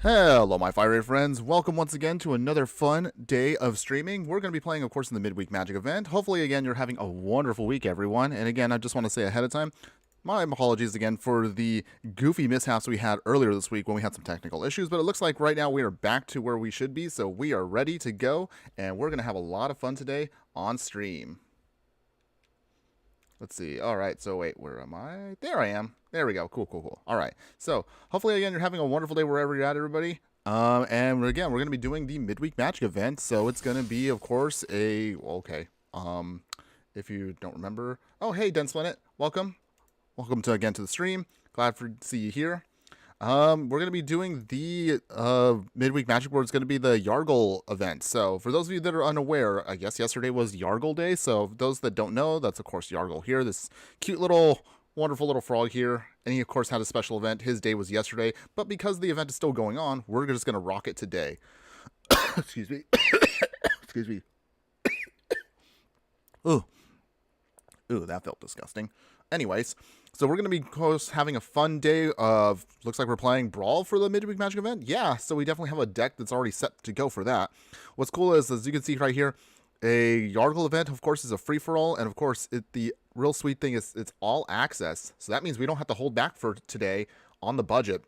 Hello, my fiery friends. Welcome once again to another fun day of streaming. We're going to be playing, of course, in the Midweek Magic event. Hopefully, again, you're having a wonderful week, everyone. And again, I just want to say ahead of time, my apologies again for the goofy mishaps we had earlier this week when we had some technical issues. But it looks like right now we are back to where we should be, so we are ready to go. And we're going to have a lot of fun today on stream. Let's see. All right. So wait, where am I? There I am. There we go. Cool. All right. So hopefully again you're having a wonderful day wherever you're at, everybody. And again we're gonna be doing the midweek magic event. So it's gonna be, of course, okay. If you don't remember, oh hey, Dense Planet, welcome to again to the stream. Glad to see you here. We're gonna be doing the midweek magic board. It's gonna be the Yargle event. So for those of you that are unaware, I guess yesterday was Yargle Day. So those that don't know, that's of course Yargle here. This cute little, wonderful little frog here, and he of course had a special event. His day was yesterday, but because the event is still going on, we're just gonna rock it today. Excuse me. Excuse me. Ooh, that felt disgusting. Anyways, so we're going to be having a fun day of, looks like we're playing Brawl for the Midweek Magic event. Yeah, so we definitely have a deck that's already set to go for that. What's cool is, as you can see right here, a Yargle event, of course, is a free-for-all, and of course, the real sweet thing is it's all access. So that means we don't have to hold back for today on the budget.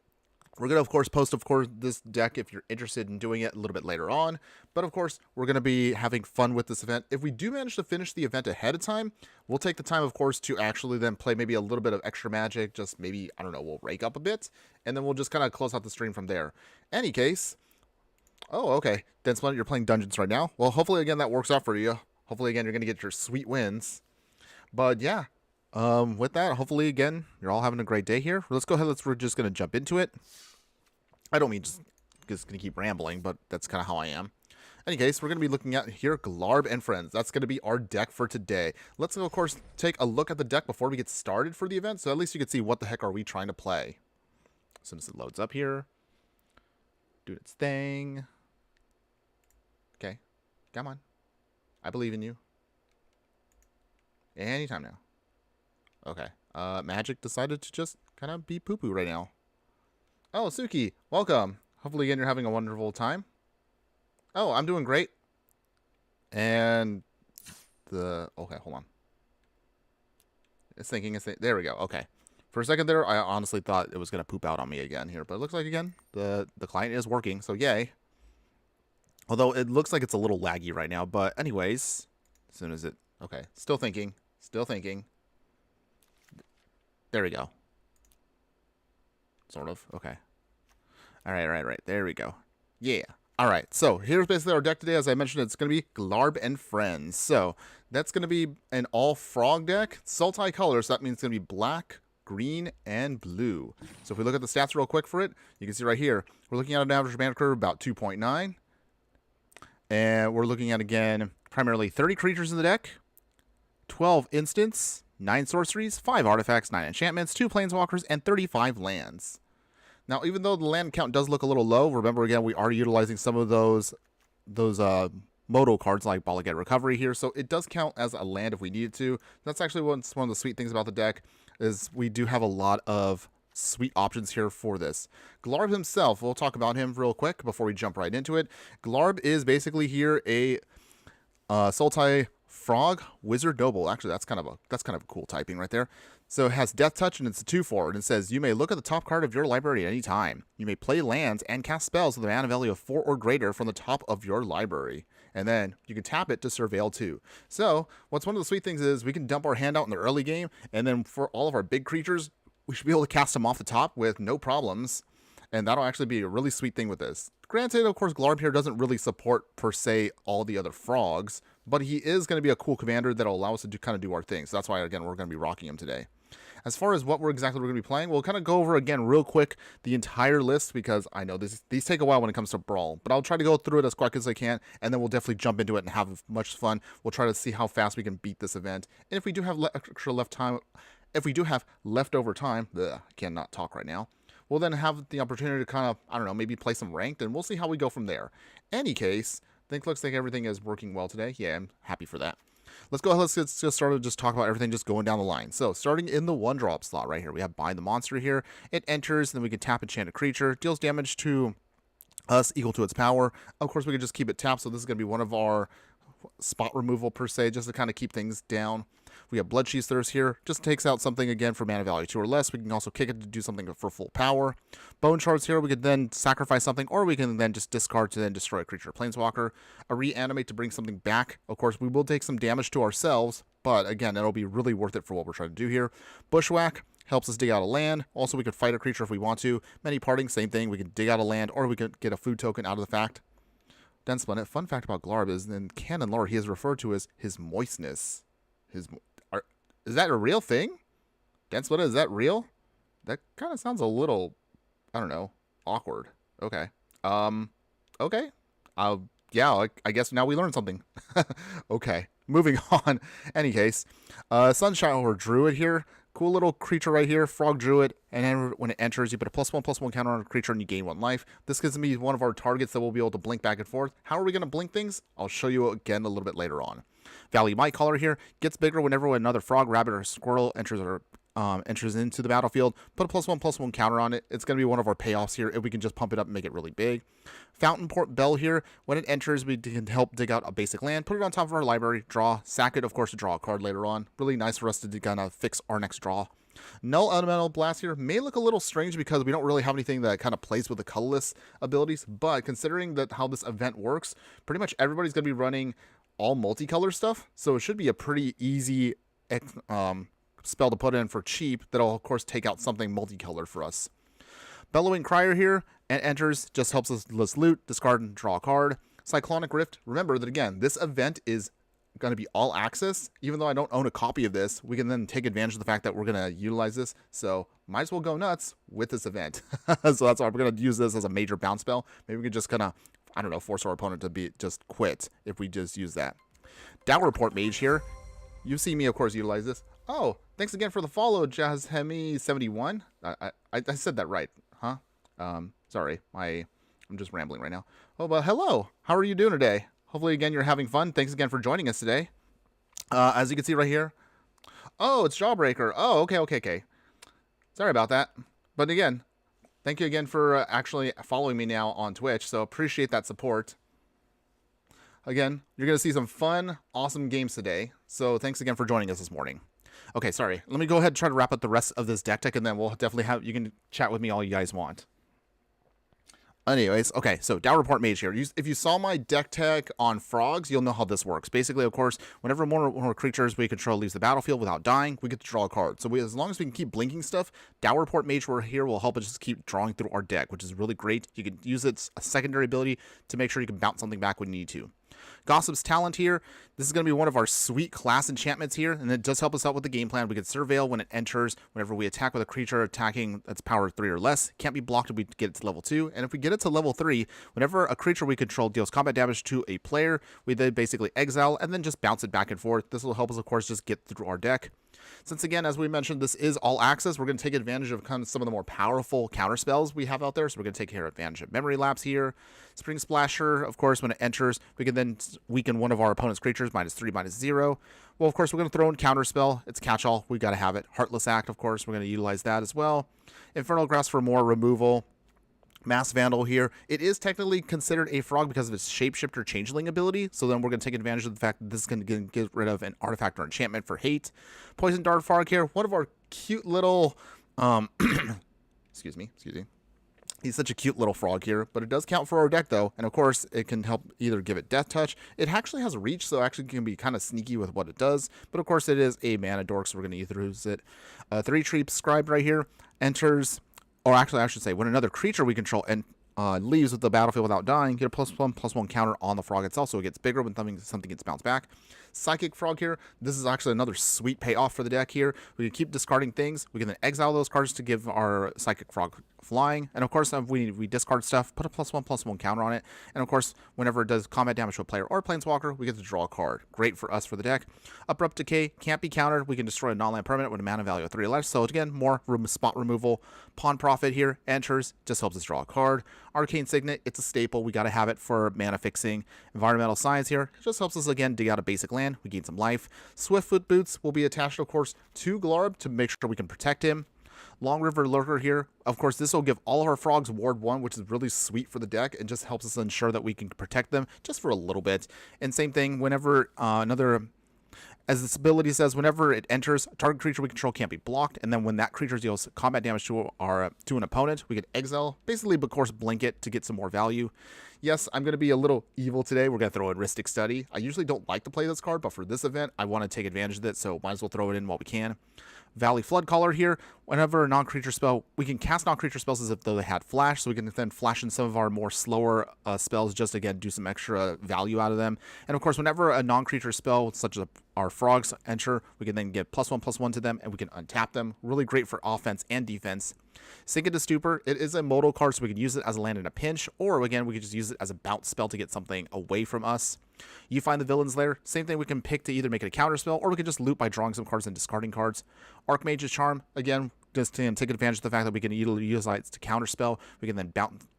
We're going to, of course, post, this deck if you're interested in doing it a little bit later on. But, of course, we're going to be having fun with this event. If we do manage to finish the event ahead of time, we'll take the time, of course, to actually then play maybe a little bit of extra Magic. Just maybe, I don't know, we'll rake up a bit. And then we'll just kind of close out the stream from there. Any case, oh, okay. Dense Planet, you're playing Dungeons right now. Well, hopefully, again, that works out for you. Hopefully, again, you're going to get your sweet wins. But, yeah. With that, hopefully, again, you're all having a great day here. Let's go ahead. We're just going to jump into it. I don't mean just going to keep rambling, but that's kind of how I am. In any case, we're going to be looking at here Glarb and Friends. That's going to be our deck for today. Let's, of course, take a look at the deck before we get started for the event, so at least you can see what the heck are we trying to play. As soon as it loads up here, doing its thing. Okay, come on. I believe in you. Anytime now. Okay, Magic decided to just kind of be poo-poo right now. Oh, Suki, welcome. Hopefully, again, you're having a wonderful time. Oh, I'm doing great. And okay, hold on. It's thinking, there we go. Okay. For a second there, I honestly thought it was going to poop out on me again here. But it looks like, again, the client is working, so yay. Although it looks like it's a little laggy right now. But anyways, as soon as it... Okay, still thinking. There we go. Sort of. Okay. All right. There we go. Yeah. All right. So here's basically our deck today. As I mentioned, it's going to be Glarb and Friends. So that's going to be an all frog deck. Sultai colors. So that means it's going to be black, green, and blue. So if we look at the stats real quick for it, you can see right here, we're looking at an average mana curve of about 2.9. And we're looking at, again, primarily 30 creatures in the deck, 12 instants, 9 sorceries, 5 artifacts, 9 enchantments, 2 planeswalkers, and 35 lands. Now, even though the land count does look a little low, remember, again, we are utilizing some of those Moto cards like Ball Get Recovery here, so it does count as a land if we needed to. That's actually one of the sweet things about the deck, is we do have a lot of sweet options here for this. Glarb himself, we'll talk about him real quick before we jump right into it. Glarb is basically here a Sultai Frog Wizard Noble. Actually, that's kind of a cool typing right there. So it has Death Touch, and it's a 2/4, and it says, you may look at the top card of your library at any time. You may play lands and cast spells with a mana value of 4 or greater from the top of your library. And then you can tap it to surveil too. So what's one of the sweet things is we can dump our hand out in the early game, and then for all of our big creatures, we should be able to cast them off the top with no problems. And that'll actually be a really sweet thing with this. Granted, of course, Glarb here doesn't really support, per se, all the other frogs, but he is going to be a cool commander that'll allow us to kind of do our thing. So that's why, again, we're going to be rocking him today. As far as what we're going to be playing, we'll kind of go over, again, real quick, the entire list, because I know these take a while when it comes to Brawl, but I'll try to go through it as quick as I can, and then we'll definitely jump into it and have much fun. We'll try to see how fast we can beat this event, and if we do have leftover time, I cannot talk right now, we'll then have the opportunity to kind of, I don't know, maybe play some ranked, and we'll see how we go from there. Any case, I think looks like everything is working well today. Yeah, I'm happy for that. Let's go ahead, let's get started, just talk about everything just going down the line. So, starting in the 1-drop slot right here, we have Bind the Monster here. It enters, then we can tap enchant a creature, deals damage to us equal to its power. Of course, we can just keep it tapped, so this is going to be one of our spot removal per se, just to kind of keep things down. We have Blood Sheath's Thirst here, just takes out something again for mana value 2 or less. We can also kick it to do something for full power. Bone Shards here, we could then sacrifice something, or we can then just discard to then destroy a creature or planeswalker. A Reanimate to bring something back. Of course, we will take some damage to ourselves, but again, it'll be really worth it for what we're trying to do here. Bushwhack helps us dig out a land. Also, we could fight a creature if we want to. Many Parting, same thing. We can dig out a land, or we could get a food token out of the fact. Dense Planet. Fun fact about Glarb is in canon lore, he is referred to as his moistness. Is that a real thing? Dense Planet, is that real? That kind of sounds a little, I don't know, awkward. Okay. Okay. Yeah, I guess now we learned something. Okay. Moving on. Any case, Sunshower Druid here. Cool little creature right here, Frog Druid, and then when it enters, you put a +1/+1 counter on a creature and you gain 1 life. This gives me one of our targets that we'll be able to blink back and forth. How are we going to blink things? I'll show you again a little bit later on. Valley Might Caller here gets bigger whenever another frog, rabbit, or squirrel enters into the battlefield. Put a +1/+1 counter on it. It's going to be one of our payoffs here if we can just pump it up and make it really big. Fountain Port Bell here. When it enters, we can help dig out a basic land, put it on top of our library, draw, sack it, of course, to draw a card later on. Really nice for us to kind of fix our next draw. Null Elemental Blast here may look a little strange because we don't really have anything that kind of plays with the colorless abilities, but considering that how this event works, pretty much everybody's going to be running all multicolor stuff, so it should be a pretty easy spell to put in for cheap that'll, of course, take out something multicolored for us. Bellowing Crier here, and enters, just helps us loot, discard, and draw a card. Cyclonic Rift, remember that, again, this event is going to be all access. Even though I don't own a copy of this, we can then take advantage of the fact that we're going to utilize this, so might as well go nuts with this event. So that's why we're going to use this as a major bounce spell. Maybe we could just kind of, I don't know, force our opponent to just quit if we just use that. Dower Report Mage here. You've seen me, of course, utilize this. Oh, thanks again for the follow, Jazhemi71. I said that right, huh? Sorry, I'm just rambling right now. Oh, but hello. How are you doing today? Hopefully, again, you're having fun. Thanks again for joining us today. As you can see right here. Oh, it's Jawbreaker. Oh, okay. Sorry about that. But again, thank you again for actually following me now on Twitch. So appreciate that support. Again, you're going to see some fun, awesome games today. So thanks again for joining us this morning. Okay, sorry. Let me go ahead and try to wrap up the rest of this deck tech, and then we'll definitely you can chat with me all you guys want. Anyways, okay, so Dower Report Mage here. If you saw my deck tech on frogs, you'll know how this works. Basically, of course, whenever more creatures we control leaves the battlefield without dying, we get to draw a card. So as long as we can keep blinking stuff, Dower Report Mage here will help us just keep drawing through our deck, which is really great. You can use its a secondary ability to make sure you can bounce something back when you need to. Gossip's Talent here. This is going to be one of our sweet class enchantments here, and it does help us out with the game plan. We can Surveil when it enters. Whenever we attack with a creature attacking that's power 3 or less, can't be blocked if we get it to level 2. And if we get it to level 3, whenever a creature we control deals combat damage to a player, we then basically exile and then just bounce it back and forth. This will help us, of course, just get through our deck. Since, again, as we mentioned, this is all access, we're going to take advantage of kind of some of the more powerful counter spells we have out there. So we're going to take advantage of Memory Lapse here. Spring Splasher, of course, when it enters, we can then weaken one of our opponent's creatures, -3, -0. Well, of course, we're going to throw in counter spell. It's catch-all. We got to have it. Heartless Act, of course, we're going to utilize that as well. Infernal Grasp for more removal. Mass Vandal here. It is technically considered a frog because of its Shapeshifter Changeling ability, so then we're going to take advantage of the fact that this is going to get rid of an artifact or enchantment for hate. Poison Dart Frog here, one of our cute little, excuse me. He's such a cute little frog here, but it does count for our deck, though, and of course, it can help either give it Death Touch. It actually has reach, so actually can be kind of sneaky with what it does, but of course, it is a mana dork, so we're going to use it. 3-tree Scribe right here enters, or actually, I should say, when another creature we control leaves with the battlefield without dying, get a +1/+1 counter on the frog itself, so it gets bigger when something gets bounced back. Psychic Frog here. This is actually another sweet payoff for the deck here. We can keep discarding things. We can then exile those cards to give our Psychic Frog flying. And of course, if we discard stuff, put a +1/+1 counter on it. And of course, whenever it does combat damage to a player or a planeswalker, we get to draw a card. Great for us for the deck. Abrupt Decay can't be countered. We can destroy a non-land permanent with a mana value of 3 or less. So again, more spot removal. Pawn Profit here enters, just helps us draw a card. Arcane Signet, it's a staple. We got to have it for mana fixing. Environmental Science here, it just helps us again dig out a basic land. We gain some life. Swiftfoot Boots will be attached, of course, to Glarb to make sure we can protect him. Long River Lurker here. Of course, this will give all of our frogs Ward 1, which is really sweet for the deck and just helps us ensure that we can protect them just for a little bit. And same thing, whenever as this ability says, whenever it enters, a target creature we control can't be blocked, and then when that creature deals combat damage to an opponent, we can exile, basically, of course, blink it to get some more value. Yes, I'm going to be a little evil today. We're going to throw in Ristic Study. I usually don't like to play this card, but for this event, I want to take advantage of it, so might as well throw it in while we can. Valley Floodcaller here. Whenever a non-creature spell, we can cast non-creature spells as if though they had flash, so we can then flash in some of our more slower spells just again do some extra value out of them. And of course, whenever a non-creature spell such as our frogs enter, we can then get +1/+1 to them, and we can untap them. Really great for offense and defense. Sink into Stupor. It is a modal card, so we can use it as a land in a pinch, or again, we can just use it as a bounce spell to get something away from us. You Find the Villain's Lair. Same thing, we can pick to either make it a counter spell, or we can just loot by drawing some cards and discarding cards. Archmage's Charm. Again, just to take advantage of the fact that we can either use it to counter spell, we can then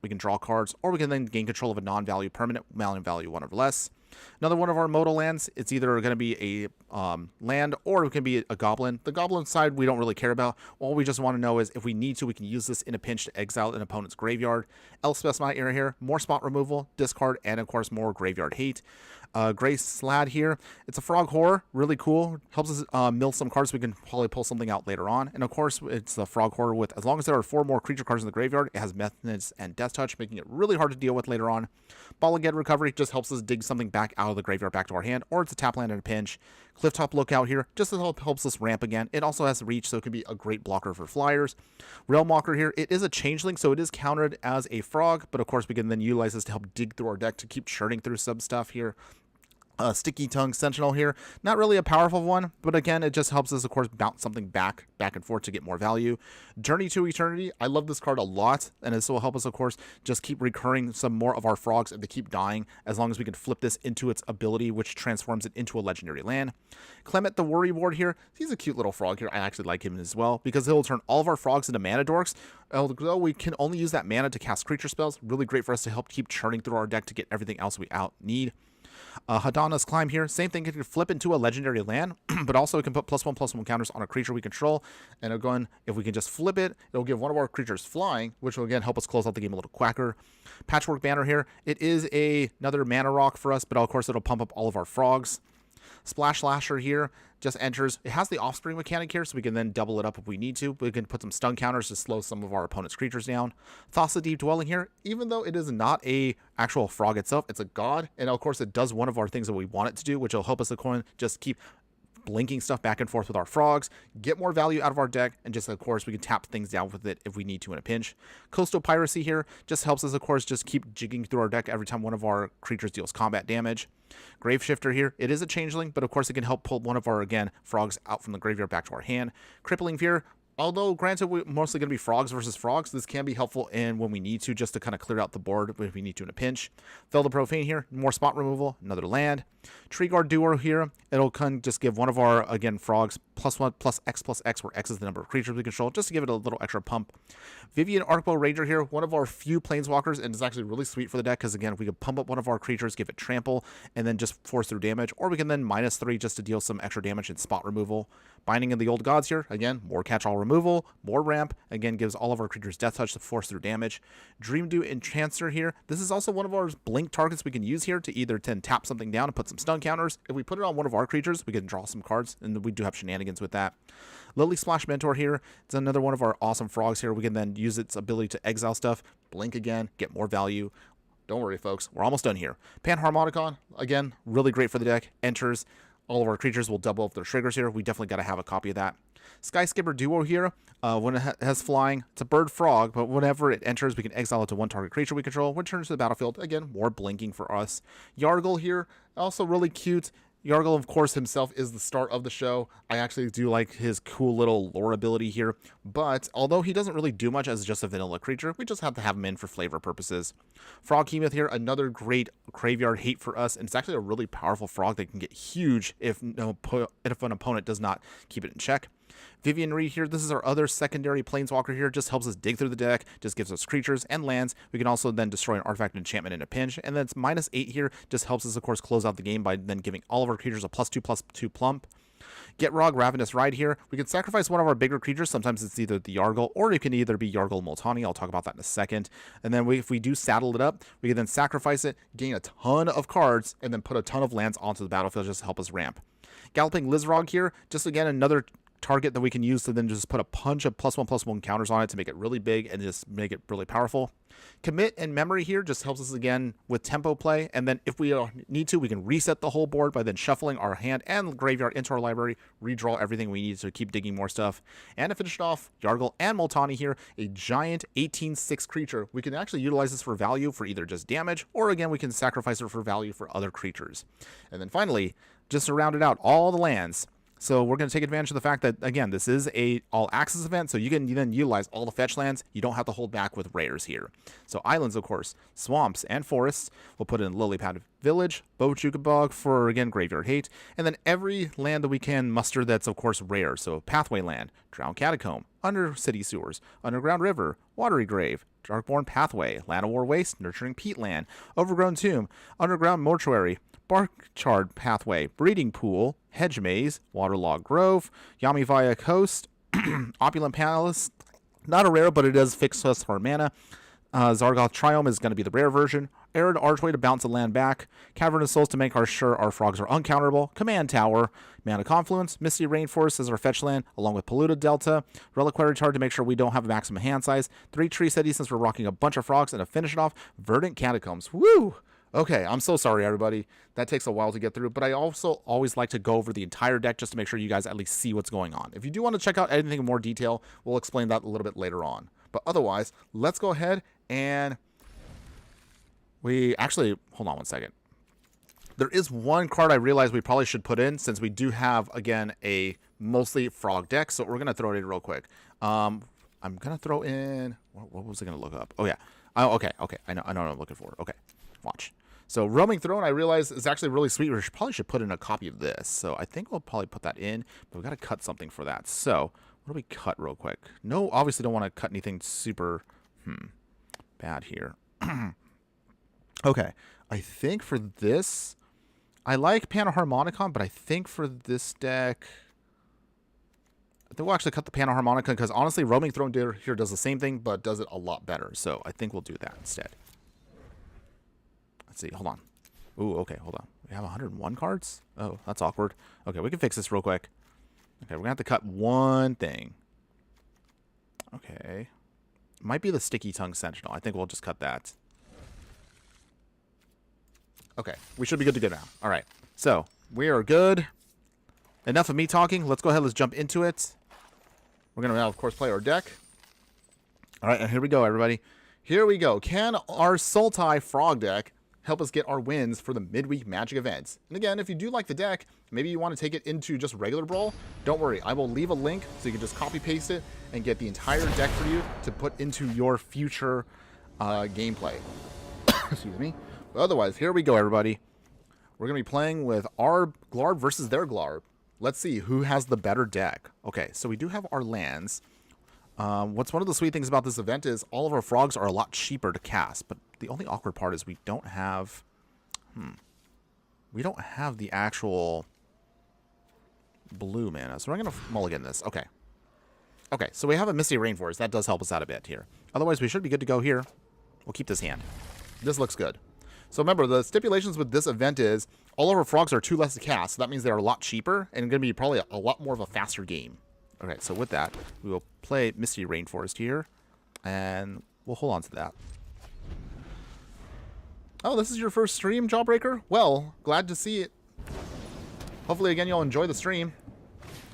we can draw cards, or we can then gain control of a non-value permanent, value 1 or less. Another one of our modal lands, it's either going to be a land or it can be a goblin. The goblin side we don't really care about. All we just want to know is if we need to, we can use this in a pinch to exile an opponent's graveyard. Elspeth's Era here, more spot removal, discard, and of course more graveyard hate. Gray Slad here, it's a frog horror, really cool, helps us mill some cards so we can probably pull something out later on. And of course, it's the frog horror with, as long as there are 4 more creature cards in the graveyard, it has Methods and Death Touch, making it really hard to deal with later on. Ball Again Recovery just helps us dig something back out of the graveyard back to our hand, or it's a tap land in a pinch. Clifftop Lookout here, just helps us ramp again. It also has reach, so it can be a great blocker for flyers. Realmwalker here, it is a changeling, so it is countered as a frog, but of course we can then utilize this to help dig through our deck to keep churning through some stuff here. Sticky Tongue Sentinel here, not really a powerful one, but again, it just helps us, of course, bounce something back and forth to get more value. Journey to Eternity, I love this card a lot, and this will help us, of course, just keep recurring some more of our frogs and they keep dying, as long as we can flip this into its ability, which transforms it into a legendary land. Clement the Worry Ward here, he's a cute little frog here. I actually like him as well, because he'll turn all of our frogs into mana dorks. Although we can only use that mana to cast creature spells, really great for us to help keep churning through our deck to get everything else we need. Hadana's Climb here, same thing, it can flip into a legendary land, but also it can put +1/+1 counters on a creature we control, and again, if we can just flip it, it'll give one of our creatures flying, which will again help us close out the game a little quicker. Patchwork Banner here, it is another mana rock for us, but of course it'll pump up all of our frogs. Splash Lasher here just enters. It has the Offspring mechanic here, so we can then double it up if we need to. We can put some stun counters to slow some of our opponent's creatures down. Thassa Deep Dwelling here, even though it is not a actual frog itself, it's a god, and of course it does one of our things that we want it to do, which will help us just keep blinking stuff back and forth with our frogs, get more value out of our deck, and just, of course, we can tap things down with it if we need to in a pinch. Coastal Piracy here just helps us, of course, just keep jigging through our deck every time one of our creatures deals combat damage. Graveshifter here, it is a changeling, but of course it can help pull one of our, again, frogs out from the graveyard back to our hand. Crippling Fear, although granted we're mostly going to be frogs versus frogs, this can be helpful in when we need to, just to kind of clear out the board if we need to in a pinch. Fel the Profane here, more spot removal, another land. Tree Guard Duo here, it'll kind of just give one of our, again, frogs +1/+X, where X is the number of creatures we control, just to give it a little extra pump. Vivian Arcbow Ranger here, one of our few planeswalkers, and it's actually really sweet for the deck, because again, if we could pump up one of our creatures, give it trample, and then just force through damage, or we can then -3 just to deal some extra damage and spot removal. Binding of the Old Gods here, again, more catch-all removal, more ramp, again, gives all of our creatures Death Touch to force through damage. Dreamdew Enchanter here, this is also one of our blink targets we can use here to either tap something down and put some stun counters. If we put it on one of our creatures, we can draw some cards, and we do have shenanigans with that. Lily Splash Mentor here, it's another one of our awesome frogs here. We can then use its ability to exile stuff, blink again, get more value. Don't worry, folks, we're almost done here. Panharmonicon, again, really great for the deck, enters. All of our creatures will double up their triggers here. We definitely got to have a copy of that. Sky Skipper Duo here, when it has flying, it's a bird frog, but whenever it enters, we can exile it to one target creature we control. When it turns to the battlefield, again, more blinking for us. Yargle here, also really cute. Yargle, of course, himself is the start of the show. I actually do like his cool little lore ability here, but although he doesn't really do much as just a vanilla creature, we just have to have him in for flavor purposes. Froghemoth here, another great graveyard hate for us, and it's actually a really powerful frog that can get huge if an opponent does not keep it in check. Vivian Reed here, this is our other secondary planeswalker here, just helps us dig through the deck, just gives us creatures and lands. We can also then destroy an artifact and enchantment in a pinch, and then it's -8 here, just helps us, of course, close out the game by then giving all of our creatures a +2/+2 plump. Gitrog, Ravenous Ride here. We can sacrifice one of our bigger creatures. Sometimes it's either the Yargle, or it can either be Yargle Moltani. I'll talk about that in a second. And then if we do saddle it up, we can then sacrifice it, gain a ton of cards, and then put a ton of lands onto the battlefield just to help us ramp. Galloping Lizrog here, just again another target that we can use to then just put a bunch of +1/+1 counters on it to make it really big and just make it really powerful. Commit and Memory here just helps us again with tempo play, and then if we need to, we can reset the whole board by then shuffling our hand and graveyard into our library, redraw everything we need to keep digging more stuff. And to finish it off, Yargle and Moltani here, a giant 18/6 creature. We can actually utilize this for value for either just damage, or again we can sacrifice it for value for other creatures. And then finally, just to round it out, all the lands. So we're going to take advantage of the fact that, again, this is a all-access event, so you can then utilize all the fetch lands. You don't have to hold back with rares here. So islands, of course, swamps, and forests. We'll put in Lilypad Village, Bochukabog for, again, Graveyard Hate, and then every land that we can muster that's, of course, rare. So Pathway Land, Drowned Catacomb, Under City Sewers, Underground River, Watery Grave, Darkborn Pathway, Land of War Waste, Nurturing Peatland, Overgrown Tomb, Underground Mortuary, Barkchard Pathway, Breeding Pool, Hedge Maze, Waterlogged Grove, Yamivaya Coast, Opulent Palace, not a rare, but it does fix us for mana. Zargoth Triome is going to be the rare version. Arid Archway to bounce the land back. Cavernous Souls to make sure our frogs are uncounterable. Command Tower, Mana Confluence, Misty Rainforest as our fetch land, along with Polluted Delta. Reliquary Charge to make sure we don't have a maximum hand size. 3 Tree Cities since we're rocking a bunch of frogs. And to finish it off, Verdant Catacombs. Woo! Okay, I'm so sorry, everybody. That takes a while to get through, but I also always like to go over the entire deck just to make sure you guys at least see what's going on. If you do want to check out anything in more detail, we'll explain that a little bit later on. But otherwise, let's go ahead and we actually, hold on one second. There is one card I realized we probably should put in since we do have, again, a mostly frog deck, so we're going to throw it in real quick. I'm going to throw in, what was I going to look up? Oh, yeah. Oh, okay, I know what I'm looking for. Okay, watch. So Roaming Throne, I realize, is actually really sweet. We probably should put in a copy of this. So I think we'll probably put that in, but we've got to cut something for that. So what do we cut real quick? No, obviously don't want to cut anything super bad here. Okay, I think for this, I like Panaharmonicon, but I think for this deck, I think we'll actually cut the Panaharmonicon because honestly, Roaming Throne here does the same thing, but does it a lot better. So I think we'll do that instead. Let's see. Hold on. Ooh, okay. Hold on. We have 101 cards? Oh, that's awkward. Okay, we can fix this real quick. Okay, we're going to have to cut one thing. Okay. Might be the Sticky Tongue Sentinel. I think we'll just cut that. Okay, we should be good to go now. All right. So, we are good. Enough of me talking. Let's go ahead. Let's jump into it. We're going to now, of course, play our deck. All right, and here we go, everybody. Here we go. Can our Sultai Frog deck help us get our wins for the midweek Magic events? And again, if you do like the deck, maybe you want to take it into just regular Brawl, don't worry. I will leave a link so you can just copy paste it and get the entire deck for you to put into your future gameplay. Excuse me. But otherwise, here we go, everybody. We're going to be playing with our Glarb versus their Glarb. Let's see who has the better deck. Okay, so we do have our lands. What's one of the sweet things about this event is all of our frogs are a lot cheaper to cast, but the only awkward part is we don't have, we don't have the actual blue mana, so we're going to mulligan this. Okay. Okay, so we have a Misty Rainforest. That does help us out a bit here. Otherwise, we should be good to go here. We'll keep this hand. This looks good. So remember, the stipulations with this event is all of our frogs are 2 less to cast, so that means they're a lot cheaper and going to be probably a lot more of a faster game. Okay, so with that, we will play Misty Rainforest here, and we'll hold on to that. Oh, this is your first stream, Jawbreaker? Well, glad to see it. Hopefully, again, you'll enjoy the stream.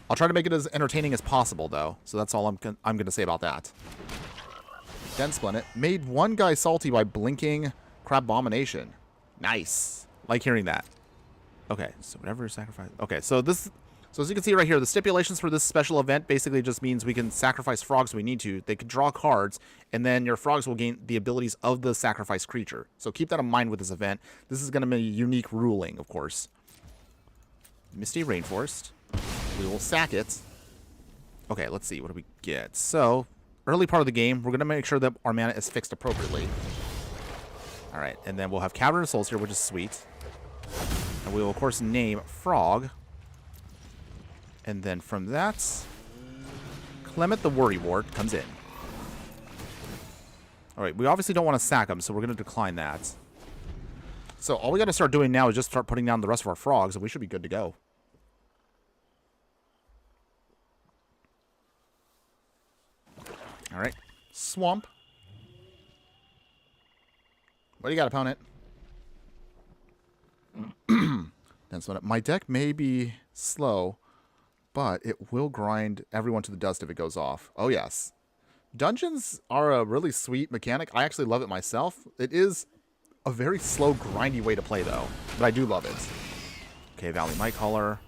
I'll try to make it as entertaining as possible, though, so that's all I'm going to say about that. Densplint made one guy salty by blinking Crabomination. Nice. Like hearing that. Okay, so whatever sacrifice. Okay, so this... So as you can see right here, the stipulations for this special event basically just means we can sacrifice frogs when we need to. They can draw cards, and then your frogs will gain the abilities of the sacrificed creature. So keep that in mind with this event. This is going to be a unique ruling, of course. Misty Rainforest. We will sack it. Okay, let's see. What do we get? So, early part of the game, we're going to make sure that our mana is fixed appropriately. All right, and then we'll have Cavernous Souls here, which is sweet. And we will, of course, name Frog. And then from that, Clement the Worry Wart comes in. Alright, we obviously don't want to sack him, so we're going to decline that. So all we got to start doing now is just start putting down the rest of our frogs, and we should be good to go. Alright, Swamp. What do you got, opponent? My deck may be slow, but it will grind everyone to the dust if it goes off. Oh, yes. Dungeons are a really sweet mechanic. I actually love it myself. It is a very slow, grindy way to play, though. But I do love it. Okay, Valley Mightcaller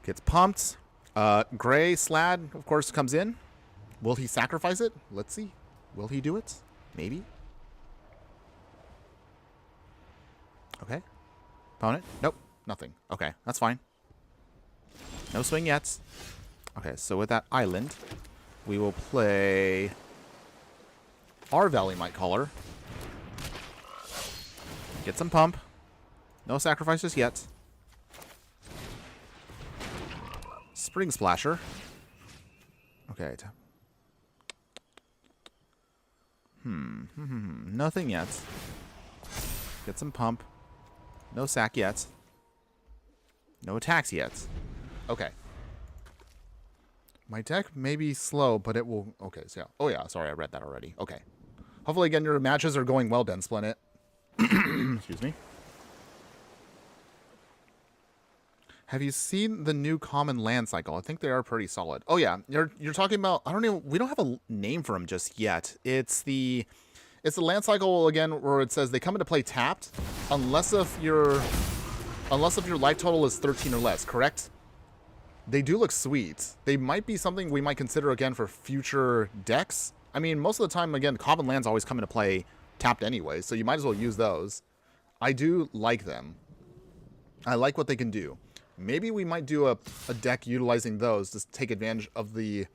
gets pumped. Gray Slad, of course, comes in. Will he sacrifice it? Let's see. Will he do it? Maybe. Okay. Opponent? Nope. Nothing. Okay, that's fine. No swing yet. Okay, so with that island, we will play our Valley Mightcaller. Get some pump. No sacrifices yet. Spring Splasher. Okay. Nothing yet. Get some pump. No sack yet. No attacks yet. Okay. My deck may be slow, but it will... Okay, so yeah. Oh, yeah. Sorry, I read that already. Okay. Hopefully, again, your matches are going well, Densplinit. Excuse me. Have you seen the new common land cycle? I think they are pretty solid. Oh, yeah. You're talking about... I don't know. We don't have a name for them just yet. It's the land cycle, again, where it says they come into play tapped unless if your life total is 13 or less, correct? They do look sweet. They might be something we might consider, again, for future decks. I mean, most of the time, again, common lands always come into play tapped anyway, so you might as well use those. I do like them. I like what they can do. Maybe we might do a deck utilizing those to take advantage of the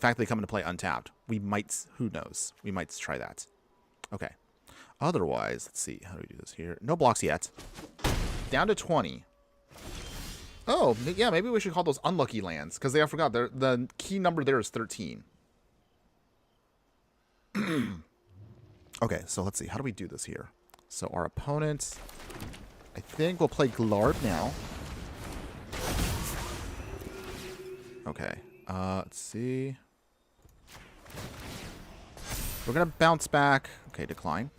fact they come into play untapped. We might, who knows? We might try that. Okay. Otherwise, let's see. How do we do this here? No blocks yet. Down to 20. Oh, yeah, maybe we should call those unlucky lands, because I forgot. The key number there is 13. Okay, so let's see. How do we do this here? So our opponent, I think we'll play Glarb now. Okay, let's see. We're going to bounce back. Okay, decline.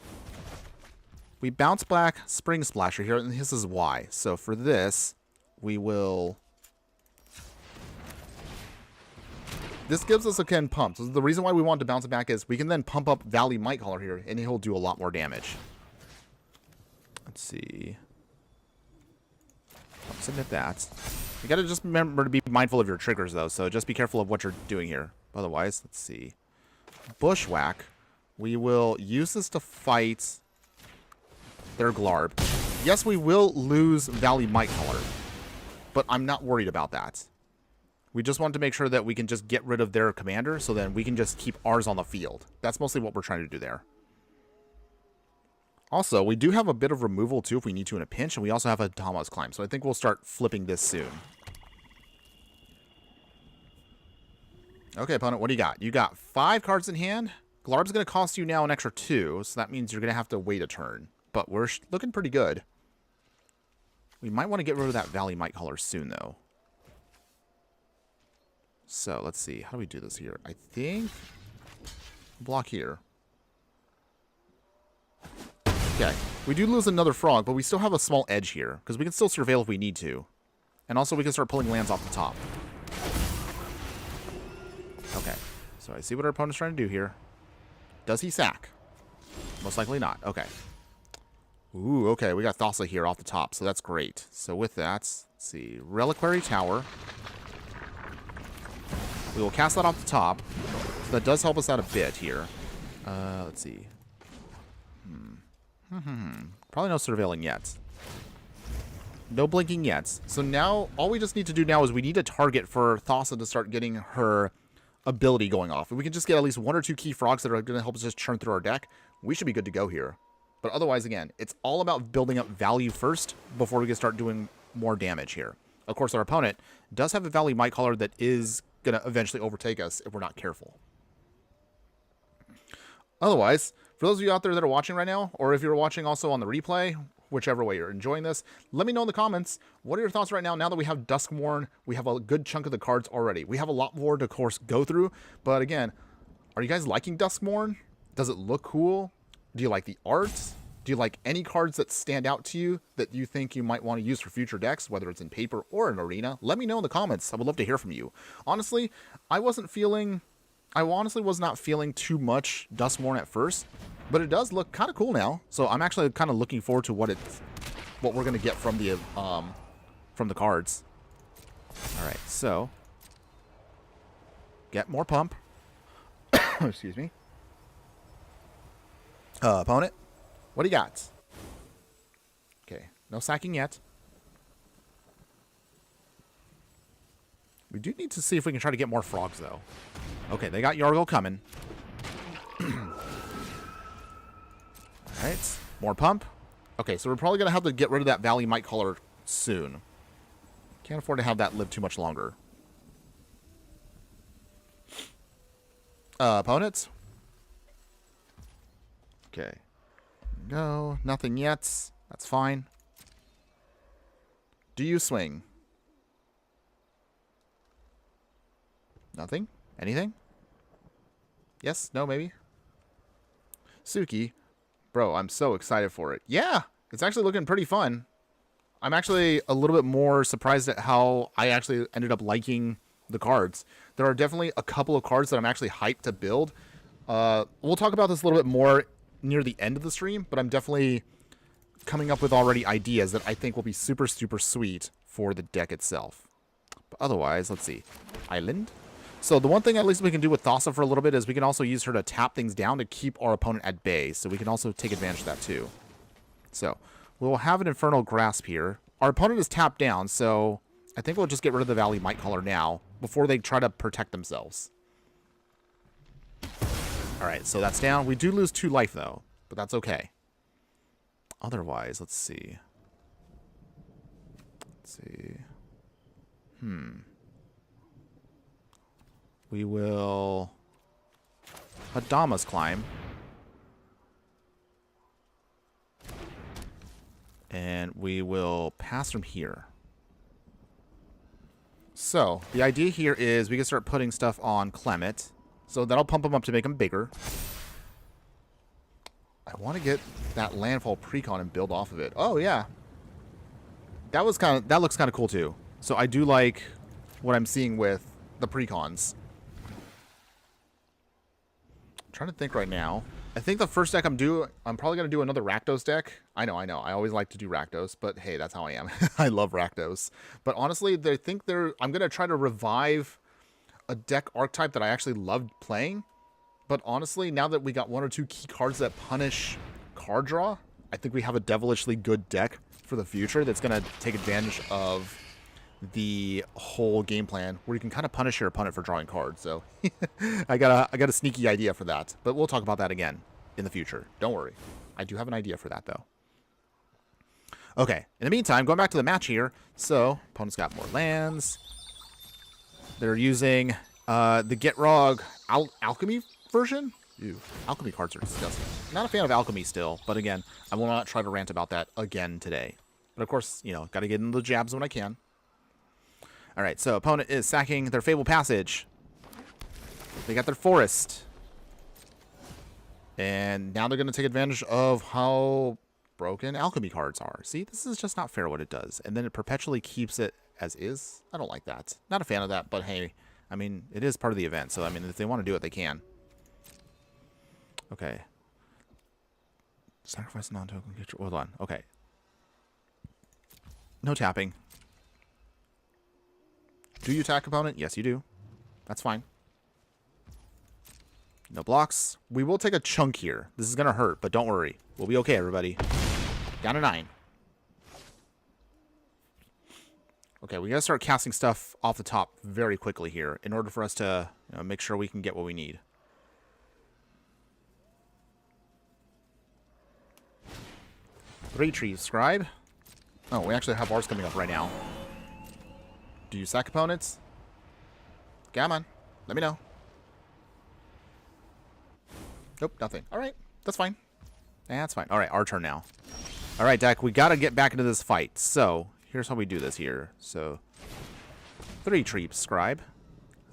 We bounce back Spring Splasher here, and this is why. So for this, we will... This gives us, again, pump. So the reason why we want to bounce it back is we can then pump up Valley Mightcaller here, and he'll do a lot more damage. Let's see. Submit that. You gotta just remember to be mindful of your triggers, though, so just be careful of what you're doing here. Otherwise, let's see. Bushwhack. We will use this to fight their Glarb. Yes, we will lose Valley Mightcaller, but I'm not worried about that. We just want to make sure that we can just get rid of their commander, so then we can just keep ours on the field. That's mostly what we're trying to do there. Also, we do have a bit of removal, too, if we need to in a pinch, and we also have a Dama's Climb, so I think we'll start flipping this soon. Okay, opponent, what do you got? You got 5 cards in hand. Glarb's going to cost you now an extra 2, so that means you're going to have to wait a turn. But we're looking pretty good. We might want to get rid of that Valley Mightcaller soon, though. So, let's see. How do we do this here? I think... block here. Okay. We do lose another frog, but we still have a small edge here, because we can still surveil if we need to. And also, we can start pulling lands off the top. Okay. So, I see what our opponent's trying to do here. Does he sack? Most likely not. Okay. Ooh, okay. We got Thassa here off the top, so that's great. So, with that, let's see. Reliquary Tower. We will cast that off the top. So that does help us out a bit here. Let's see. Probably no surveilling yet. No blinking yet. So now, all we just need to do now is we need a target for Thassa to start getting her ability going off. If we can just get at least 1 or 2 key frogs that are going to help us just churn through our deck, we should be good to go here. But otherwise, again, it's all about building up value first before we can start doing more damage here. Of course, our opponent does have a Valley Might Caller that is going to eventually overtake us if we're not careful. Otherwise, for those of you out there that are watching right now, or if you're watching also on the replay, whichever way you're enjoying this, let me know in the comments, what are your thoughts right now that we have Duskmourn? We have a good chunk of the cards already. We have a lot more to, of course, go through. But again, are you guys liking Duskmourn? Does it look cool? Do you like the art? Do you like any cards that stand out to you that you think you might want to use for future decks, whether it's in paper or in arena? Let me know in the comments. I would love to hear from you. Honestly, I honestly was not feeling too much Duskmourn at first, but it does look kind of cool now. So I'm actually kind of looking forward to what we're going to get from the cards. All right, so get more pump. Excuse me. Opponent, what do you got? Okay, no sacking yet. We do need to see if we can try to get more frogs, though. Okay, they got Yargle coming. Alright, more pump. Okay, so we're probably going to have to get rid of that Valley Might Caller soon. Can't afford to have that live too much longer. Opponents? Okay. No, nothing yet. That's fine. Do you swing? Nothing? Anything? Yes? No? Maybe? Suki. Bro, I'm so excited for it. Yeah! It's actually looking pretty fun. I'm actually a little bit more surprised at how I actually ended up liking the cards. There are definitely a couple of cards that I'm actually hyped to build. We'll talk about this a little bit more near the end of the stream, but I'm definitely coming up with already ideas that I think will be super, super sweet for the deck itself. But otherwise, let's see. Island. So the one thing at least we can do with Thassa for a little bit is we can also use her to tap things down to keep our opponent at bay. So we can also take advantage of that too. So we'll have an Infernal Grasp here. Our opponent is tapped down, so I think we'll just get rid of the Valley Might Caller now before they try to protect themselves. Alright, so that's down. We do lose 2 life though, but that's okay. Otherwise, let's see. We will Hadama's Climb. And we will pass from here. So, the idea here is we can start putting stuff on Clement. So that'll pump him up to make him bigger. I want to get that Landfall Precon and build off of it. Oh, yeah. That looks kind of cool, too. So I do like what I'm seeing with the Precons. I'm trying to think right now. I think the first deck I'm probably going to do another Rakdos deck. I know. I always like to do Rakdos, but hey, that's how I am. I love Rakdos. But honestly, I'm going to try to revive a deck archetype that I actually loved playing. But honestly, now that we got 1 or 2 key cards that punish card draw, I think we have a devilishly good deck for the future that's going to take advantage of the whole game plan where you can kind of punish your opponent for drawing cards. So I got a sneaky idea for that, but we'll talk about that again in the future. Don't worry. I do have an idea for that though. Okay. In the meantime, going back to the match here. So opponent's got more lands. They're using the Gitrog Alchemy version. Ew. Alchemy cards are disgusting. Not a fan of Alchemy still, but again, I will not try to rant about that again today. But of course, got to get into the jabs when I can. Alright, so opponent is sacking their Fable Passage. They got their Forest. And now they're going to take advantage of how broken Alchemy cards are. See, this is just not fair what it does. And then it perpetually keeps it as is. I don't like that. Not a fan of that, but hey, I mean, it is part of the event. So, I mean, if they want to do it, they can. Okay. Sacrifice non-token. Hold on. Okay. No tapping. Do you attack opponent? Yes, you do. That's fine. No blocks. We will take a chunk here. This is going to hurt, but don't worry. We'll be okay, everybody. Down to 9. Okay, we got to start casting stuff off the top very quickly here in order for us to make sure we can get what we need. Three Trees Scribe. Oh, we actually have ours coming up right now. Do you sack opponents? Come on. Let me know. Nope, nothing. All right. That's fine. That's fine. All right, our turn now. All right, deck. We got to get back into this fight. So here's how we do this here. So 3 tree scribe.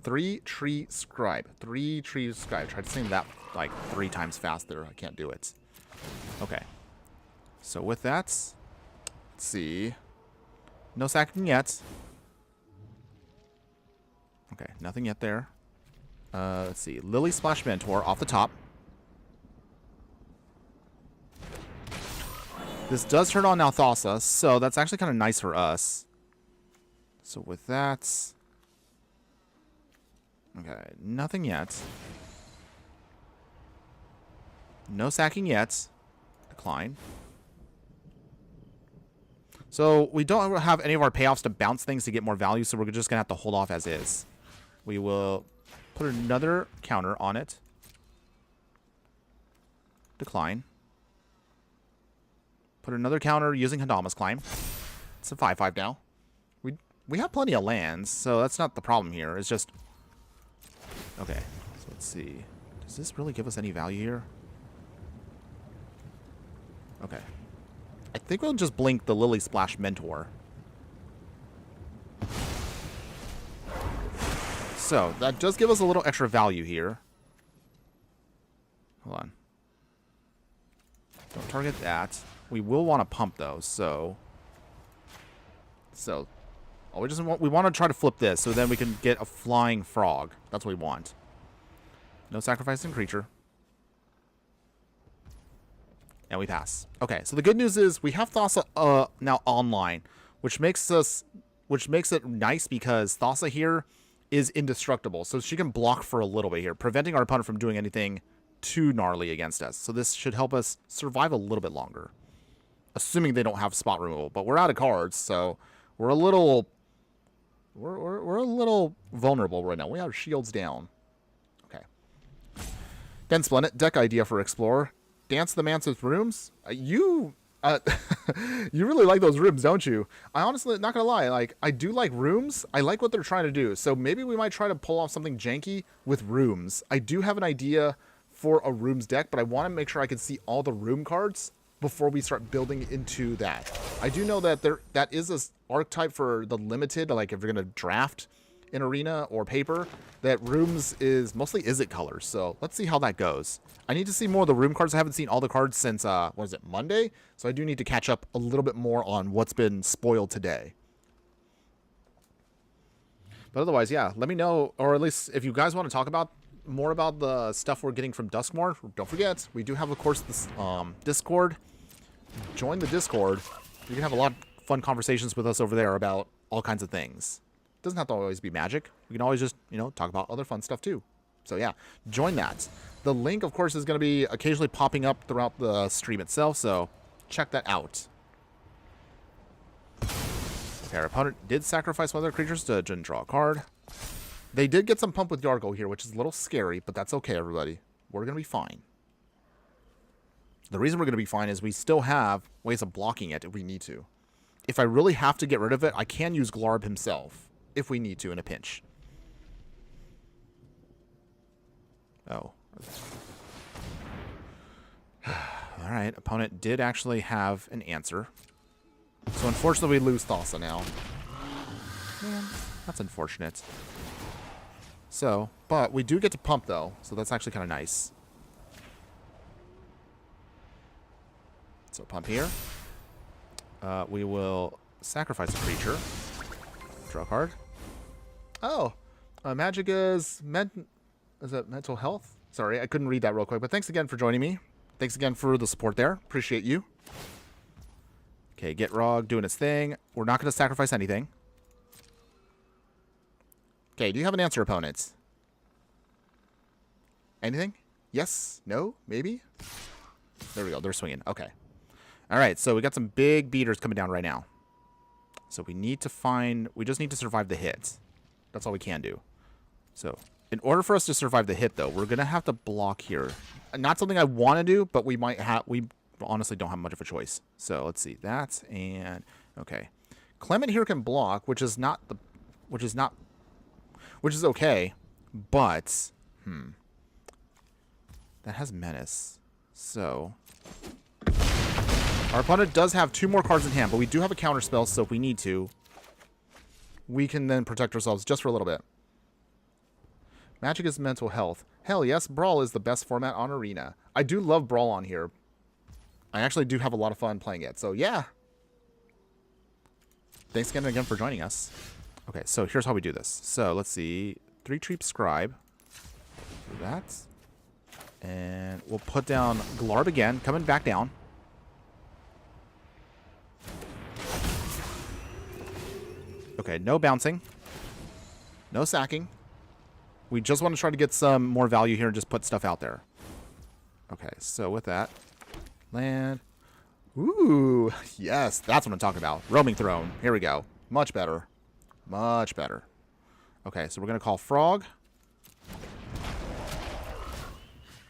3 tree scribe. 3 tree scribe. Try to say that like 3 times faster. I can't do it. Okay. So with that, let's see. No sacking yet. Okay, nothing yet there. Let's see. Lily Splash Mentor off the top. This does turn on now Thassa, so that's actually kind of nice for us. So with that... Okay, nothing yet. No sacking yet. Decline. So we don't have any of our payoffs to bounce things to get more value, so we're just going to have to hold off as is. We will put another counter on it. Decline. Put another counter using Hadama's Climb. It's a 5/5 now. We have plenty of lands, so that's not the problem here. It's just... Okay, so let's see. Does this really give us any value here? Okay. I think we'll just blink the Lily Splash Mentor. So, that does give us a little extra value here. Hold on. Don't target that. We will want to pump, though, so... we want to try to flip this, so then we can get a flying frog. That's what we want. No sacrificing creature. And we pass. Okay, so the good news is we have Thassa now online, which makes it nice because Thassa here is indestructible. So she can block for a little bit here, preventing our opponent from doing anything too gnarly against us. So this should help us survive a little bit longer. Assuming they don't have spot removal. But we're out of cards, so we're a little... We're a little vulnerable right now. We have shields down. Okay. Den Splendid, deck idea for Explorer. Dance the Man's rooms. You really like those rooms, don't you? I honestly, not gonna lie, like I do like rooms. I like what they're trying to do. So maybe we might try to pull off something janky with rooms. I do have an idea for a rooms deck, but I want to make sure I can see all the room cards before we start building into that. I do know that that is a archetype for the limited, like if you're gonna draft in Arena or Paper, that rooms is mostly Izzet colors. So let's see how that goes. I need to see more of the room cards. I haven't seen all the cards since what is it, Monday? So I do need to catch up a little bit more on what's been spoiled today. But otherwise, yeah, let me know, or at least if you guys want to talk about more about the stuff we're getting from Duskmoor, don't forget, we do have, of course, this Discord. Join the Discord. You can have a lot of fun conversations with us over there about all kinds of things. It doesn't have to always be Magic. We can always just, talk about other fun stuff too. So yeah, join that. The link, of course, is going to be occasionally popping up throughout the stream itself, so check that out. Okay, our opponent did sacrifice one of their creatures to draw a card. They did get some pump with Yargo here, which is a little scary, but that's okay, everybody. We're going to be fine. The reason we're going to be fine is we still have ways of blocking it if we need to. If I really have to get rid of it, I can use Glarb himself if we need to in a pinch. Oh. Alright, opponent did actually have an answer. So unfortunately we lose Thassa now. Man, that's unfortunate. So, but we do get to pump though, so that's actually kind of nice. So pump here. We will sacrifice a creature. Draw a card. Oh, Magic is it mental health? Sorry, I couldn't read that real quick, but thanks again for joining me. Thanks again for the support there. Appreciate you. Okay, Get Rog doing its thing. We're not going to sacrifice anything. Okay, do you have an answer, opponents? Anything? Yes? No? Maybe? There we go. They're swinging. Okay. All right, so we got some big beaters coming down right now. So we need to find... We just need to survive the hit. That's all we can do. So, in order for us to survive the hit, though, we're going to have to block here. Not something I want to do, but we might have... We honestly don't have much of a choice. So, let's see. That and... Okay. Clement here can block, which is not the which is okay, but that has menace. So our opponent does have 2 more cards in hand, but we do have a counter spell, so if we need to, we can then protect ourselves just for a little bit. Magic is mental health. Hell yes, Brawl is the best format on Arena. I do love Brawl on here. I actually do have a lot of fun playing it, so yeah. Thanks again for joining us. Okay, so here's how we do this. So let's see. 3 Treep Scribe. Do that. And we'll put down Glarb again, coming back down. Okay, no bouncing. No sacking. We just want to try to get some more value here and just put stuff out there. Okay, so with that, land. Ooh, yes, that's what I'm talking about. Roaming Throne. Here we go. Much better. Much better. Okay, so we're going to call Frog.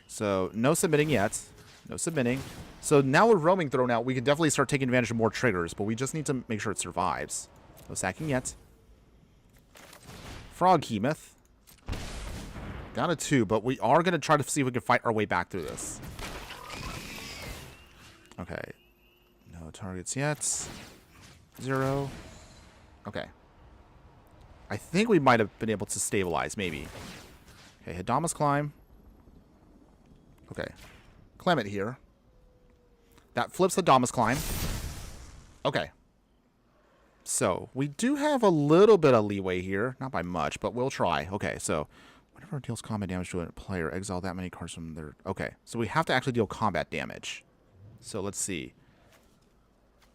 So no submitting yet. No submitting. So now with Roaming Throne out, we can definitely start taking advantage of more triggers, but we just need to make sure it survives. No sacking yet. Frog Hemoth. Down to 2, but we are going to try to see if we can fight our way back through this. Okay. No targets yet. 0. Okay. I think we might have been able to stabilize, maybe. Okay, Hadamas Climb. Okay. Clement here. That flips Hadamas Climb. Okay. So, we do have a little bit of leeway here. Not by much, but we'll try. Okay, so whenever it deals combat damage to a player, exile that many cards from their... Okay, so we have to actually deal combat damage. So let's see.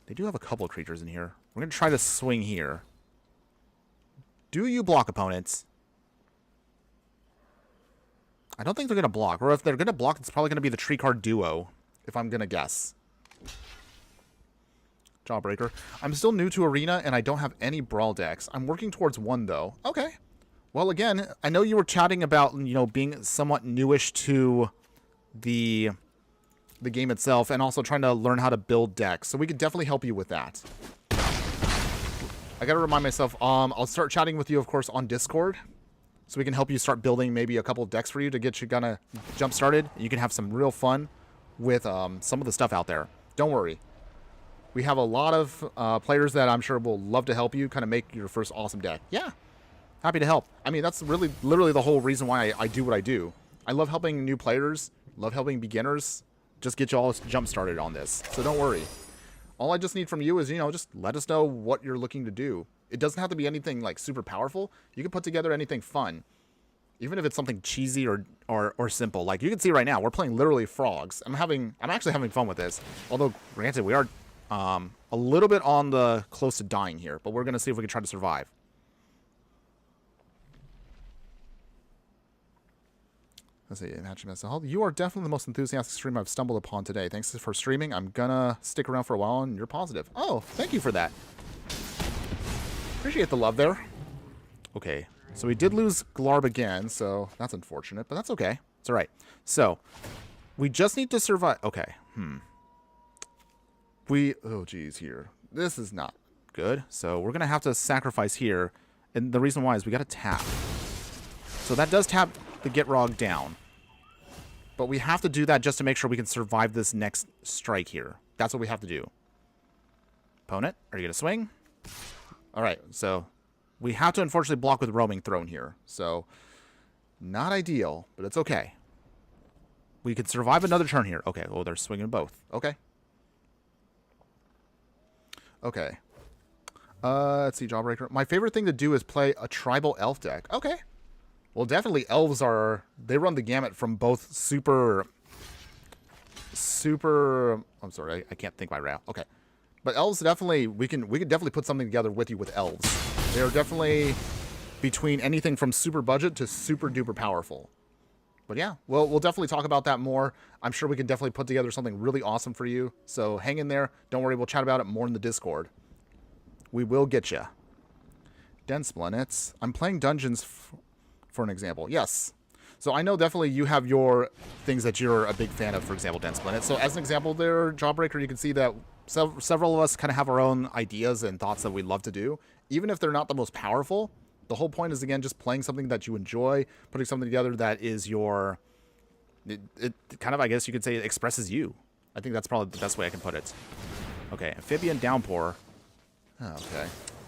They do have a couple of creatures in here. We're going to try to swing here. Do you block, opponents? I don't think they're going to block. Or if they're going to block, it's probably going to be the tree card duo, if I'm going to guess. Jawbreaker. I'm still new to Arena, and I don't have any Brawl decks. I'm working towards one, though. Okay. Well, again, I know you were chatting about, you know, being somewhat newish to the game itself, and also trying to learn how to build decks. So we could definitely help you with that. I gotta remind myself, I'll start chatting with you, of course, on Discord. So we can help you start building maybe a couple of decks for you to get you gonna jump started. You can have some real fun with some of the stuff out there. Don't worry. We have a lot of players that I'm sure will love to help you kind of make your first awesome deck. Yeah. Happy to help. I mean, that's really literally the whole reason why I do what I do. I love helping new players, love helping beginners, just get you all jump started on this. So don't worry. All I just need from you is, you know, just let us know what you're looking to do. It doesn't have to be anything like super powerful. You can put together anything fun. Even if it's something cheesy or simple. Like you can see right now, we're playing literally frogs. I'm actually having fun with this. Although, granted, we are a little bit on the close to dying here, but we're going to see if we can try to survive. Let's see, imagine myself. You are definitely the most enthusiastic streamer I've stumbled upon today. Thanks for streaming. I'm gonna stick around for a while, and you're positive. Oh, thank you for that. Appreciate the love there. Okay, so we did lose Glarb again, so that's unfortunate, but that's okay. It's all right. So we just need to survive. Okay. Oh, geez, here. This is not good. So we're gonna have to sacrifice here, and the reason why is we got to tap. So that does tap the Gitrog down. But we have to do that just to make sure we can survive this next strike here. That's what we have to do. Opponent, are you going to swing? Alright, so we have to unfortunately block with Roaming Throne here. So, not ideal, but it's okay. We could survive another turn here. Okay, well, they're swinging both. Okay. Okay. Let's see, Jawbreaker. My favorite thing to do is play a tribal elf deck. Okay. Well, definitely elves they run the gamut from both super, I'm sorry, I can't think right now. Okay. But elves definitely, we could definitely put something together with you with elves. They're definitely between anything from super budget to super duper powerful. But yeah, we'll definitely talk about that more. I'm sure we can definitely put together something really awesome for you. So hang in there. Don't worry, we'll chat about it more in the Discord. We will get you. Dense Planets. I'm playing Dungeons for an example. Yes. So I know definitely you have your things that you're a big fan of, for example, Dense Planet. So as an example there, Jawbreaker, you can see that several of us kind of have our own ideas and thoughts that we love to do. Even if they're not the most powerful, The whole point is, again, just playing something that you enjoy, putting something together that is your... It kind of, I guess you could say, it expresses you. I think that's probably the best way I can put it. Okay, Amphibian Downpour. Okay.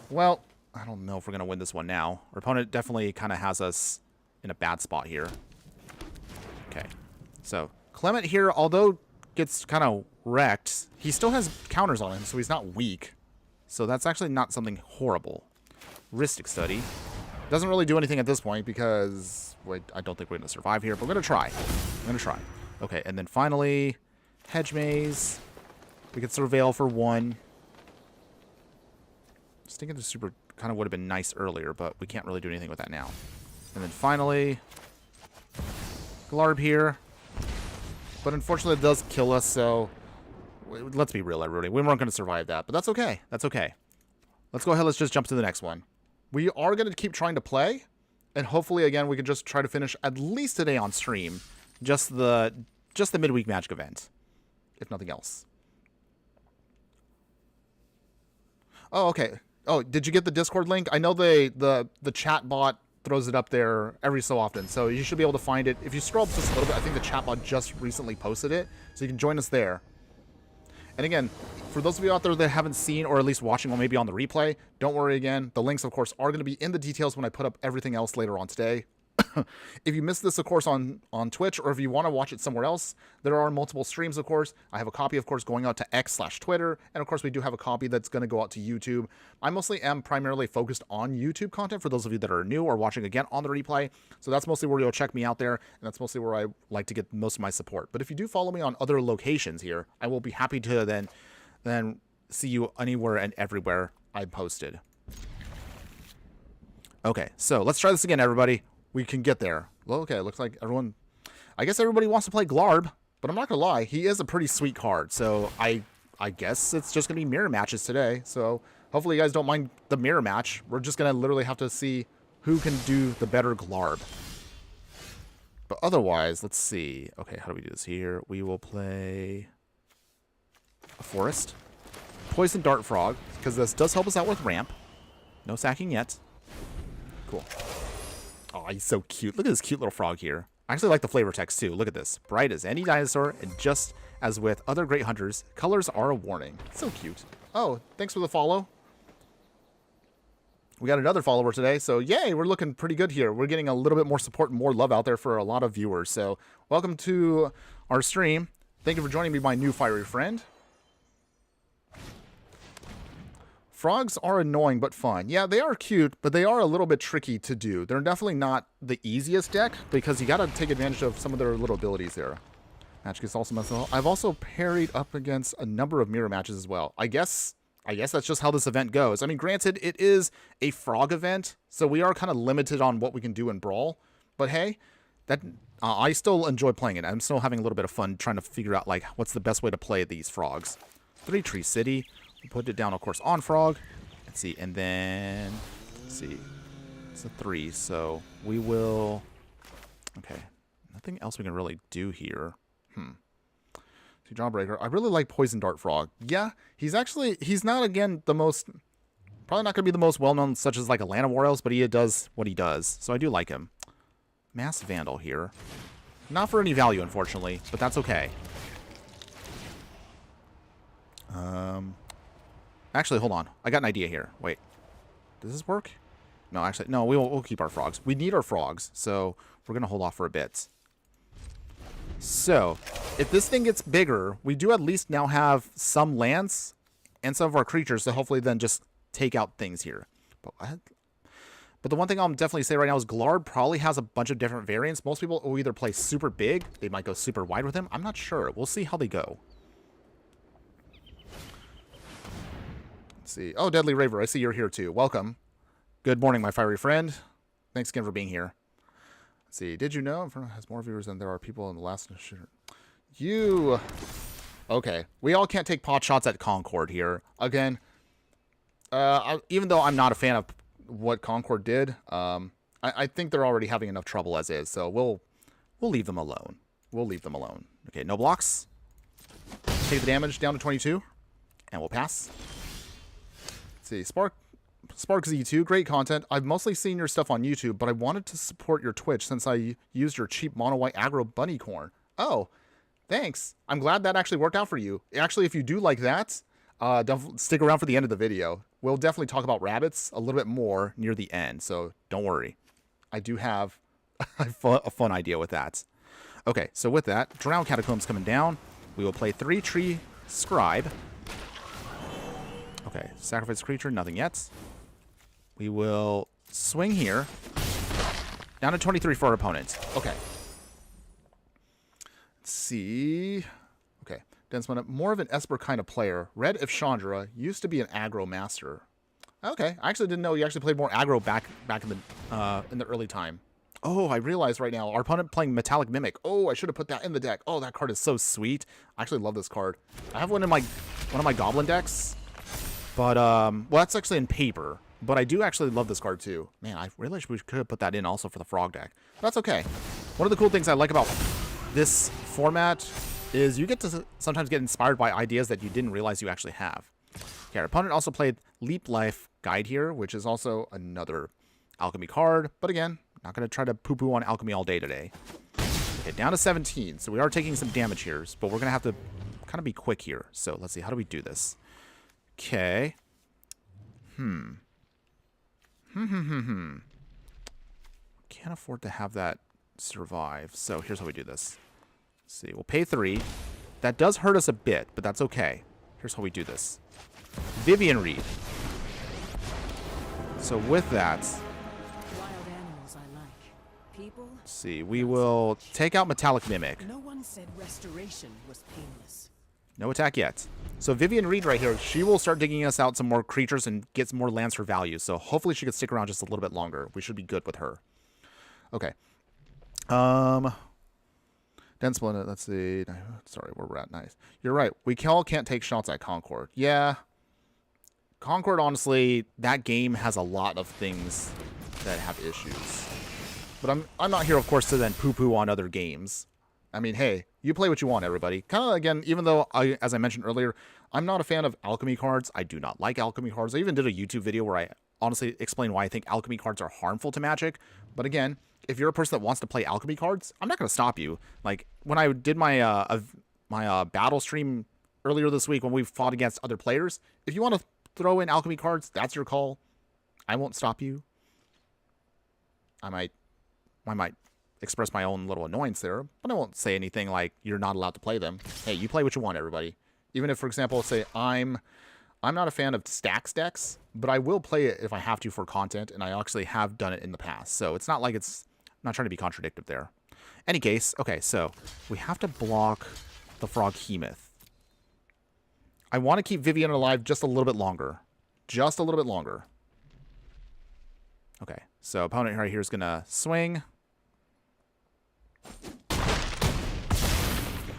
Well, I don't know if we're going to win this one now. Our opponent definitely kind of has us in a bad spot here. Okay. So, Clement here, although gets kind of wrecked, he still has counters on him, so he's not weak. So that's actually not something horrible. Ristic Study. Doesn't really do anything at this point because... Wait, I don't think we're going to survive here, but we're going to try. I'm going to try. Okay, and then finally, Hedge Maze. We could Surveil for 1. Stinking to Super kind of would have been nice earlier, but we can't really do anything with that now. And then finally, Glarb here. But unfortunately, it does kill us, so let's be real, everybody. We weren't going to survive that, but that's okay. That's okay. Let's go ahead. Let's just jump to the next one. We are going to keep trying to play, and hopefully, again, we can just try to finish at least today on stream just the midweek magic event, if nothing else. Oh, okay. Oh, did you get the Discord link? I know the chat bot throws it up there every so often, so you should be able to find it. If you scroll up just a little bit, I think the chat bot just recently posted it, so you can join us there. And again, for those of you out there that haven't seen or at least watching or maybe on the replay, don't worry again. The links, of course, are going to be in the details when I put up everything else later on today. If you missed this, of course, on Twitch, or if you want to watch it somewhere else, there are multiple streams, of course. I have a copy, of course, going out to X/Twitter, and of course, we do have a copy that's going to go out to YouTube. I mostly am primarily focused on YouTube content for those of you that are new or watching again on the replay. So that's mostly where you'll check me out there, and that's mostly where I like to get most of my support. But if you do follow me on other locations here, I will be happy to then see you anywhere and everywhere I posted. Okay, so let's try this again, everybody. We can get there. Well, okay, looks like everyone... I guess everybody wants to play Glarb, but I'm not going to lie. He is a pretty sweet card, so I guess it's just going to be mirror matches today. So hopefully you guys don't mind the mirror match. We're just going to literally have to see who can do the better Glarb. But otherwise, let's see. Okay, how do we do this here? We will play a Forest. Poison Dart Frog, because this does help us out with ramp. No sacking yet. Cool. Oh, he's so cute. Look at this cute little frog here. I actually like the flavor text too. Look at this. Bright as any dinosaur, and just as with other great hunters, colors are a warning. So cute. Oh, thanks for the follow. We got another follower today, so yay, we're looking pretty good here. We're getting a little bit more support and more love out there for a lot of viewers. So welcome to our stream. Thank you for joining me, my new fiery friend. Frogs are annoying but fun. Yeah, they are cute, but they are a little bit tricky to do. They're definitely not the easiest deck because you got to take advantage of some of their little abilities there. Match gets also messed up. I've also parried up against a number of mirror matches as well. I guess that's just how this event goes. I mean, granted, it is a frog event, so we are kind of limited on what we can do in Brawl. But hey, that I still enjoy playing it. I'm still having a little bit of fun trying to figure out like what's the best way to play these frogs. 3 Tree City. We put it down, of course, on frog. Let's see, and then let's see. It's a 3, so we will. Okay, nothing else we can really do here. See, Jawbreaker. I really like Poison Dart Frog. Yeah, he's not again the most, probably not gonna be the most well known, such as like Atlanta Warriors, but he does what he does, so I do like him. Mass Vandal here, not for any value, unfortunately, but that's okay. Actually, hold on. I got an idea here. Wait. Does this work? No, actually, no, we'll keep our frogs. We need our frogs, so we're going to hold off for a bit. So, if this thing gets bigger, we do at least now have some lands and some of our creatures to hopefully then just take out things here. But the one thing I'll definitely say right now is Glarb probably has a bunch of different variants. Most people will either play super big. They might go super wide with him. I'm not sure. We'll see how they go. See. Oh, Deadly Raver, I see you're here too. Welcome. Good morning, my fiery friend. Thanks again for being here. Let's see. Did you know Inferno has more viewers than there are people in the last shooter? You. Okay. We all can't take pot shots at Concord here. Again, even though I'm not a fan of what Concord did, I think they're already having enough trouble as is. So we'll leave them alone. We'll leave them alone. Okay, no blocks. Take the damage down to 22, and we'll pass. See, Spark SparkZ2, great content. I've mostly seen your stuff on YouTube, but I wanted to support your Twitch since I used your cheap mono white aggro bunny corn. Oh, thanks. I'm glad that actually worked out for you. Actually, if you do like that, don't stick around for the end of the video. We'll definitely talk about rabbits a little bit more near the end, so don't worry. I do have a fun idea with that. Okay, so with that, Drown Catacombs coming down. We will play 3 Tree Scribe. Okay, sacrifice creature, nothing yet. We will swing here. Down to 23 for our opponent. Okay. Let's see. Okay. Densman, more of an Esper kind of player. Red if Chandra used to be an aggro master. Okay. I actually didn't know you actually played more aggro back in the early time. Oh, I realize right now our opponent playing Metallic Mimic. Oh, I should have put that in the deck. Oh, that card is so sweet. I actually love this card. I have one in one of my Goblin decks. But well, that's actually in paper. But I do actually love this card too. Man, I realized we could have put that in also for the Frog deck. But that's okay. One of the cool things I like about this format is you get to sometimes get inspired by ideas that you didn't realize you actually have. Okay, our opponent also played Leap Life Guide here, which is also another alchemy card. But again, not going to try to poo-poo on alchemy all day today. Okay, down to 17. So we are taking some damage here, but we're going to have to kind of be quick here. So let's see, how do we do this? Okay. Can't afford to have that survive. So here's how we do this. Let's see, we'll pay 3. That does hurt us a bit, but that's okay. Here's how we do this. Vivian Reed. So with that, let's see, we will take out Metallic Mimic. No one said restoration was painless. No attack yet. So Vivian Reed right here, she will start digging us out some more creatures and get some more lands for value. So hopefully she could stick around just a little bit longer. We should be good with her. Okay. Dense Splendid, let's see. Sorry, where we're at. Nice. You're right. We all can't take shots at Concord. Yeah. Concord, honestly, that game has a lot of things that have issues. But I'm not here, of course, to then poo-poo on other games. I mean, hey, you play what you want, everybody. Kind of, again, even though, as I mentioned earlier, I'm not a fan of alchemy cards. I do not like alchemy cards. I even did a YouTube video where I honestly explain why I think alchemy cards are harmful to Magic. But again, if you're a person that wants to play alchemy cards, I'm not going to stop you. Like, when I did my battle stream earlier this week when we fought against other players, if you want to throw in alchemy cards, that's your call. I won't stop you. I might express my own little annoyance there, but I won't say anything like you're not allowed to play them. Hey, you play what you want, everybody. Even if, for example, say I'm not a fan of stacks decks, but I will play it if I have to for content, and I actually have done it in the past. So it's not like I'm not trying to be contradictory there. Any case, okay, so we have to block the Froghemoth. I want to keep Vivian alive just a little bit longer. Just a little bit longer. Okay, so opponent right here is going to swing.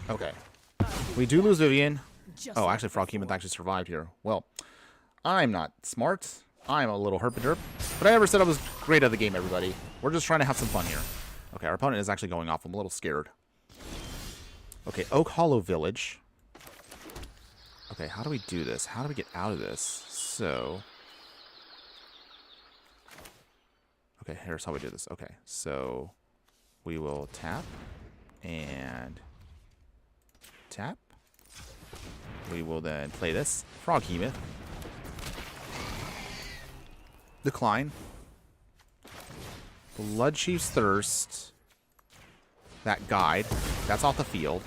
Okay. We do lose Vivian. Oh, actually, Froghemoth actually survived here. Well, I'm not smart. I'm a little herp-a-derp. But I never said I was great at the game, everybody. We're just trying to have some fun here. Okay, our opponent is actually going off. I'm a little scared. Okay, Oak Hollow Village. Okay, how do we do this? How do we get out of this? So... okay, here's how we do this. Okay, so... we will tap. And... tap. We will then play this. Froghemoth. Decline. Bloodchief's Thirst. That guide. That's off the field.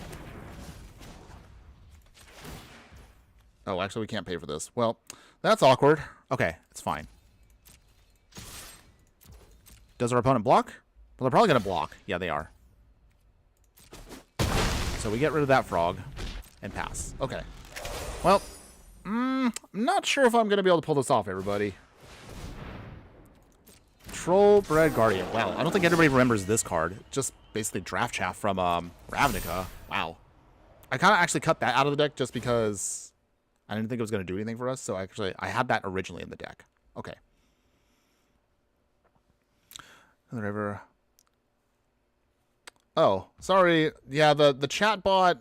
Oh, actually, we can't pay for this. Well, that's awkward. Okay, it's fine. Does our opponent block? Well, they're probably going to block. Yeah, they are. So we get rid of that frog and pass. Okay. Well, I'm not sure if I'm going to be able to pull this off, everybody. Trollbred Guardian. Wow, I don't think anybody remembers this card. Just basically Draft Chaff from Ravnica. Wow. I kind of actually cut that out of the deck just because I didn't think it was going to do anything for us. So actually, I had that originally in the deck. Okay. Whatever. Oh, sorry. Yeah, the chat bot,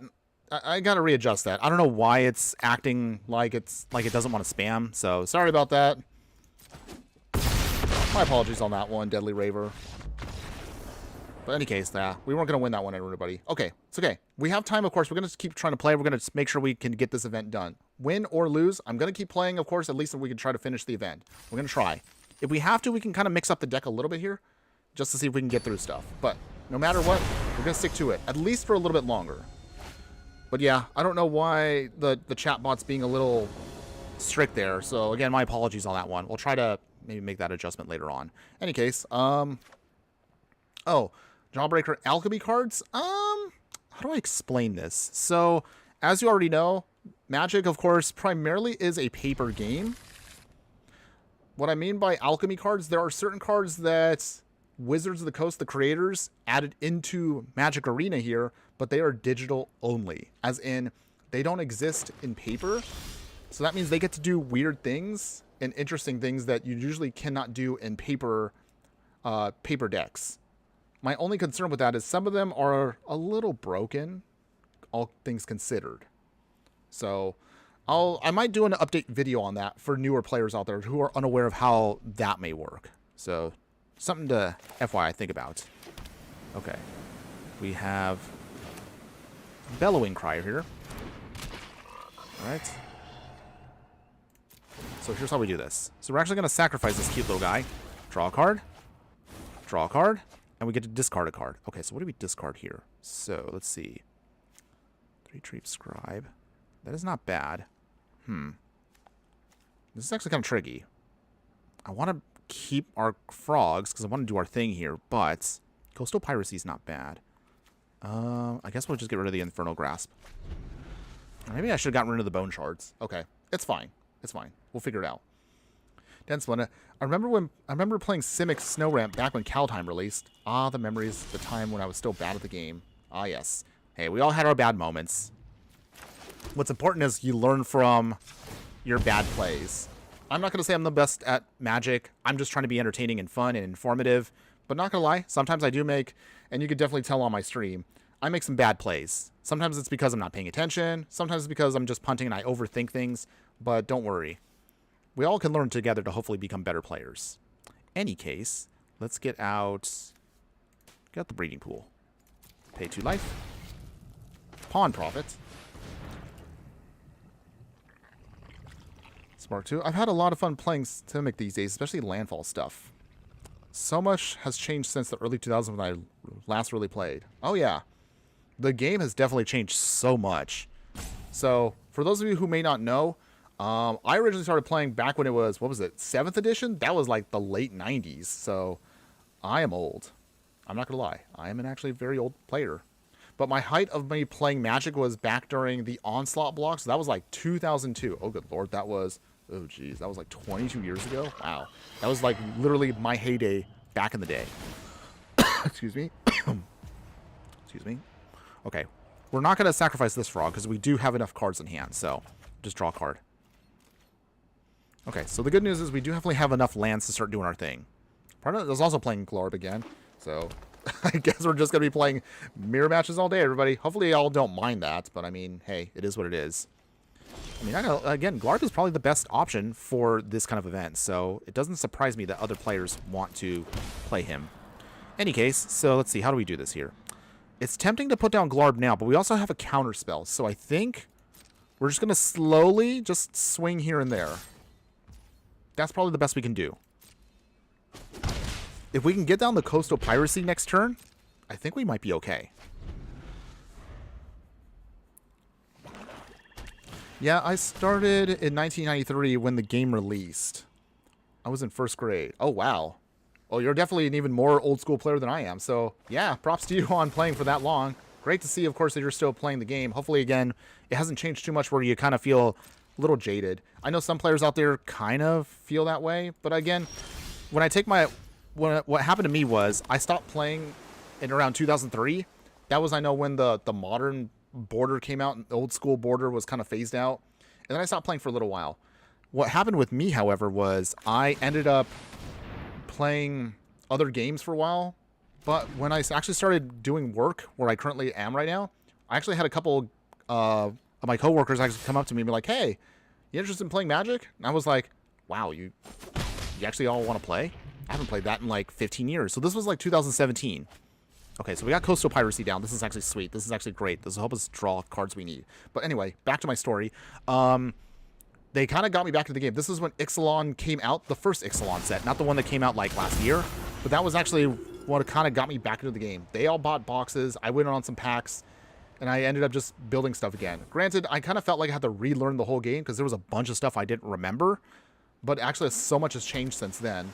I got to readjust that. I don't know why it's acting like it doesn't want to spam. So sorry about that. My apologies on that one, Deadly Raver. But in any case, we weren't going to win that one, everybody. Okay, it's okay. We have time, of course. We're going to keep trying to play. We're going to make sure we can get this event done. Win or lose, I'm going to keep playing, of course, at least we can try to finish the event. We're going to try. If we have to, we can kind of mix up the deck a little bit here, just to see if we can get through stuff. But no matter what, we're going to stick to it, at least for a little bit longer. But yeah, I don't know why the chatbot's being a little strict there. So again, my apologies on that one. We'll try to maybe make that adjustment later on. Any case, oh, Jawbreaker Alchemy cards. How do I explain this? So, as you already know, Magic, of course, primarily is a paper game. What I mean by alchemy cards, there are certain cards that Wizards of the Coast, the creators, added into Magic Arena here, but they are digital only. As in, they don't exist in paper. So that means they get to do weird things and interesting things that you usually cannot do in paper decks. My only concern with that is some of them are a little broken, all things considered. So I might do an update video on that for newer players out there who are unaware of how that may work. So something to FYI think about. Okay. We have Bellowing Cry here. Alright. So here's how we do this. So we're actually going to sacrifice this cute little guy. Draw a card. Draw a card. And we get to discard a card. Okay, so what do we discard here? So, let's see. 3-Treep Scribe. That is not bad. This is actually kind of tricky. I want to keep our frogs because I want to do our thing here, but Coastal Piracy is not bad. I guess we'll just get rid of the Infernal Grasp. Or maybe I should have gotten rid of the Bone Shards. Okay, it's fine. It's fine. We'll figure it out. Dense one. I remember playing Simic Snow Ramp back when Kaldheim released. Ah, the memories, the time when I was still bad at the game. Ah, yes. Hey, we all had our bad moments. What's important is you learn from your bad plays. I'm not going to say I'm the best at Magic. I'm just trying to be entertaining and fun and informative. But not going to lie, sometimes I do make, and you could definitely tell on my stream, I make some bad plays. Sometimes it's because I'm not paying attention. Sometimes it's because I'm just punting and I overthink things. But don't worry. We all can learn together to hopefully become better players. Any case, let's get out the breeding pool. Pay 2 life. Pawn profit. Spark 2. I've had a lot of fun playing Simic these days, especially landfall stuff. So much has changed since the early 2000s when I last really played. Oh yeah. The game has definitely changed so much. So, for those of you who may not know, I originally started playing back when it was, what was it, 7th edition? That was like the late 90s, so I am old. I'm not going to lie. I am actually a very old player. But my height of me playing Magic was back during the Onslaught block, so that was like 2002. Oh, good lord, that was, oh geez, that was like 22 years ago? Wow. That was like literally my heyday back in the day. Excuse me. Excuse me. Okay, we're not going to sacrifice this frog because we do have enough cards in hand, so just draw a card. Okay, so the good news is we do definitely have enough lands to start doing our thing. Part of it is also playing Glarb again, so I guess we're just going to be playing mirror matches all day, everybody. Hopefully y'all don't mind that, but I mean, hey, it is what it is. I mean, again, Glarb is probably the best option for this kind of event, so it doesn't surprise me that other players want to play him. Any case, so let's see, how do we do this here? It's tempting to put down Glarb now, but we also have a counter spell, so I think we're just going to slowly just swing here and there. That's probably the best we can do. If we can get down the Coastal Piracy next turn, I think we might be okay. Yeah, I started in 1993 when the game released. I was in 1st grade. Oh, wow. Oh, you're definitely an even more old school player than I am. So, yeah, props to you on playing for that long. Great to see, of course, that you're still playing the game. Hopefully, again, it hasn't changed too much where you kind of feel a little jaded. I know some players out there kind of feel that way, but again, when I take my... What happened to me was I stopped playing in around 2003. That was, I know, when the modern border came out and the old school border was kind of phased out. And then I stopped playing for a little while. What happened with me, however, was I ended up playing other games for a while. But when I actually started doing work where I currently am right now, I actually had a couple of my coworkers actually come up to me and be like, hey, you interested in playing Magic? And I was like, wow, you You actually all want to play? I haven't played that in like 15 years. So this was like 2017. Okay, so we got Coastal Piracy down. This is actually sweet. This is actually great. This will help us draw cards we need. But anyway, back to my story. They kind of got me back into the game. This is when Ixalan came out, the first Ixalan set, not the one that came out like last year. But that was actually what kind of got me back into the game. They all bought boxes. I went on some packs, and I ended up just building stuff again. Granted, I kind of felt like I had to relearn the whole game because there was a bunch of stuff I didn't remember. But actually, so much has changed since then.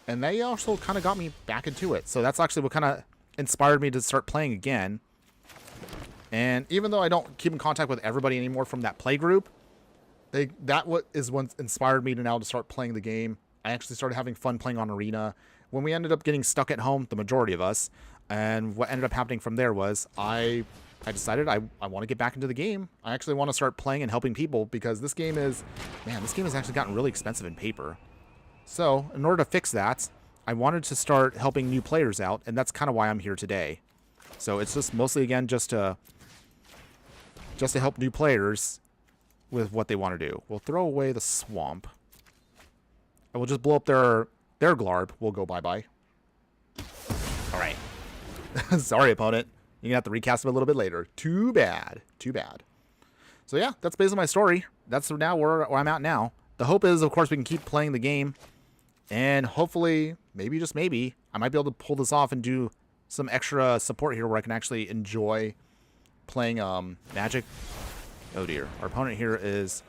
And they also kind of got me back into it. So that's actually what kind of inspired me to start playing again. And even though I don't keep in contact with everybody anymore from that play group, that is what inspired me to now to start playing the game. I actually started having fun playing on Arena. When we ended up getting stuck at home, the majority of us, and what ended up happening from there was I decided I want to get back into the game. I actually want to start playing and helping people because this game has actually gotten really expensive in paper. So in order to fix that, I wanted to start helping new players out, and that's kind of why I'm here today. So it's just mostly, again, just to help new players with what they want to do. We'll throw away the swamp. And we'll just blow up their Glarb. We'll go bye-bye. All right. Sorry, opponent. You're going to have to recast him a little bit later. Too bad. Too bad. So yeah, that's basically my story. That's now where I'm at now. The hope is, of course, we can keep playing the game. And hopefully, maybe, just maybe, I might be able to pull this off and do some extra support here where I can actually enjoy playing Magic. Oh dear. Our opponent here is...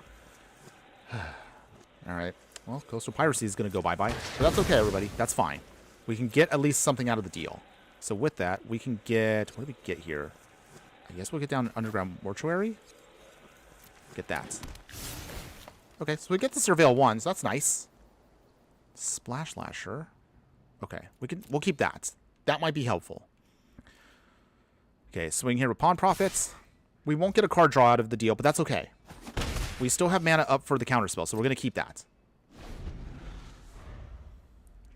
Alright. Well, Coastal Piracy is going to go bye-bye. But that's okay, everybody. That's fine. We can get at least something out of the deal. So with that, we can get... What do we get here? I guess we'll get down Underground Mortuary. Get that. Okay, so we get the Surveil 1, so that's nice. Splash Lasher. Okay, we'll keep that. That might be helpful. Okay, swing here with Pawn Profits. We won't get a card draw out of the deal, but that's okay. We still have mana up for the counterspell, so we're going to keep that.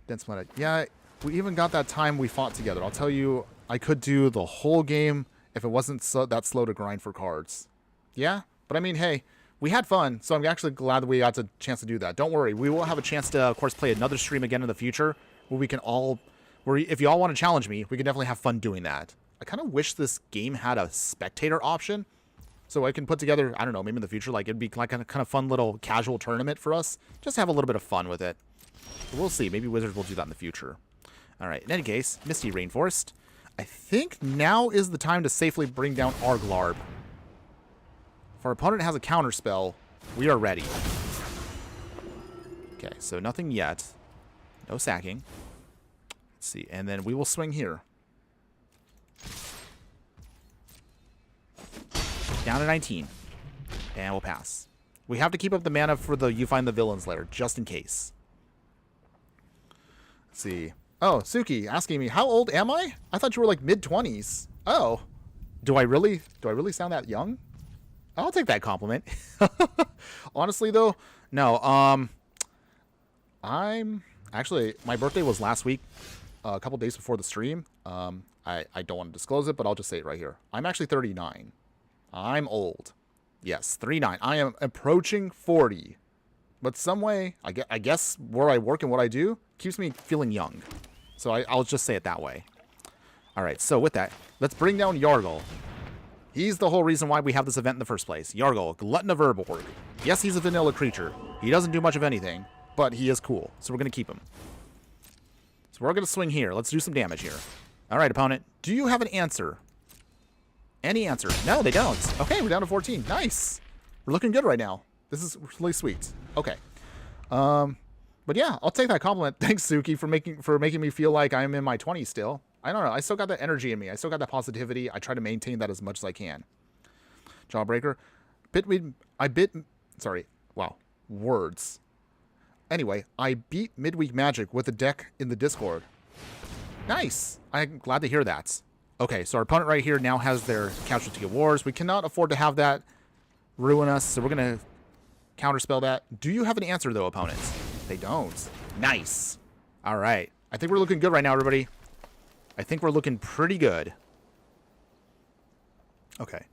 Dense mana. Yeah, we even got that time we fought together. I'll tell you, I could do the whole game if it wasn't that slow to grind for cards. Yeah, but I mean, hey, we had fun, so I'm actually glad that we got a chance to do that. Don't worry, we will have a chance to, of course, play another stream again in the future where we can all... if you all want to challenge me, we can definitely have fun doing that. I kind of wish this game had a spectator option, so I can put together, I don't know, maybe in the future, like it'd be like a kind of fun little casual tournament for us. Just have a little bit of fun with it. But we'll see. Maybe Wizards will do that in the future. All right. In any case, Misty Rainforest. I think now is the time to safely bring down our Glarb. If our opponent has a counterspell, we are ready. Okay, so nothing yet. No sacking. Let's see. And then we will swing here. Down to 19. And we'll pass. We have to keep up the mana for the You Find the Villain's Lair, just in case. Let's see. Oh, Suki asking me, how old am I? I thought you were like mid-20s. Oh. Do I really sound that young? I'll take that compliment. Honestly, though, no. I'm... Actually, my birthday was last week, a couple days before the stream. I don't want to disclose it, but I'll just say it right here. I'm actually 39. I'm old. Yes, 39. I am approaching 40. But some way, I guess where I work and what I do keeps me feeling young. So I'll just say it that way. All right, so with that, let's bring down Yargle. He's the whole reason why we have this event in the first place. Yargle, Glutton of Urborg. Yes, he's a vanilla creature. He doesn't do much of anything, but he is cool. So we're going to keep him. So we're going to swing here. Let's do some damage here. All right, opponent. Do you have an answer? Any answer? No, they don't. Okay, we're down to 14. Nice. We're looking good right now. This is really sweet. Okay. But yeah, I'll take that compliment. Thanks, Suki, for making me feel like I'm in my 20s still. I don't know. I still got that energy in me. I still got that positivity. I try to maintain that as much as I can. Jawbreaker. Wow. Words. Anyway, I beat Midweek Magic with a deck in the Discord. Nice. I'm glad to hear that. Okay, so our opponent right here now has their Casualty of Wars. We cannot afford to have that ruin us, so we're going to counterspell that. Do you have an answer, though, opponents? They don't. Nice. All right. I think we're looking good right now, everybody. I think we're looking pretty good. Okay.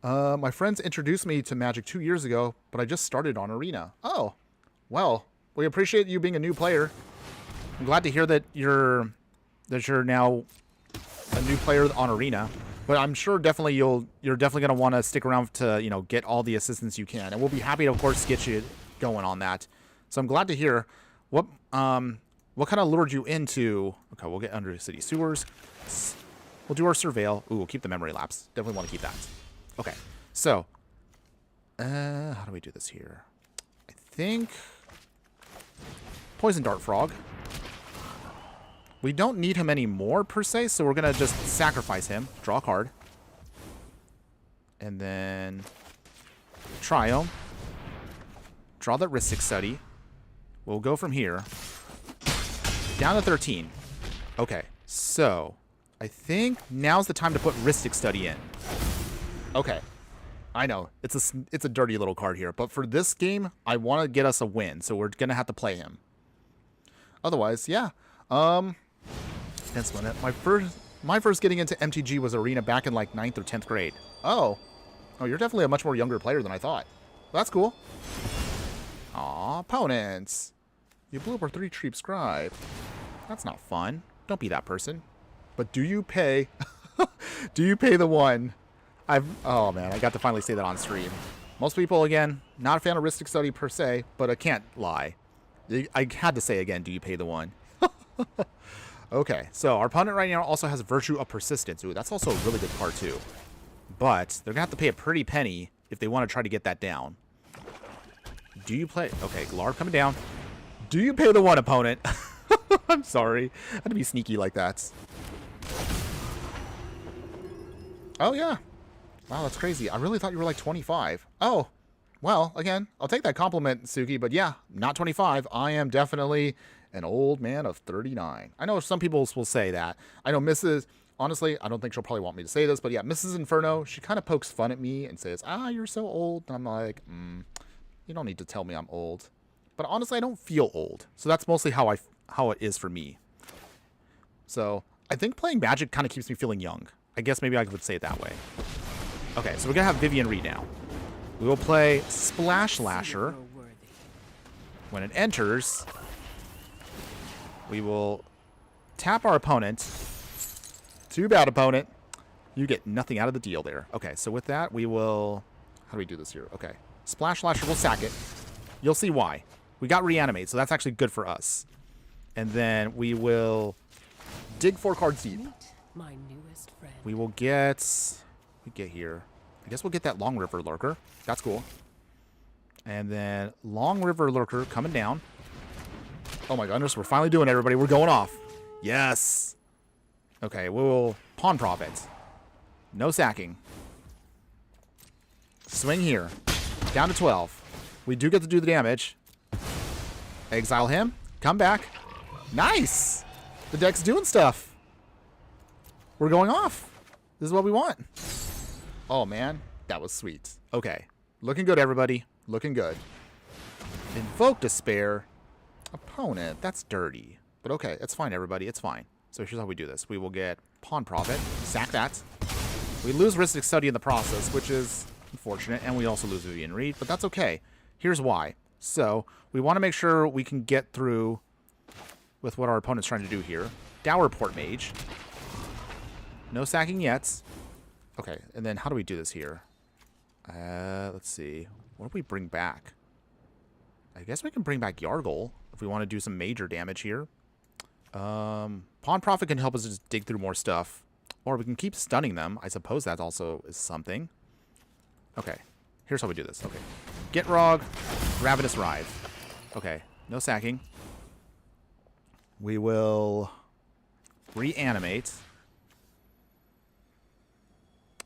My friends introduced me to Magic 2 years ago, but I just started on Arena. Oh, well, we appreciate you being a new player. I'm glad to hear that you're now a new player on Arena. But I'm sure definitely you're definitely going to want to stick around to, you know, get all the assistance you can. And we'll be happy to, of course, get you going on that. So I'm glad to hear what kind of lured you into... Okay, we'll get under city sewers. We'll do our surveil. Ooh, we'll keep the memory lapse. Definitely want to keep that. Okay, so... how do we do this here? I think... Poison Dart Frog. We don't need him anymore, per se, so we're going to just sacrifice him. Draw a card. And then... Triome. Draw that Ristic Study. We'll go from here. Down to 13. Okay, so... I think now's the time to put Ristic Study in. Okay. I know, it's a dirty little card here, but for this game, I want to get us a win, so we're going to have to play him. Otherwise, yeah. That's one. My first getting into MTG was Arena back in like 9th or 10th grade. Oh, you're definitely a much more younger player than I thought. That's cool. Aw, opponents. You blew up our 3-Treep Scribe. That's not fun. Don't be that person. But do you pay? Do you pay the one? Oh man, I got to finally say that on stream. Most people, again, not a fan of Ristic Study per se, but I can't lie. I had to say again, do you pay the one? Okay, so our opponent right now also has Virtue of Persistence. Ooh, that's also a really good card too. But they're going to have to pay a pretty penny if they want to try to get that down. Do you play... Okay, Glarb coming down. Do you pay the one, opponent? I'm sorry. I had to be sneaky like that. Oh, yeah. Wow, that's crazy. I really thought you were like 25. Oh, well, again, I'll take that compliment, Suki, but yeah, not 25. I am definitely an old man of 39. I know some people will say that. I know Mrs. Honestly, I don't think she'll probably want me to say this, but yeah, Mrs. Inferno, she kind of pokes fun at me and says, you're so old. And I'm like, you don't need to tell me I'm old. But honestly, I don't feel old. So that's mostly how it is for me. So I think playing Magic kind of keeps me feeling young. I guess maybe I would say it that way. Okay, so we're going to have Vivian Reed now. We will play Splash Lasher. When it enters, we will tap our opponent. Too bad, opponent. You get nothing out of the deal there. Okay, so with that, we will... How do we do this here? Okay. Splash Lasher, we'll sack it. You'll see why. We got Reanimate, so that's actually good for us. And then we will dig 4 cards deep. My newest friend. We will get... We get here. I guess we'll get that Long River Lurker. That's cool. And then Long River Lurker coming down. Oh my goodness, we're finally doing it, everybody. We're going off. Yes. Okay, we'll Pawn Profit. No sacking. Swing here. Down to 12. We do get to do the damage. Exile him. Come back. Nice. The deck's doing stuff. We're going off. This is what we want. Oh, man. That was sweet. Okay. Looking good, everybody. Looking good. Invoke Despair. Opponent. That's dirty. But okay. It's fine, everybody. It's fine. So here's how we do this. We will get Pawn Profit. Sack that. We lose Ristic Study in the process, which is unfortunate. And we also lose Vivian Reed. But that's okay. Here's why. So we want to make sure we can get through with what our opponent's trying to do here. Dower Port Mage. No sacking yet. Okay, and then how do we do this here? Let's see. What do we bring back? I guess we can bring back Yargle if we want to do some major damage here. Pawn Profit can help us just dig through more stuff. Or we can keep stunning them. I suppose that also is something. Okay, here's how we do this. Okay, Gitrog, Ravenous Rive. Okay, no sacking. We will reanimate.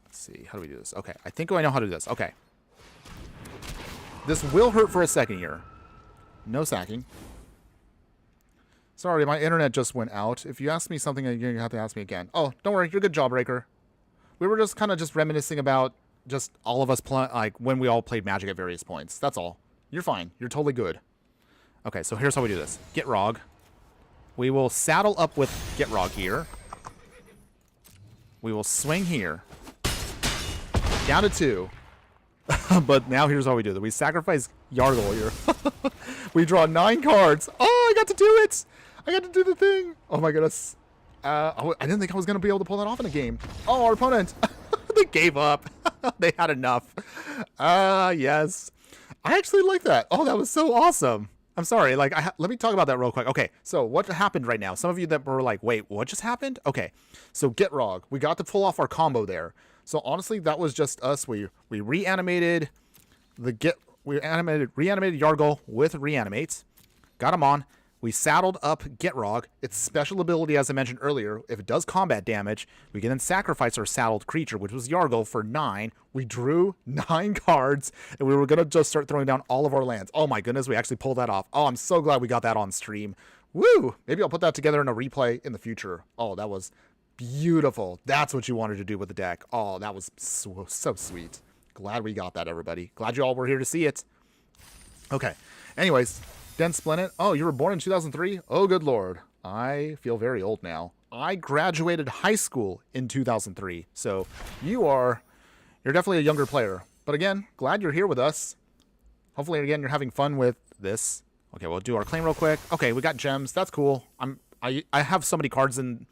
Let's see, how do we do this? Okay, I think I know how to do this. Okay. This will hurt for a second here. No sacking. Sorry, my internet just went out. If you ask me something, you're going to have to ask me again. Oh, don't worry, you're good, Jawbreaker. We were just kind of just reminiscing about just all of us like when we all played Magic at various points. That's all. You're fine. You're totally good. Okay, so here's how we do this. Gitrog. We will saddle up with Gitrog here. We will swing here. Down to 2. But now here's how we do that. We sacrifice Yargle here. We draw 9 cards. Oh, I got to do it. I got to do the thing. Oh my goodness. I didn't think I was going to be able to pull that off in a game. Oh, our opponent. They gave up. They had enough. Yes. I actually like that. Oh, that was so awesome. I'm sorry. Like, let me talk about that real quick. Okay, so what happened right now? Some of you that were like, wait, what just happened? Okay, so Gitrog. We got to pull off our combo there. So honestly, that was just us. We reanimated reanimated Yargle with reanimates. Got him on. We saddled up Gitrog. Its special ability, as I mentioned earlier, if it does combat damage, we can then sacrifice our saddled creature, which was Yargle, for 9. We drew 9 cards, and we were going to just start throwing down all of our lands. Oh my goodness, we actually pulled that off. Oh, I'm so glad we got that on stream. Woo! Maybe I'll put that together in a replay in the future. Oh, that was beautiful. That's what you wanted to do with the deck. Oh, that was so sweet. Glad we got that, everybody. Glad you all were here to see it. Okay. Anyways, Den Splendid. Oh, you were born in 2003? Oh, good lord. I feel very old now. I graduated high school in 2003. So you're definitely a younger player. But again, glad you're here with us. Hopefully, again, you're having fun with this. Okay, we'll do our claim real quick. Okay, we got gems. That's cool. I have so many cards on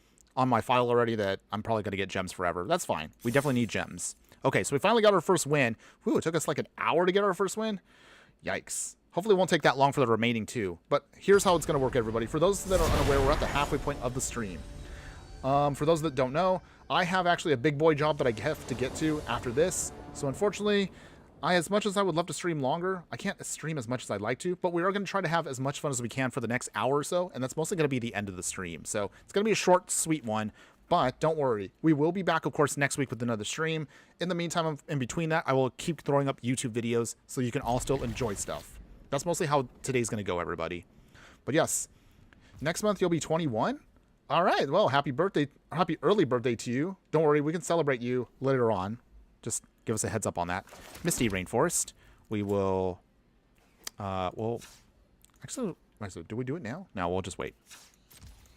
my file already that I'm probably going to get gems forever. That's fine. We definitely need gems. Okay, so we finally got our first win. Whew, it took us like an hour to get our first win. Yikes. Hopefully it won't take that long for the remaining 2. But here's how it's going to work, everybody. For those that are unaware, we're at the halfway point of the stream. For those that don't know, I have actually a big boy job that I have to get to after this. So unfortunately, as much as I would love to stream longer, I can't stream as much as I'd like to. But we are going to try to have as much fun as we can for the next hour or so. And that's mostly going to be the end of the stream. So it's going to be a short, sweet one. But don't worry, we will be back, of course, next week with another stream. In the meantime, in between that, I will keep throwing up YouTube videos so you can all still enjoy stuff. That's mostly how today's going to go, everybody. But yes, next month you'll be 21. All right, well, happy birthday, happy early birthday to you. Don't worry, we can celebrate you later on. Just give us a heads up on that. Misty Rainforest, we will, actually, do we do it now? No, we'll just wait.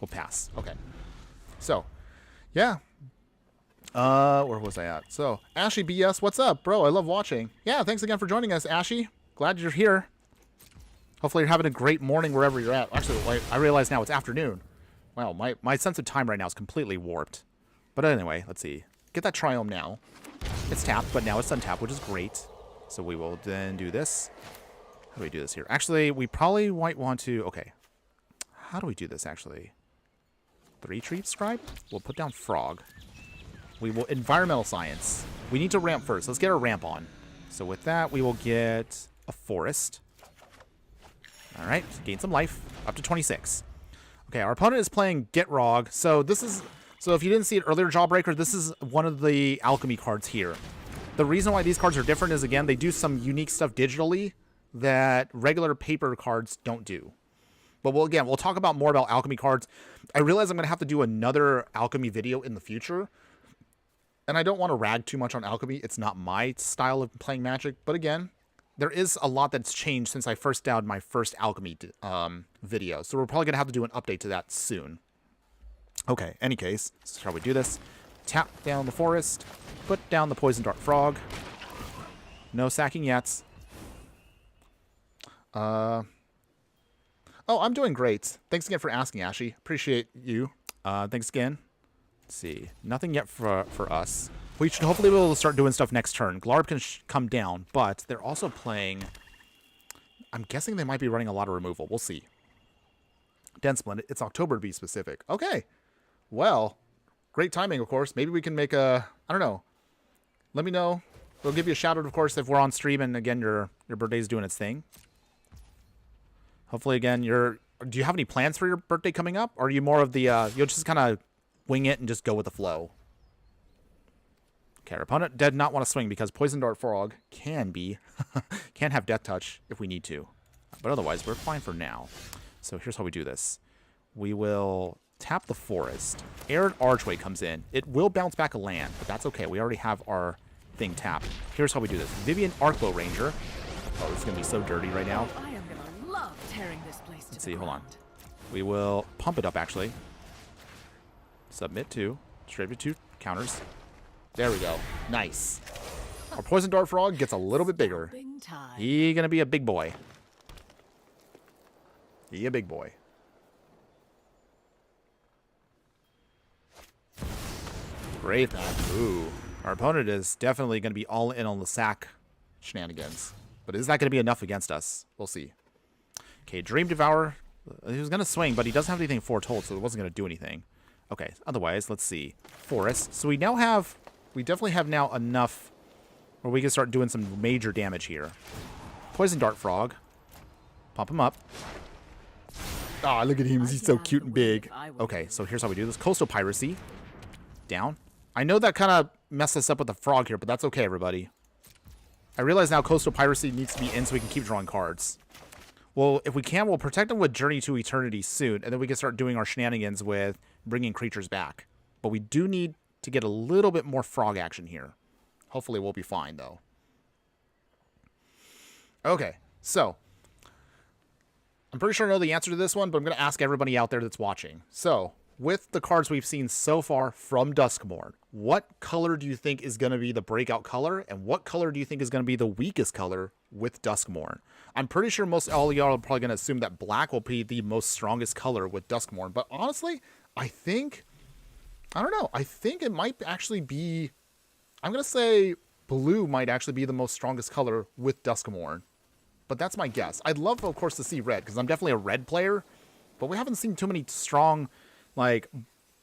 We'll pass. Okay. So, yeah. Where was I at? So, Ashy BS, what's up, bro? I love watching. Yeah, thanks again for joining us, Ashy. Glad you're here. Hopefully you're having a great morning wherever you're at. Actually, I realize now it's afternoon. Wow, my sense of time right now is completely warped. But anyway, let's see. Get that Triome now. It's tapped, but now it's untapped, which is great. So we will then do this. How do we do this here? Actually, we probably might want to... Okay. How do we do this, actually? 3-tree scribe? We'll put down frog. We will environmental science. We need to ramp first. Let's get our ramp on. So with that, we will get a forest. All right, gain some life. Up to 26. Okay, our opponent is playing Gitrog. So if you didn't see it earlier, Jawbreaker, this is one of the alchemy cards here. The reason why these cards are different is, again, they do some unique stuff digitally that regular paper cards don't do. But we'll talk about more about alchemy cards. I realize I'm going to have to do another alchemy video in the future. And I don't want to rag too much on alchemy. It's not my style of playing Magic. But again, there is a lot that's changed since I first did my first alchemy video. So we're probably going to have to do an update to that soon. Okay, any case, so shall we do this? Tap down the forest. Put down the poison dart frog. No sacking yet. Oh, I'm doing great. Thanks again for asking, Ashy. Appreciate you. Thanks again. Let's see. Nothing yet for us. We should hopefully be able to start doing stuff next turn. Glarb can come down, but they're also playing... I'm guessing they might be running a lot of removal. We'll see. Den Splendid. It's October to be specific. Okay. Well, great timing, of course. Maybe we can make a... I don't know. Let me know. We'll give you a shout out, of course, if we're on stream and, again, your birthday's doing its thing. Hopefully, again, do you have any plans for your birthday coming up? Or are you more of the... you'll just kind of wing it and just go with the flow? Okay, our opponent did not want to swing because Poison Dart Frog can have Death Touch if we need to. But otherwise, we're fine for now. So here's how we do this. We will tap the forest. Arid Archway comes in. It will bounce back a land, but that's okay. We already have our thing tapped. Here's how we do this. Vivian Arcbow Ranger. Oh, this is going to be so dirty right now. I am gonna love tearing this place to Let's the see, hold on. ground. We will pump it up, actually. Submit to. Distribute to counters. There we go. Nice. Our Poison Dart Frog gets a little bit bigger. Big time. He gonna be a big boy. He a big boy. Grave Pack. Ooh. Our opponent is definitely going to be all in on the sack shenanigans. But is that going to be enough against us? We'll see. Okay, Dream Devourer. He was going to swing, but he doesn't have anything foretold, so it wasn't going to do anything. Okay, otherwise, let's see. Forest. So we definitely have now enough where we can start doing some major damage here. Poison Dart Frog. Pump him up. Ah, look at him. He's so cute and big. Okay, so here's how we do this. Coastal Piracy. Down. I know that kind of messed us up with the frog here, but that's okay, everybody. I realize now Coastal Piracy needs to be in so we can keep drawing cards. Well, if we can, we'll protect them with Journey to Eternity soon, and then we can start doing our shenanigans with bringing creatures back. But we do need to get a little bit more frog action here. Hopefully we'll be fine, though. Okay, so I'm pretty sure I know the answer to this one, but I'm going to ask everybody out there that's watching. So, with the cards we've seen so far from Duskmourn, what color do you think is going to be the breakout color, and what color do you think is going to be the weakest color with Duskmourn? I'm pretty sure all of y'all are probably going to assume that black will be the most strongest color with Duskmourn, but honestly, I don't know. I think it might actually be, I'm going to say blue might actually be the most strongest color with Duskmourn. But that's my guess. I'd love, of course, to see red, because I'm definitely a red player. But we haven't seen too many strong, like,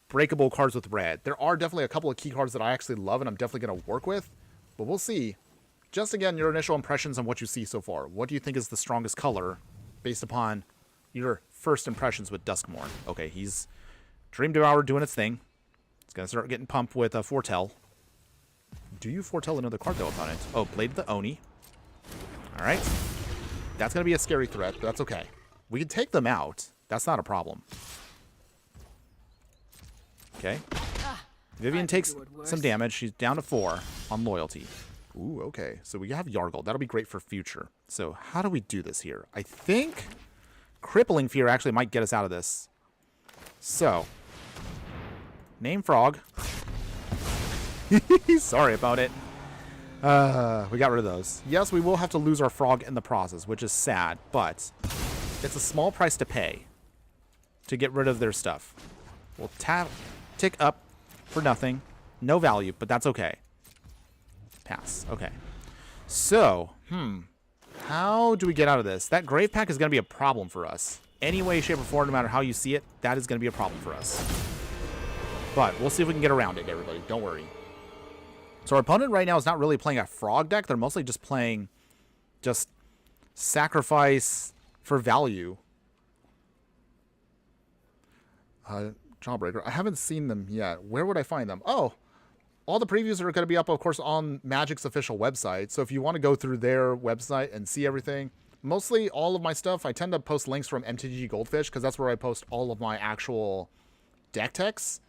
breakable cards with red. There are definitely a couple of key cards that I actually love, and I'm definitely going to work with. But we'll see. Just, again, your initial impressions on what you see so far. What do you think is the strongest color, based upon your first impressions with Duskmourn? Okay, he's Dream Devourer doing its thing. It's going to start getting pumped with a Foretell. Do you foretell another card, though, opponent? Oh, Blade of the Oni. All right. That's going to be a scary threat, but that's okay. We can take them out. That's not a problem. Okay. Vivian takes some damage. She's down to 4 on loyalty. Ooh, okay. So we have Yargle. That'll be great for future. So how do we do this here? I think Crippling Fear actually might get us out of this. So, name Frog. Sorry about it. We got rid of those. Yes, we will have to lose our frog in the process, which is sad, but it's a small price to pay to get rid of their stuff. We'll tick up for nothing. No value, but that's okay. Pass. Okay. So, how do we get out of this? That Grave Pack is going to be a problem for us. Any way, shape, or form, no matter how you see it, that is going to be a problem for us. But we'll see if we can get around it, everybody. Don't worry. So our opponent right now is not really playing a frog deck. They're mostly just playing sacrifice for value. Jawbreaker. I haven't seen them yet. Where would I find them? Oh, all the previews are going to be up, of course, on Magic's official website. So if you want to go through their website and see everything, mostly all of my stuff, I tend to post links from MTG Goldfish because that's where I post all of my actual deck techs.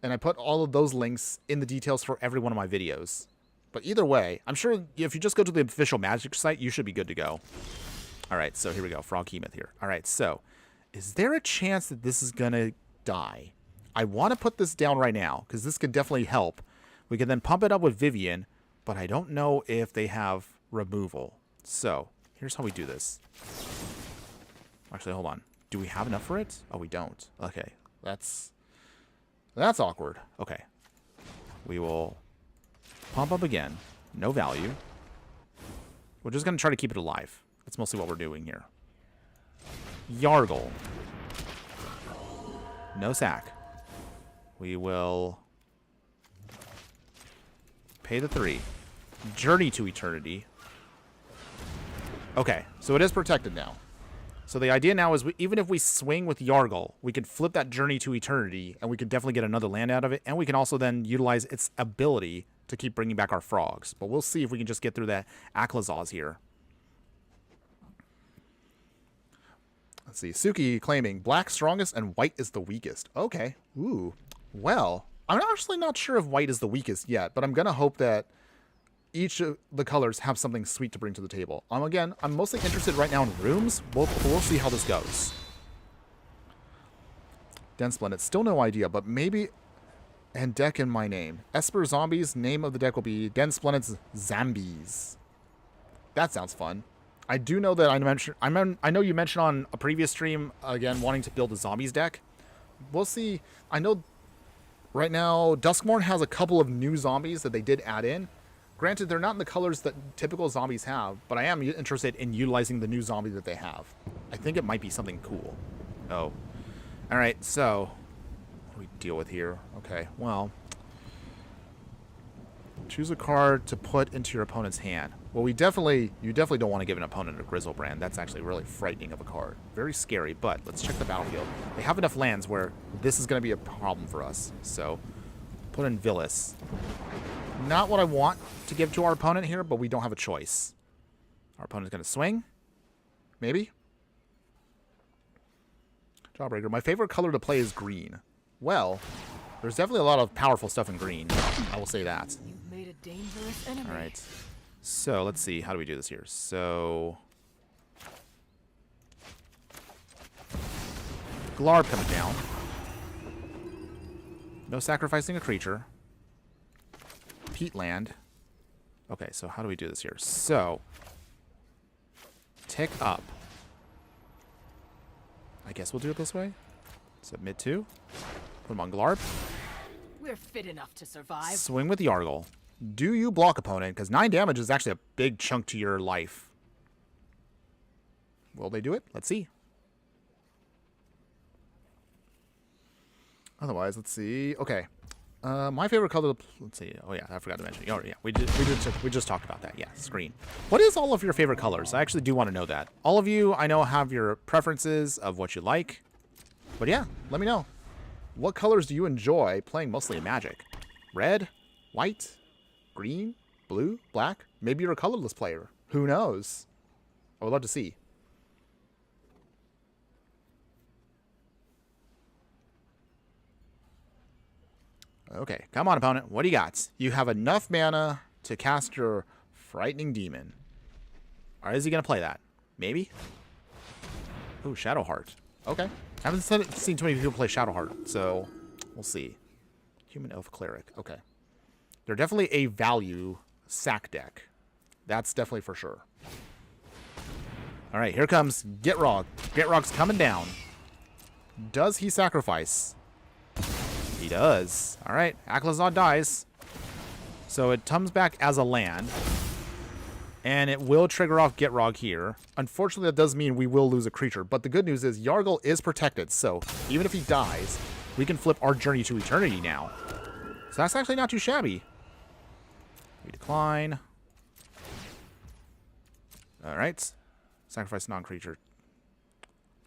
And I put all of those links in the details for every one of my videos. But either way, I'm sure if you just go to the official Magic site, you should be good to go. All right, so here we go. Froghemoth here. All right, so is there a chance that this is going to die? I want to put this down right now because this could definitely help. We can then pump it up with Vivian, but I don't know if they have removal. So here's how we do this. Actually, hold on. Do we have enough for it? Oh, we don't. Okay, that's awkward. Okay. We will pump up again. No value. We're just going to try to keep it alive. That's mostly what we're doing here. Yargle. No sack. We will pay the 3. Journey to Eternity. Okay, so it is protected now. So the idea now is even if we swing with Yargle, we could flip that Journey to Eternity, and we could definitely get another land out of it, and we can also then utilize its ability to keep bringing back our frogs. But we'll see if we can just get through that Aklazaz here. Let's see. Suki claiming black strongest and white is the weakest. Okay. Ooh. Well, I'm actually not sure if white is the weakest yet, but I'm going to hope that each of the colors have something sweet to bring to the table. Again, I'm mostly interested right now in rooms. We'll see how this goes. Dense Blend. It's still no idea, but maybe... And deck in my name. Esper Zombies. Name of the deck will be Dense Splendid's Zombies. That sounds fun. I do know that I know you mentioned on a previous stream, again, wanting to build a Zombies deck. We'll see. I know Right now, Duskmorn has a couple of new zombies that they did add in. Granted, they're not in the colors that typical zombies have, but I am interested in utilizing the new zombie that they have. I think it might be something cool. Oh. Alright, so... what do we deal with here? Okay, well... choose a card to put into your opponent's hand. Well, you definitely don't want to give an opponent a Grizzlebrand. That's actually really frightening of a card. Very scary, but let's check the battlefield. They have enough lands where this is going to be a problem for us. So, put in Villas. Not what I want to give to our opponent here, but we don't have a choice. Our opponent's going to swing. Maybe. Jawbreaker. My favorite color to play is green. Well, there's definitely a lot of powerful stuff in green. I will say that. You've made a dangerous enemy. All right. So, let's see. How do we do this here? So... Glarb coming down. No sacrificing a creature. Peatland. Okay, so how do we do this here? So... tick up. I guess we'll do it this way. Submit to. Put him on Glarb. We're fit enough to survive. Swing with Yargle. Do you block, opponent? Because 9 damage is actually a big chunk to your life. Will they do it? Let's see. Otherwise, let's see. Okay. My favorite color... let's see. Oh, yeah. I forgot to mention. Oh, yeah. We just talked about that. Yeah. Screen. What is all of your favorite colors? I actually do want to know that. All of you, I know, have your preferences of what you like. But yeah, let me know. What colors do you enjoy playing mostly in Magic? Red? White? Green? Blue? Black? Maybe you're a colorless player. Who knows? I would love to see. Okay, come on, opponent. What do you got? You have enough mana to cast your Frightening Demon. Or is he going to play that? Maybe? Ooh, Shadowheart. Okay. I haven't seen too many people play Shadowheart, so we'll see. Human Elf Cleric. Okay. They're definitely a value sack deck. That's definitely for sure. All right, here comes Gitrog. Gitrog's coming down. Does he sacrifice? He does. All right, Aklazad dies. So it comes back as a land. And it will trigger off Gitrog here. Unfortunately, that does mean we will lose a creature. But the good news is Yargle is protected. So even if he dies, we can flip our Journey to Eternity now. So that's actually not too shabby. We decline. All right. Sacrifice non-creature.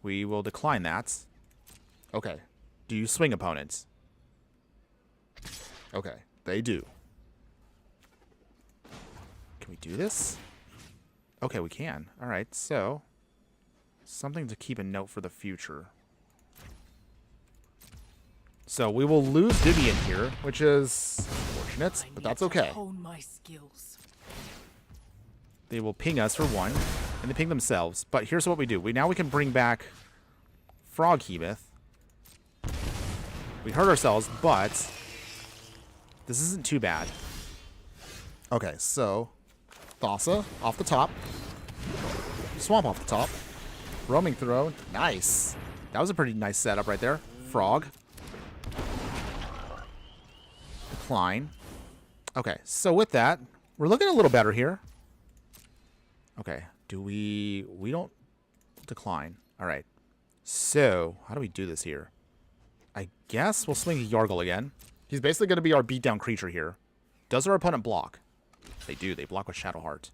We will decline that. Okay. Do you swing, opponents? Okay. They do. Can we do this? Okay, we can. All right, so something to keep a note for the future. So we will lose Vivian here, which is unfortunate, but that's okay. Hone my skills. They will ping us for 1, and they ping themselves. But here's what we do. Now we can bring back Froghemoth. We hurt ourselves, but this isn't too bad. Okay, so Thassa off the top. Swamp off the top. Roaming Throw. Nice. That was a pretty nice setup right there. Frog. Decline. Okay, so with that, we're looking a little better here. Okay, do we don't decline. All right. So, how do we do this here? I guess we'll swing Yargle again. He's basically going to be our beatdown creature here. Does our opponent block? They do. They block with Shadowheart.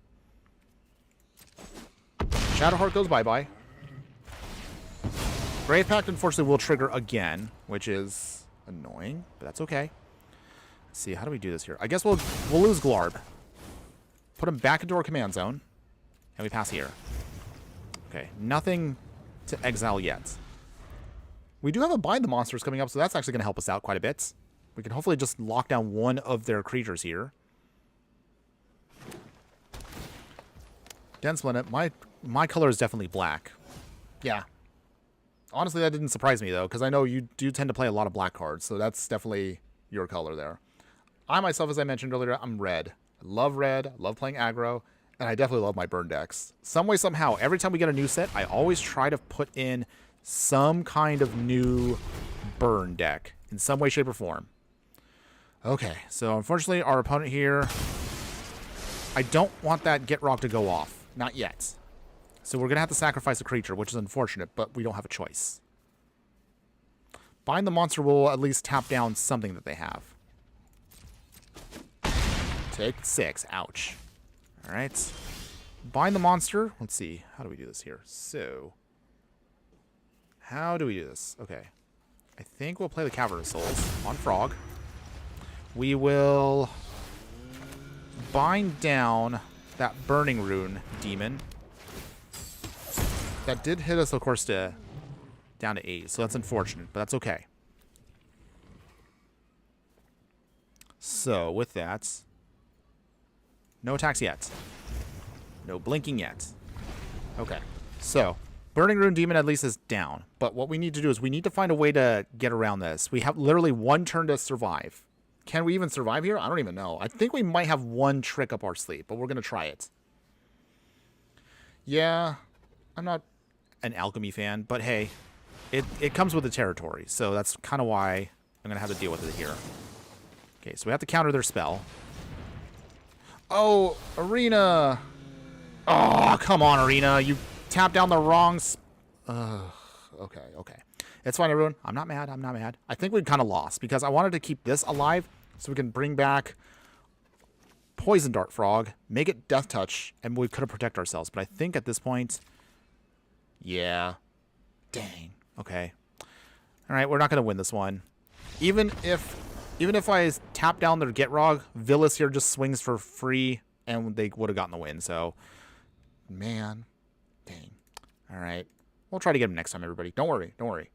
Shadowheart goes bye-bye. Grave Pact, unfortunately, will trigger again, which is annoying, but that's okay. Let's see. How do we do this here? I guess we'll lose Glarb. Put him back into our command zone, and we pass here. Okay. Nothing to exile yet. We do have a Bind the Monsters coming up, so that's actually going to help us out quite a bit. We can hopefully just lock down one of their creatures here. Dense Linnet. My color is definitely black. Yeah. Honestly, that didn't surprise me, though, because I know you do tend to play a lot of black cards, so that's definitely your color there. I myself, as I mentioned earlier, I'm red. I love red, I love playing aggro, and I definitely love my burn decks. Some way, somehow, every time we get a new set, I always try to put in some kind of new burn deck in some way, shape, or form. Okay, so unfortunately our opponent here, I don't want that Get Rock to go off. Not yet. So we're going to have to sacrifice a creature, which is unfortunate, but we don't have a choice. Bind the monster will at least tap down something that they have. Take 6. Ouch. Alright. Bind the monster. Let's see. How do we do this here? So, how do we do this? Okay. I think we'll play the Cavern Souls on Frog. We will bind down that Burning Rune demon. That did hit us, of course, down to 8, so that's unfortunate, but that's okay. So, with that, no attacks yet. No blinking yet. Okay, so, Burning Rune Demon at least is down, but what we need to do is we need to find a way to get around this. We have literally 1 turn to survive. Can we even survive here? I don't even know. I think we might have 1 trick up our sleeve, but we're going to try it. Yeah, I'm not an alchemy fan, but hey, it comes with the territory, so that's kind of why I'm going to have to deal with it here. Okay, so we have to counter their spell. Oh, Arena! Oh, come on, Arena. You tapped down the wrong... okay. It's fine, everyone. I'm not mad. I think we kind of lost because I wanted to keep this alive so we can bring back Poison Dart Frog, make it Death Touch, and we could have protected ourselves. But I think at this point... Yeah. Dang. Okay. All right, we're not going to win this one. Even if I tap down their Gitrog, Villas here just swings for free, and they would have gotten the win. So, man. Dang. All right. We'll try to get him next time, everybody. Don't worry.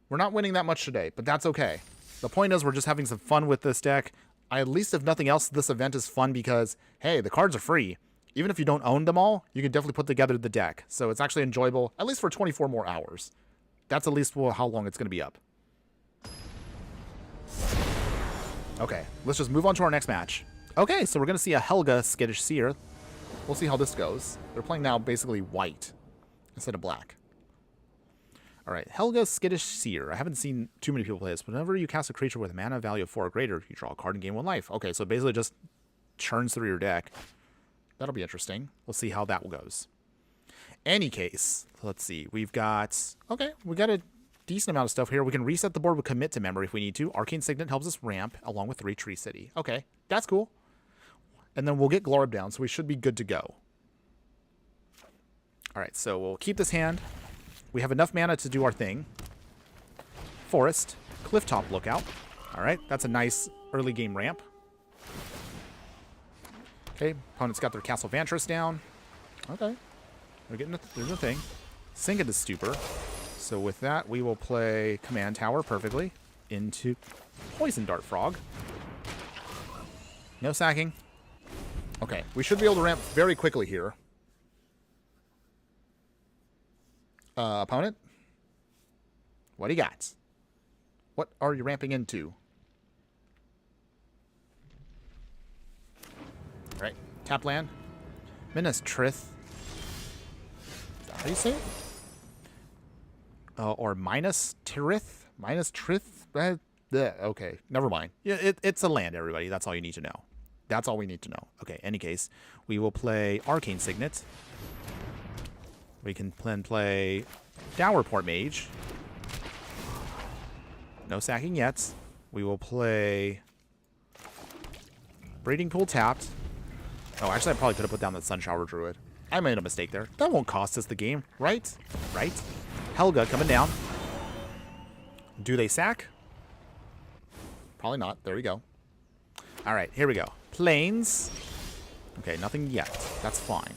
We're not winning that much today, but that's okay. The point is we're just having some fun with this deck. At least if nothing else, this event is fun because, hey, the cards are free. Even if you don't own them all, you can definitely put together the deck. So it's actually enjoyable, at least for 24 more hours. That's at least how long it's going to be up. Okay, let's just move on to our next match. Okay, so we're going to see a Helga Skittish Seer. We'll see how this goes. They're playing now basically white instead of black. All right, Helga Skittish Seer. I haven't seen too many people play this. Whenever you cast a creature with a mana value of 4 or greater, you draw a card and gain 1 life. Okay, so basically just churns through your deck. That'll be interesting. We'll see how that goes. Any case, let's see. We've got... Okay, we got a decent amount of stuff here. We can reset the board with Commit to Memory if we need to. Arcane Signet helps us ramp along with 3 Tree City. Okay, that's cool. And then we'll get Glarb down, so we should be good to go. All right, so we'll keep this hand. We have enough mana to do our thing. Forest, Clifftop Lookout. All right, that's a nice early game ramp. Okay, opponent's got their Castle Vantress down. Okay, they're doing the thing. Sink into Stupor. So with that, we will play Command Tower perfectly into Poison Dart Frog. No sacking. Okay, we should be able to ramp very quickly here. Opponent? What do you got? What are you ramping into? All right, tap land. Minas Trith. Is that how you say it? Or Minus Tirith? Minus Trith? Okay, never mind. Yeah, it's a land, everybody. That's all you need to know. That's all we need to know. Okay, any case, we will play Arcane Signet. We can then play Dowerport Mage. No sacking yet. We will play Breeding Pool tapped. Oh, actually, I probably could have put down the Sunshower Druid. I made a mistake there. That won't cost us the game, right? Right? Helga coming down. Do they sack? Probably not. There we go. All right, here we go. Plains. Okay, nothing yet. That's fine.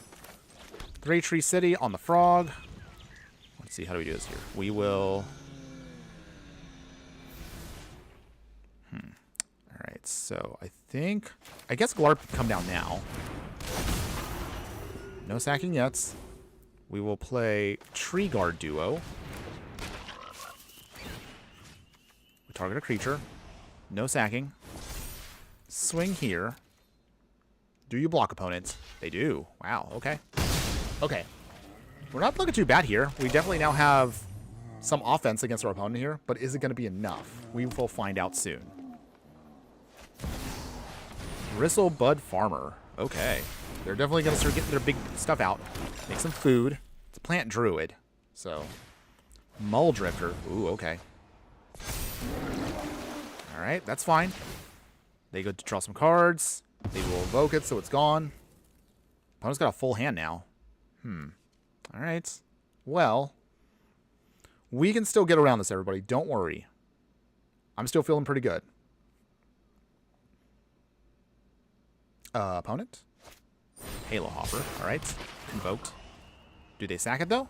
3 Tree City on the Frog. Let's see, how do we do this here? We will... All right, so I guess Glarb can come down now. No sacking yet. We will play Tree Guard Duo. We target a creature. No sacking. Swing here. Do you block opponents? They do. Wow, okay. Okay. We're not looking too bad here. We definitely now have some offense against our opponent here, but is it going to be enough? We will find out soon. Bristlebud Farmer. Okay. They're definitely going to start getting their big stuff out. Make some food. It's a plant druid. So, Mull Drifter. Ooh, okay. Alright, that's fine. They go to draw some cards. They will evoke it so it's gone. Opponent's got a full hand now. Alright. Well, we can still get around this, everybody. Don't worry. I'm still feeling pretty good. Opponent. Halo Hopper. Alright. Invoked. Do they sack it, though?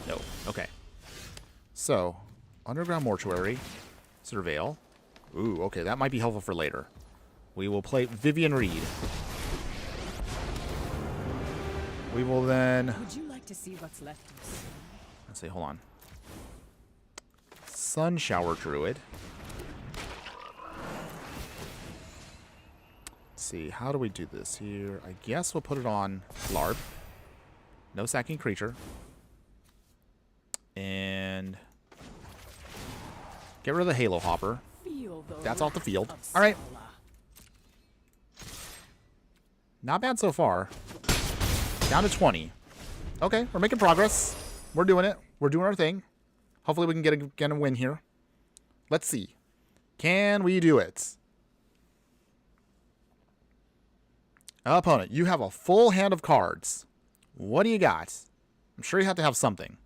No. Okay. So, Underground Mortuary. Surveil. Ooh, okay. That might be helpful for later. We will play Vivian Reed. We will then... Would you like to see what's left of us? Let's see, hold on. Sun Shower Druid. Let's see, how do we do this here? I guess we'll put it on Glarb. No sacking creature. And get rid of the Halo Hopper. That's off the field. Alright. Not bad so far. Down to 20. Okay, we're making progress. We're doing it. We're doing our thing. Hopefully we can get a win here. Let's see. Can we do it? Opponent, you have a full hand of cards. What do you got? I'm sure you have to have something.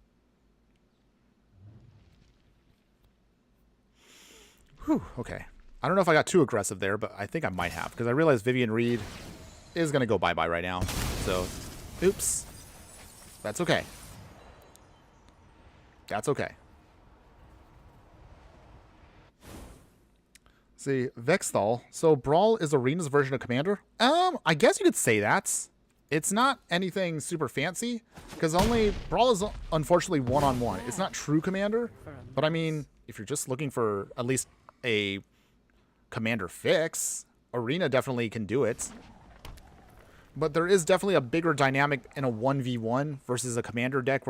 Whew, okay. I don't know if I got too aggressive there, but I think I might have, because I realized Vivian Reed is going to go bye-bye right now. So, oops. That's okay. That's okay. See, Vexthal. So, Brawl is Arena's version of Commander? I guess you could say that. It's not anything super fancy, because Brawl is unfortunately one-on-one. It's not true Commander, but I mean, if you're just looking for at least a Commander fix, Arena definitely can do it. But there is definitely a bigger dynamic in a 1v1 versus a Commander deck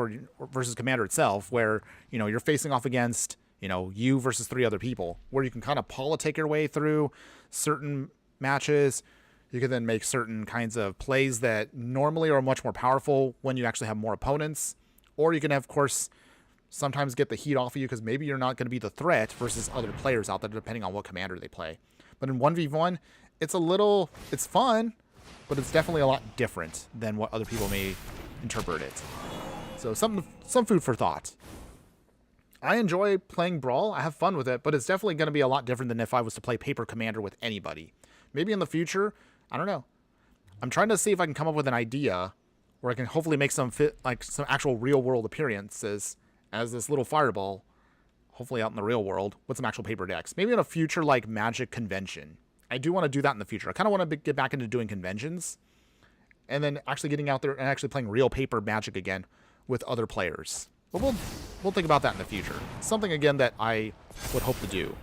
versus Commander itself, where, you know, you're facing off against, you know, you versus 3 other people, where you can kind of politic your way through certain matches. You can then make certain kinds of plays that normally are much more powerful when you actually have more opponents. Or you can, of course, sometimes get the heat off of you because maybe you're not going to be the threat versus other players out there, depending on what commander they play. But in 1v1, it's fun, but it's definitely a lot different than what other people may interpret it. So some food for thought. I enjoy playing Brawl. I have fun with it, but it's definitely going to be a lot different than if I was to play Paper Commander with anybody. Maybe in the future, I don't know. I'm trying to see if I can come up with an idea where I can hopefully make some actual real world appearances as this little fireball, hopefully out in the real world, with some actual paper decks. Maybe in a future like Magic convention. I do want to do that in the future. I kind of want to get back into doing conventions and then actually getting out there and actually playing real paper Magic again with other players. But we'll think about that in the future. Something, again, that I would hope to do.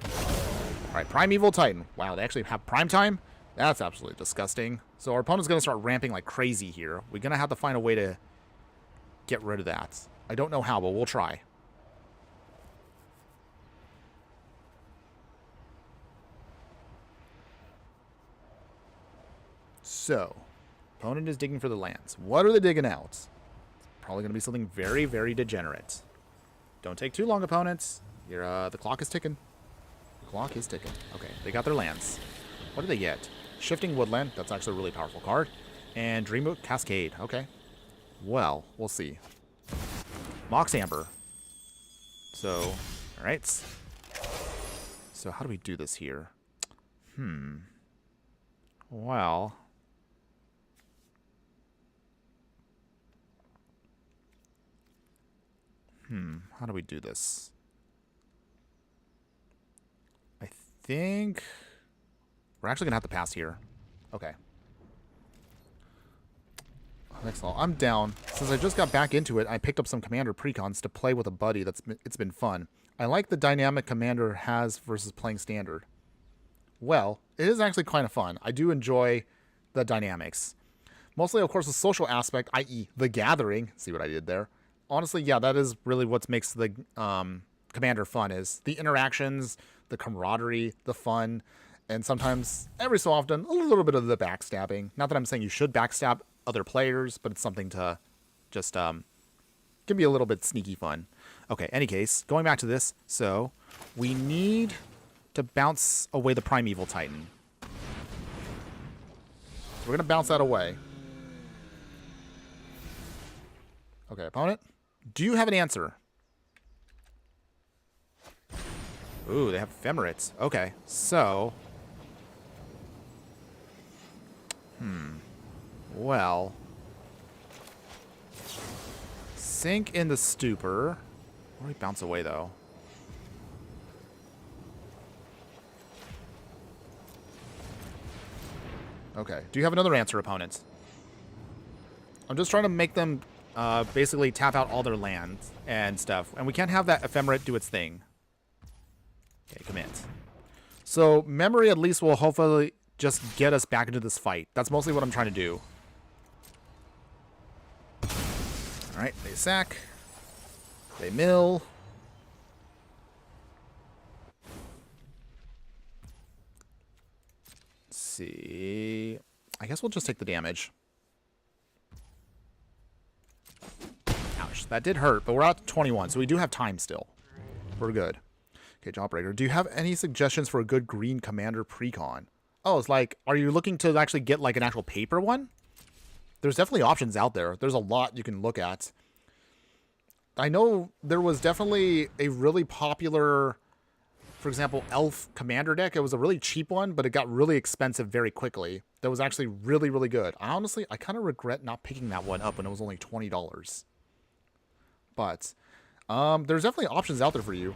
All right, Primeval Titan. Wow, they actually have prime time? That's absolutely disgusting. So our opponent's going to start ramping like crazy here. We're going to have to find a way to get rid of that. I don't know how, but we'll try. So, opponent is digging for the lands. What are they digging out? Probably going to be something very, very degenerate. Don't take too long, opponents. The clock is ticking. The clock is ticking. Okay, they got their lands. What do they get? Shifting Woodland. That's actually a really powerful card. And Dreambook Cascade. Okay. Well, we'll see. Mox Amber. So, alright. So, how do we do this here? Well... how do we do this? I think we're actually going to have to pass here. Okay. Excellent. I'm down. Since I just got back into it, I picked up some Commander Precons to play with a buddy. It's been fun. I like the dynamic Commander has versus playing Standard. Well, it is actually kind of fun. I do enjoy the dynamics. Mostly, of course, the social aspect, i.e. the gathering. See what I did there? Honestly, yeah, that is really what makes the Commander fun is. The interactions, the camaraderie, the fun, and sometimes, every so often, a little bit of the backstabbing. Not that I'm saying you should backstab other players, but it's something to just can be a little bit sneaky fun. Okay, any case, going back to this, so we need to bounce away the Primeval Titan. So we're going to bounce that away. Okay, opponent, do you have an answer? Ooh, they have Ephemerates. Okay, so... Well... Sink in the Stupor. Where do we bounce away, though? Okay, do you have another answer, opponent? I'm just trying to make them basically tap out all their lands and stuff. And we can't have that Ephemerate do its thing. Okay, commit. So, memory at least will hopefully just get us back into this fight. That's mostly what I'm trying to do. Alright, they sack. They mill. Let's see. I guess we'll just take the damage. Ouch, that did hurt, but we're at 21, so we do have time still. We're good. Okay, Jawbreaker, do you have any suggestions for a good green commander precon? Oh, it's like, are you looking to actually get like an actual paper one? There's definitely options out there. There's a lot you can look at. I know there was definitely a really popular, for example, elf commander deck. It was a really cheap one, but it got really expensive very quickly. That was actually really, really good. Honestly, I kind of regret not picking that one up when it was only $20. But there's definitely options out there for you.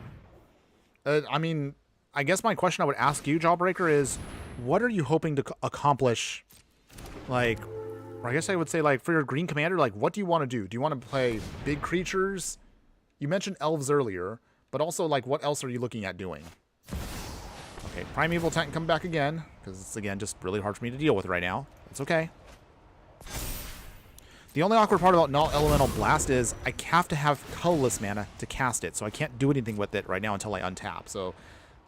I mean, I guess my question I would ask you, Jawbreaker, is what are you hoping to accomplish? Like, or I guess I would say, like, for your green commander, like, what do you want to do? Do you want to play big creatures? You mentioned elves earlier, but also, like, what else are you looking at doing? Okay, Primeval Titan come back again, because it's, again, just really hard for me to deal with right now. It's okay. The only awkward part about Null Elemental Blast is I have to have colorless mana to cast it, so I can't do anything with it right now until I untap. So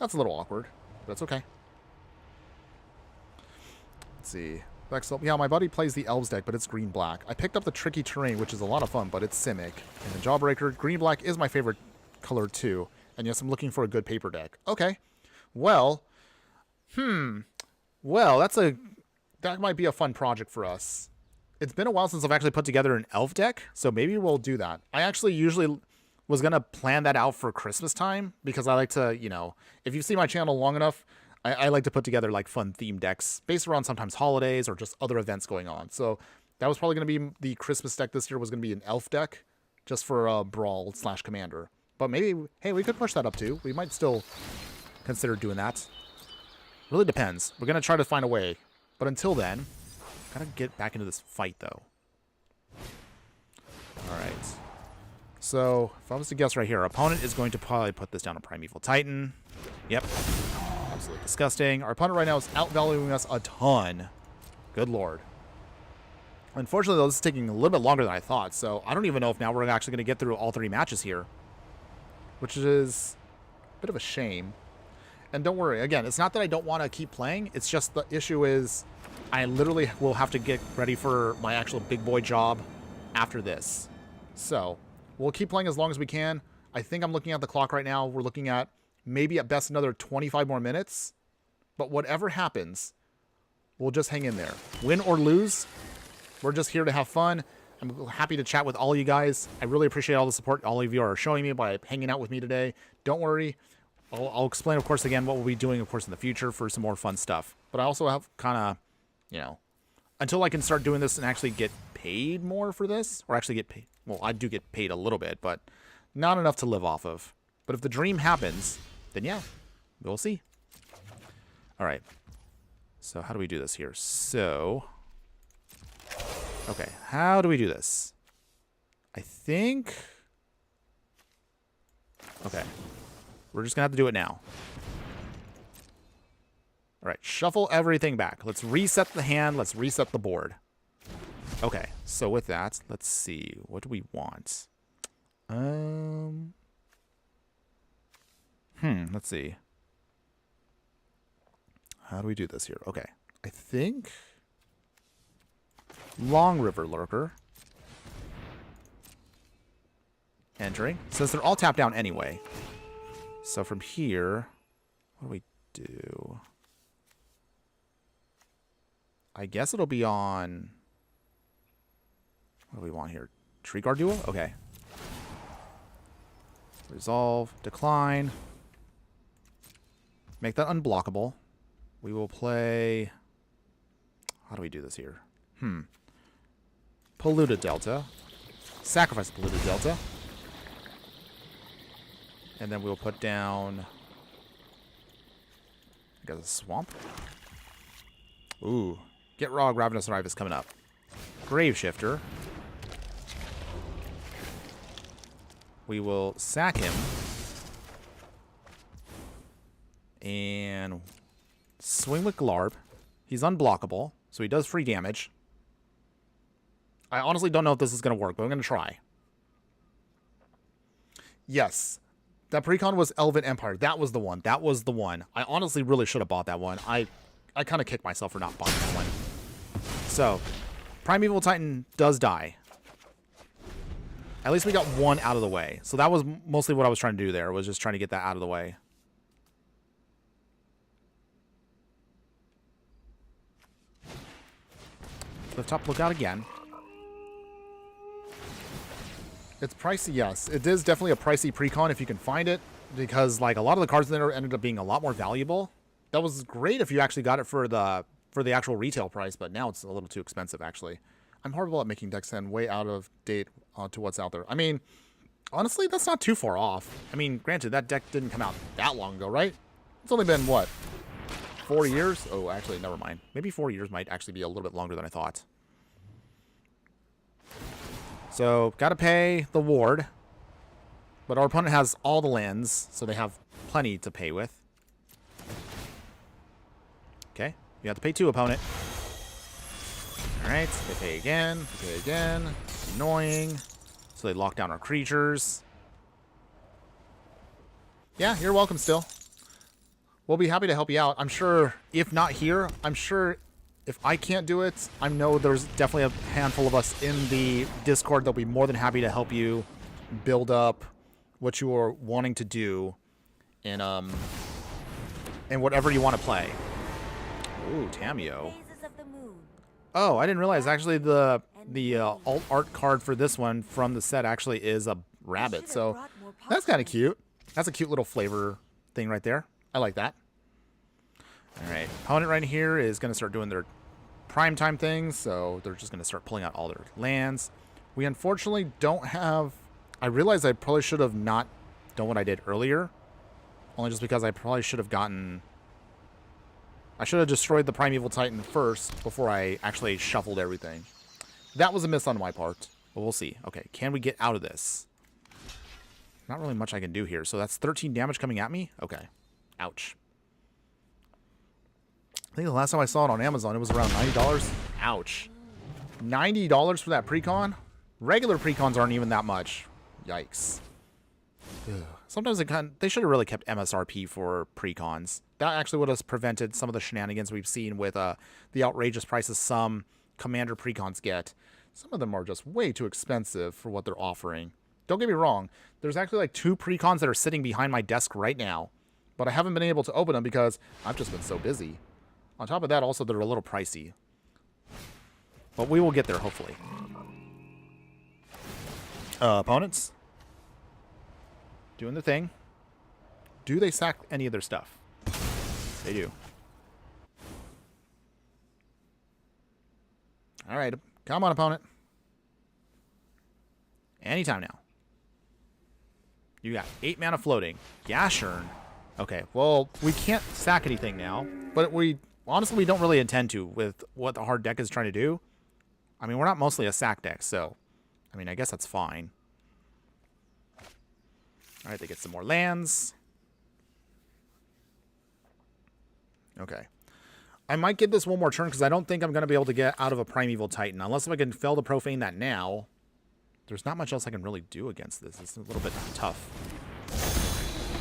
that's a little awkward, but it's okay. Let's see. Yeah, my buddy plays the Elves deck, but it's green-black. I picked up the Tricky Terrain, which is a lot of fun, but it's Simic. And the Jawbreaker, green-black is my favorite color too. And yes, I'm looking for a good paper deck. Okay. Well, well, that might be a fun project for us. It's been a while since I've actually put together an elf deck, so maybe we'll do that. I actually usually was going to plan that out for Christmas time, because I like to, you know, if you see my channel long enough, I like to put together like fun theme decks based around sometimes holidays or just other events going on. So that was probably going to be the Christmas deck this year, was going to be an elf deck just for Brawl / Commander. But maybe, hey, we could push that up too. We might still consider doing that. Really depends. We're going to try to find a way. But until then, gotta get back into this fight, though. Alright. So, if I was to guess right here, our opponent is going to probably put this down on Primeval Titan. Yep. Absolutely disgusting. Our opponent right now is outvaluing us a ton. Good lord. Unfortunately, though, this is taking a little bit longer than I thought, so I don't even know if now we're actually going to get through all 3 matches here. Which is a bit of a shame. And don't worry, again, it's not that I don't want to keep playing, it's just the issue is I literally will have to get ready for my actual big boy job after this. So, we'll keep playing as long as we can. I think I'm looking at the clock right now. We're looking at maybe at best another 25 more minutes. But whatever happens, we'll just hang in there. Win or lose, we're just here to have fun. I'm happy to chat with all you guys. I really appreciate all the support all of you are showing me by hanging out with me today. Don't worry. I'll explain, of course, again, what we'll be doing, of course, in the future for some more fun stuff. But I also have kind of, you know, until I can start doing this and actually get paid more for this, or actually get paid. Well, I do get paid a little bit, but not enough to live off of. But if the dream happens, then yeah, we'll see. All right. So how do we do this here? So, okay, how do we do this? I think, okay. We're just going to have to do it now. All right, shuffle everything back. Let's reset the hand. Let's reset the board. Okay, so with that, let's see. What do we want? Let's see. How do we do this here? Okay. I think Long River Lurker. Entering. Since they're all tapped down anyway. So from here, what do we do? I guess it'll be on... What do we want here? Tree Guard Duel? Okay. Resolve. Decline. Make that unblockable. We will play... How do we do this here? Polluted Delta. Sacrifice Polluted Delta. And then we'll put down... I guess a Swamp. Ooh. Get Raw, Ravenous Rive is coming up. Grave Shifter. We will sack him. And swing with Glarb. He's unblockable, so he does free damage. I honestly don't know if this is going to work, but I'm going to try. Yes. That precon was Elven Empire. That was the one. That was the one. I honestly really should have bought that one. I kind of kicked myself for not buying that one. So, Primeval Titan does die. At least we got one out of the way. So that was mostly what I was trying to do there, was just trying to get that out of the way. Lift top, look out again. It's pricey, yes. It is definitely a pricey precon if you can find it, because like a lot of the cards in there ended up being a lot more valuable. That was great if you actually got it for the actual retail price, but now it's a little too expensive actually. I'm horrible at making decks and way out of date to what's out there. I mean, honestly, that's not too far off. I mean, granted, that deck didn't come out that long ago, right? It's only been, what, 4 years? Oh, actually, never mind. Maybe 4 years might actually be a little bit longer than I thought. So, gotta pay the ward. But our opponent has all the lands, so they have plenty to pay with. Okay, you have to pay 2, opponent. Alright, they pay again, they pay again. Annoying. So they lock down our creatures. Yeah, you're welcome still. We'll be happy to help you out. I'm sure, if not here, I'm sure if I can't do it, I know there's definitely a handful of us in the Discord that'll be more than happy to help you build up what you are wanting to do in whatever you want to play. Ooh, Tameo. Oh, I didn't realize actually the alt art card for this one from the set actually is a rabbit. So that's kind of cute. That's a cute little flavor thing right there. I like that. All right, opponent right here is going to start doing their prime time things. So they're just going to start pulling out all their lands. We unfortunately don't have... I realized I probably should have not done what I did earlier. Only just because I probably should have gotten... I should have destroyed the Primeval Titan first before I actually shuffled everything. That was a miss on my part, but we'll see. Okay, can we get out of this? Not really much I can do here. So that's 13 damage coming at me? Okay. Ouch. I think the last time I saw it on Amazon, it was around $90. Ouch. $90 for that precon? Regular precons aren't even that much. Yikes. Ugh. Sometimes they should have really kept MSRP for precons. That actually would have prevented some of the shenanigans we've seen with the outrageous prices some Commander precons get. Some of them are just way too expensive for what they're offering. Don't get me wrong. There's actually like 2 precons that are sitting behind my desk right now. But I haven't been able to open them because I've just been so busy. On top of that, also, they're a little pricey. But we will get there, hopefully. Opponents. Doing the thing. Do they sack any of their stuff? They do. All right. Come on, opponent. Anytime now. You got 8 mana floating. Gashern. Okay, well, we can't sack anything now. But honestly, we don't really intend to with what the hard deck is trying to do. I mean, we're not mostly a sack deck, so... I mean, I guess that's fine. All right, they get some more lands. Okay. I might give this one more turn because I don't think I'm going to be able to get out of a Primeval Titan. Unless if I can fail to profane that now. There's not much else I can really do against this. It's a little bit tough.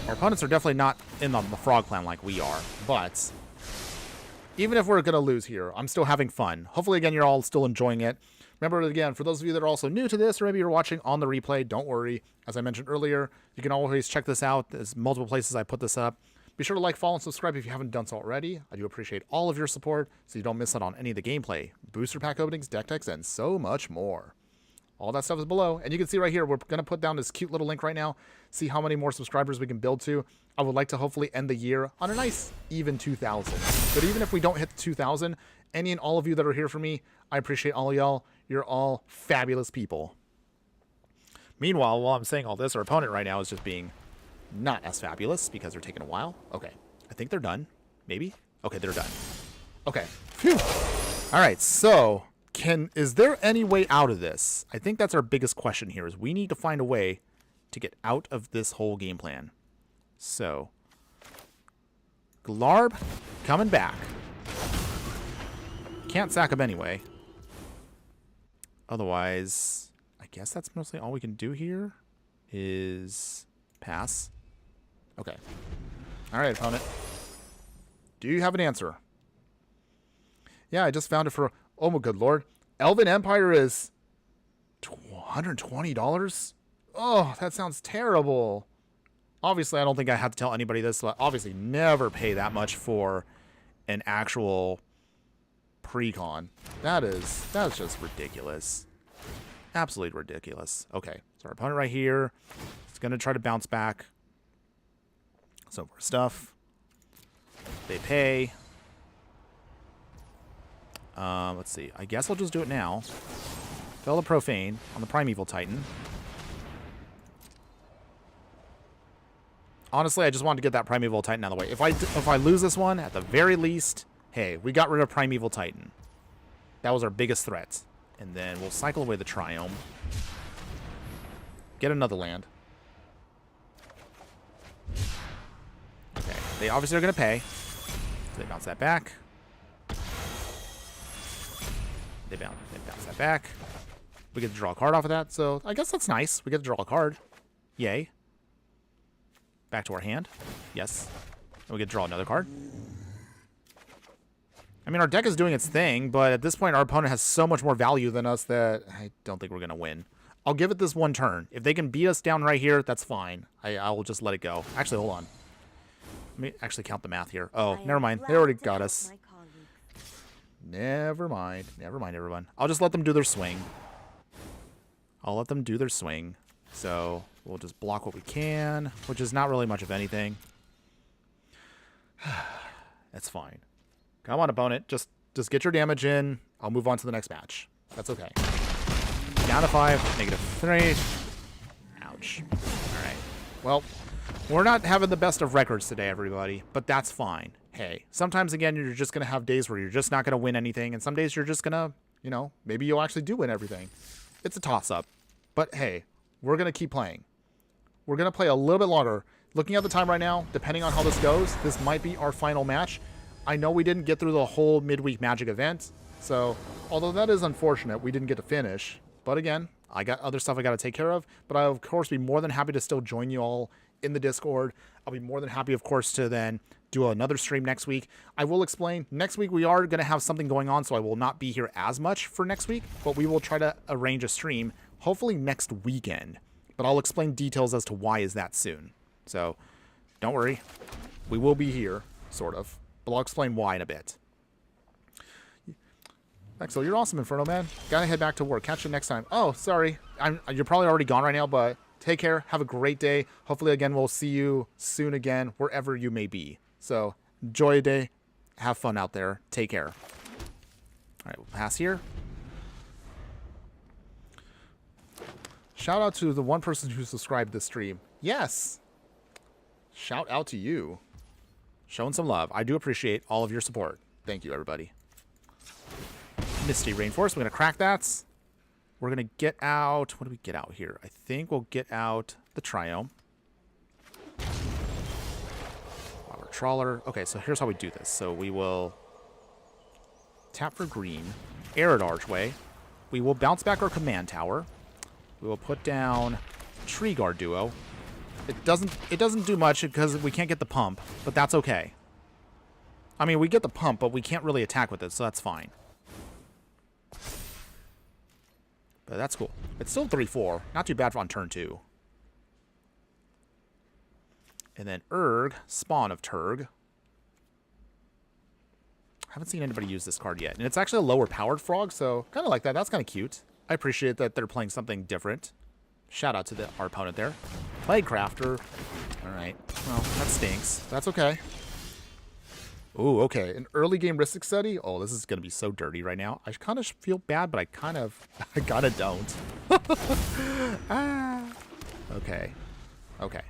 Our opponents are definitely not in the frog clan like we are, but even if we're going to lose here, I'm still having fun. Hopefully, again, you're all still enjoying it. Remember, again, for those of you that are also new to this, or maybe you're watching on the replay, don't worry. As I mentioned earlier, you can always check this out. There's multiple places I put this up. Be sure to like, follow, and subscribe if you haven't done so already. I do appreciate all of your support, so you don't miss out on any of the gameplay, booster pack openings, deck techs, and so much more. All that stuff is below, and you can see right here, we're going to put down this cute little link right now, see how many more subscribers we can build to. I would like to hopefully end the year on a nice, even 2,000. But even if we don't hit the 2,000, any and all of you that are here for me, I appreciate all of y'all. You're all fabulous people. Meanwhile, while I'm saying all this, our opponent right now is just being not as fabulous because they're taking a while. Okay, I think they're done. Maybe? Okay, they're done. Okay. Phew. All right, so is there any way out of this? I think that's our biggest question here, is we need to find a way to get out of this whole game plan. So, Glarb coming back. Can't sack him anyway. Otherwise, I guess that's mostly all we can do here is pass. Okay. All right, opponent. Do you have an answer? Yeah, I just found it for... Oh, my good lord. Elven Empire is $120? Oh, that sounds terrible. Obviously, I don't think I have to tell anybody this, but obviously never pay that much for an actual pre-con. That's just ridiculous. Absolutely ridiculous. Okay, so our opponent right here is going to try to bounce back. So for stuff, they pay. Let's see. I guess I'll just do it now. Fail the Profane on the Primeval Titan. Honestly, I just wanted to get that Primeval Titan out of the way. If I lose this one, at the very least, hey, we got rid of Primeval Titan. That was our biggest threat. And then we'll cycle away the Triome. Get another land. Okay, they obviously are going to pay. So they bounce that back. They bounce that back. We get to draw a card off of that, so I guess that's nice. We get to draw a card. Yay. Back to our hand. Yes. And we get to draw another card. I mean, our deck is doing its thing, but at this point, our opponent has so much more value than us that I don't think we're going to win. I'll give it this one turn. If they can beat us down right here, that's fine. I'll just let it go. Actually, hold on. Let me actually count the math here. Oh, never mind. They already got us. Never mind. Never mind, everyone. I'll just let them do their swing. I'll let them do their swing. So we'll just block what we can, which is not really much of anything. That's fine. Come on, opponent. Just get your damage in. I'll move on to the next match. That's okay. Down to 5, -3. Ouch. All right. Well, we're not having the best of records today, everybody, but that's fine. Hey, sometimes, again, you're just going to have days where you're just not going to win anything, and some days you're just going to, you know, maybe you'll actually do win everything. It's a toss-up. But, hey, we're going to keep playing. We're going to play a little bit longer. Looking at the time right now, depending on how this goes, this might be our final match. I know we didn't get through the whole Midweek Magic event, so although that is unfortunate, we didn't get to finish. But again, I got other stuff I got to take care of, but I'll, of course, be more than happy to still join you all in the Discord. I'll be more than happy, of course, to then do another stream next week. I will explain, next week we are going to have something going on, so I will not be here as much for next week, but we will try to arrange a stream, hopefully next weekend. But I'll explain details as to why is that soon. So, don't worry. We will be here, sort of. But I'll explain why in a bit. Axel, you're awesome, Infernoman. Gotta head back to work. Catch you next time. Oh, sorry. You're probably already gone right now, but take care. Have a great day. Hopefully, again, we'll see you soon again, wherever you may be. So, enjoy a day. Have fun out there. Take care. All right, we'll pass here. Shout out to the one person who subscribed this stream. Yes. Shout out to you. Showing some love. I do appreciate all of your support. Thank you, everybody. Misty Rainforest. We're going to crack that. We're going to get out... What do we get out here? I think we'll get out the Triome. Our Trawler. Okay, so here's how we do this. So we will tap for green. Arid Archway. We will bounce back our Command Tower. We will put down Tree Guard Duo. It doesn't do much because we can't get the pump, but that's okay. I mean, we get the pump, but we can't really attack with it, so that's fine. But that's cool. It's still 3-4. Not too bad on turn 2. And then Urg, Spawn of Turg. Haven't seen anybody use this card yet. And it's actually a lower powered frog, so kind of like that. That's kind of cute. I appreciate that they're playing something different. Shout out to our opponent there. Plaguecrafter. All right. Well, that stinks. That's okay. Ooh, okay. An early game Ristic Study. Oh, this is going to be so dirty right now. I kind of feel bad, but I kind of don't. Ah. Okay. Okay.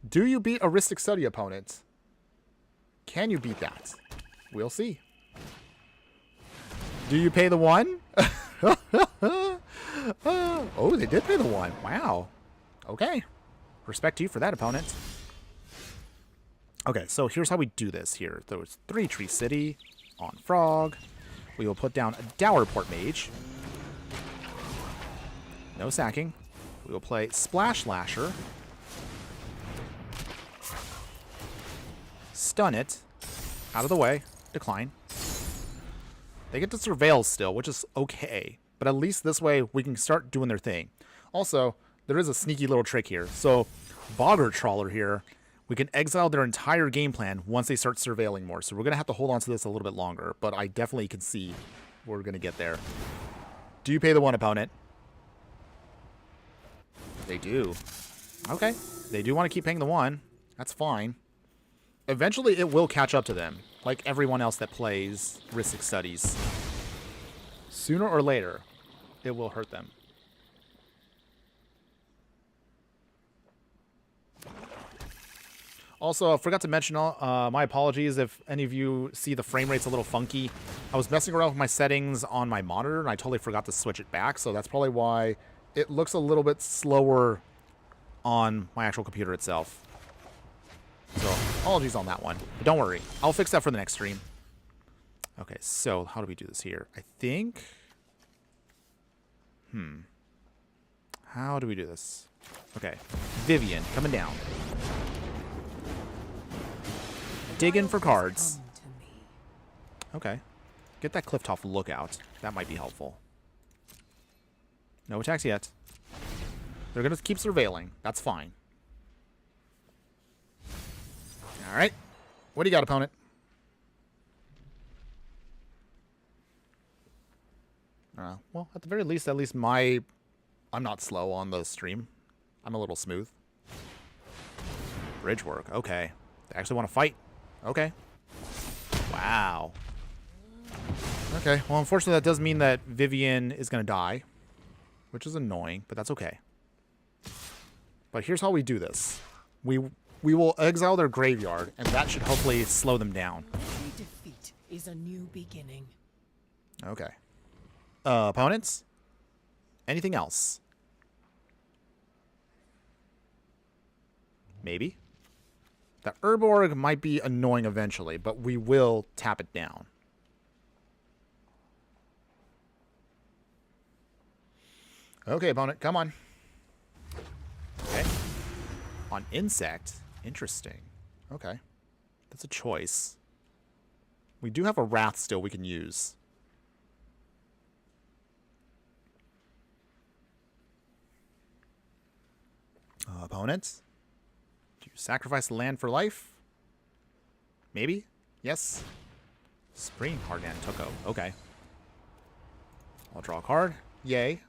Do you beat a Ristic Study opponent? Can you beat that? We'll see. Do you pay the 1? Oh, they did pay the 1. Wow. Okay. Respect to you for that, opponent. Okay, so here's how we do this here. There was 3 Tree City on Frog. We will put down a Dowerport Mage. No sacking. We will play Splash Lasher. Stun it. Out of the way. Decline. They get to surveil still, which is okay. But at least this way we can start doing their thing. Also, there is a sneaky little trick here. So, Bogger Trawler here, we can exile their entire game plan once they start surveilling more. So we're going to have to hold on to this a little bit longer. But I definitely can see we're going to get there. Do you pay the 1, opponent? They do. Okay. They do want to keep paying the 1. That's fine. Eventually it will catch up to them. Like everyone else that plays Ristic Studies. Sooner or later, it will hurt them. Also, I forgot to mention, my apologies if any of you see the frame rate's a little funky. I was messing around with my settings on my monitor, and I totally forgot to switch it back, so that's probably why it looks a little bit slower on my actual computer itself. So, apologies on that one. But don't worry. I'll fix that for the next stream. Okay, so how do we do this here? I think... How do we do this? Okay. Vivian, coming down. Digging for cards. Okay. Get that Clifftop Lookout. That might be helpful. No attacks yet. They're going to keep surveilling. That's fine. Alright. What do you got, opponent? Well, at the very least, I'm not slow on the stream. I'm a little smooth. Bridge work. Okay. They actually want to fight. Okay. Wow. Okay. Well, unfortunately, that does mean that Vivian is going to die. Which is annoying, but that's okay. But here's how we do this. We will exile their graveyard, and that should hopefully slow them down. Every defeat is a new beginning. Okay. Opponents? Anything else? Maybe? The Urborg might be annoying eventually, but we will tap it down. Okay, opponent, come on. Okay. On Insect? Interesting. Okay. That's a choice. We do have a Wrath still we can use. Opponents? Do you sacrifice land for life? Maybe? Yes? Spring Hardan Tuko. Okay. I'll draw a card. Yay.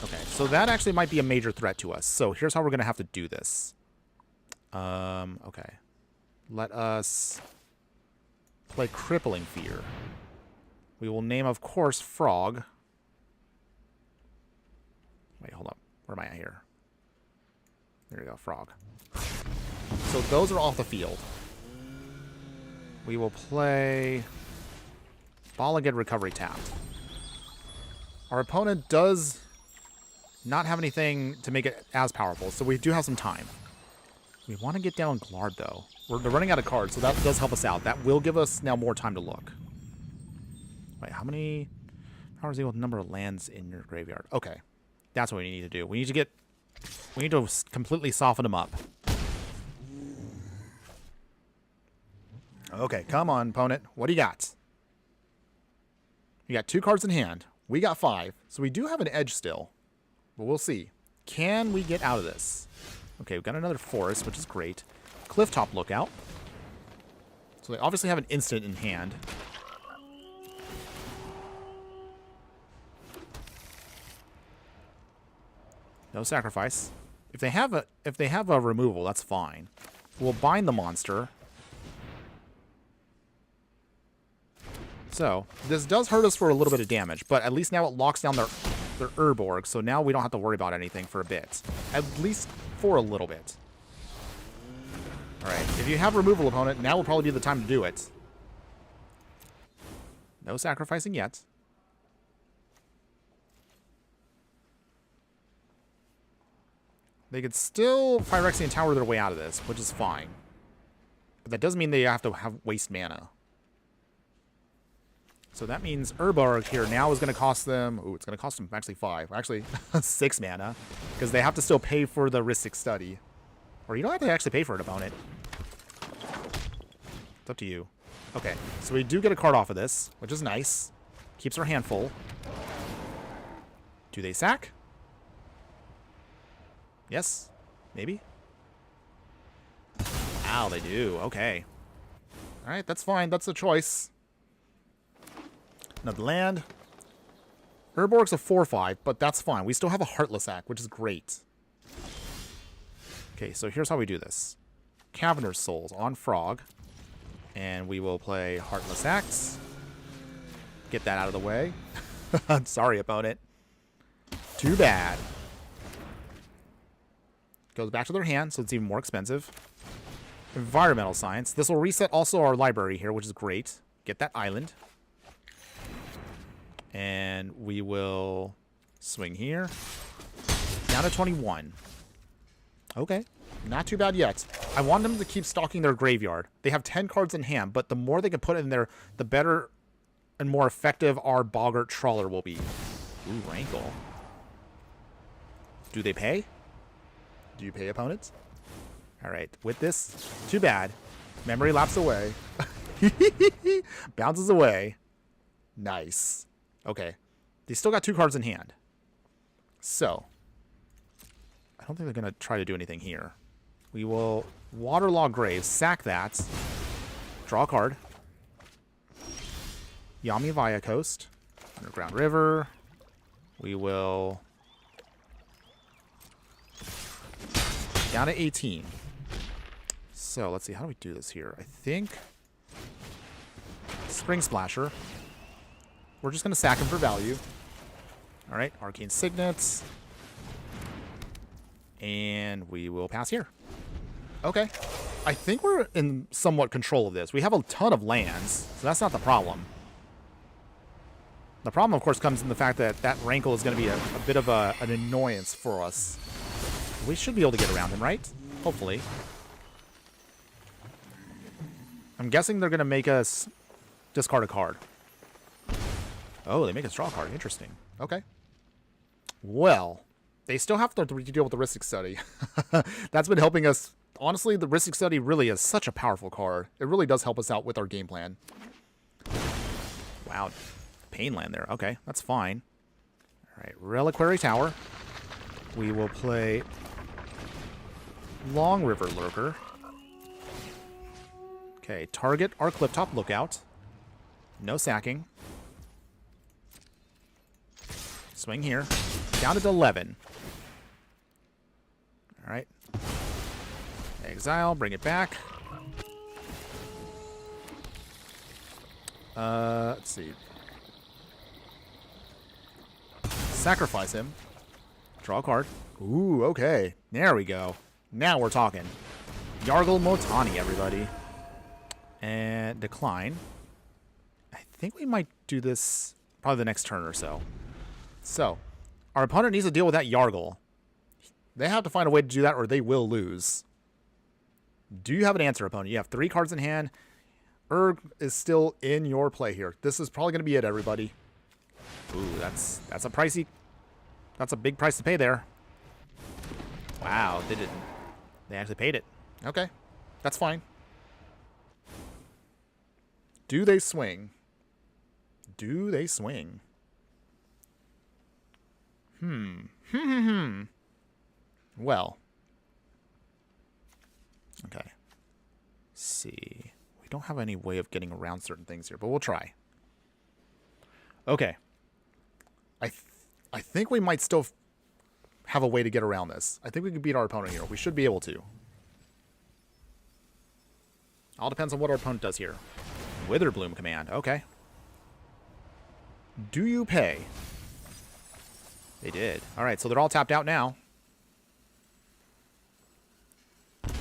Okay, so that actually might be a major threat to us. So here's how we're going to have to do this. Okay. Let us play Crippling Fear. We will name, of course, Frog. Wait, hold up. Where am I at here? There we go, Frog. So those are off the field. We will play Ball and get Recovery tapped. Our opponent does not have anything to make it as powerful, so we do have some time. We want to get down Glarb, though. They're running out of cards, so that does help us out. That will give us now more time to look. Wait, how many powers equal to the number of lands in your graveyard? Okay. That's what we need to do. We need to get We need to completely soften him up. Okay, come on, opponent. What do you got? You got 2 cards in hand. We got 5. So we do have an edge still. But we'll see. Can we get out of this? Okay, we've got another forest, which is great. Clifftop Lookout. So they obviously have an instant in hand. No sacrifice. If they have a removal, that's fine. We'll bind the monster. So this does hurt us for a little bit of damage, but at least now it locks down their Urborg, so now we don't have to worry about anything for a bit. At least for a little bit. Alright, if you have removal, opponent, now will probably be the time to do it. No sacrificing yet. They could still Phyrexian Tower their way out of this, which is fine. But that does mean they have to waste mana. So that means Urborg here now is going to cost them... Ooh, it's going to cost them actually 5. Actually, 6 mana. Because they have to still pay for the Rhystic Study. Or you don't have to actually pay for it, opponent. It's up to you. Okay, so we do get a card off of this, which is nice. Keeps our hand full. Do they sack? Yes? Maybe? Ow, they do. Okay. Alright, that's fine. That's a choice. Another land. Urborg's a 4/5, but that's fine. We still have a Heartless Act, which is great. Okay, so here's how we do this. Caverner's Souls on Frog. And we will play Heartless Acts. Get that out of the way. Sorry, opponent. Too bad. Goes back to their hand, so it's even more expensive. Environmental Science. This will reset also our library here, which is great. Get that island. And we will swing here. Down to 21. Okay. Not too bad yet. I want them to keep stocking their graveyard. They have 10 cards in hand, but the more they can put in there, the better and more effective our Boggart Trawler will be. Ooh, Rankle. Do they pay? Do you pay, opponents? Alright, with this, too bad. Memory laps away. Bounces away. Nice. Okay. They still got 2 cards in hand. So, I don't think they're going to try to do anything here. We will Waterlog Graves, sack that. Draw a card. Yami Via Coast. Underground River. We will... Down to 18. So, let's see. How do we do this here? I think... Spring Splasher. We're just going to sack him for value. Alright, Arcane Signets. And we will pass here. Okay. I think we're in somewhat control of this. We have a ton of lands, so that's not the problem. The problem, of course, comes in the fact that that Rankle is going to be a bit of an annoyance for us. We should be able to get around him, right? Hopefully. I'm guessing they're going to make us discard a card. Oh, they make us draw a card. Interesting. Okay. Well, they still have to deal with the Rhystic Study. That's been helping us. Honestly, the Rhystic Study really is such a powerful card. It really does help us out with our game plan. Wow. Pain land there. Okay, that's fine. All right, Reliquary Tower. We will play Long River Lurker. Okay, target our Clifftop Lookout. No sacking. Swing here. Down to 11. All right. Exile, bring it back. Let's see. Sacrifice him. Draw a card. Ooh, okay. There we go. Now we're talking. Yargle Motani, everybody. And decline. I think we might do this probably the next turn or so. So, our opponent needs to deal with that Yargle. They have to find a way to do that or they will lose. Do you have an answer, opponent? You have 3 cards in hand. Urg is still in your play here. This is probably going to be it, everybody. Ooh, that's a pricey... That's a big price to pay there. Wow, they didn't. They actually paid it. Okay, that's fine. Do they swing? Do they swing? Well. Okay. Let's see. We don't have any way of getting around certain things here, but we'll try. Okay. I think we might still have a way to get around this. I think we can beat our opponent here. We should be able to. All depends on what our opponent does here. Witherbloom command. Okay. Do you pay? They did. All right, so they're all tapped out now.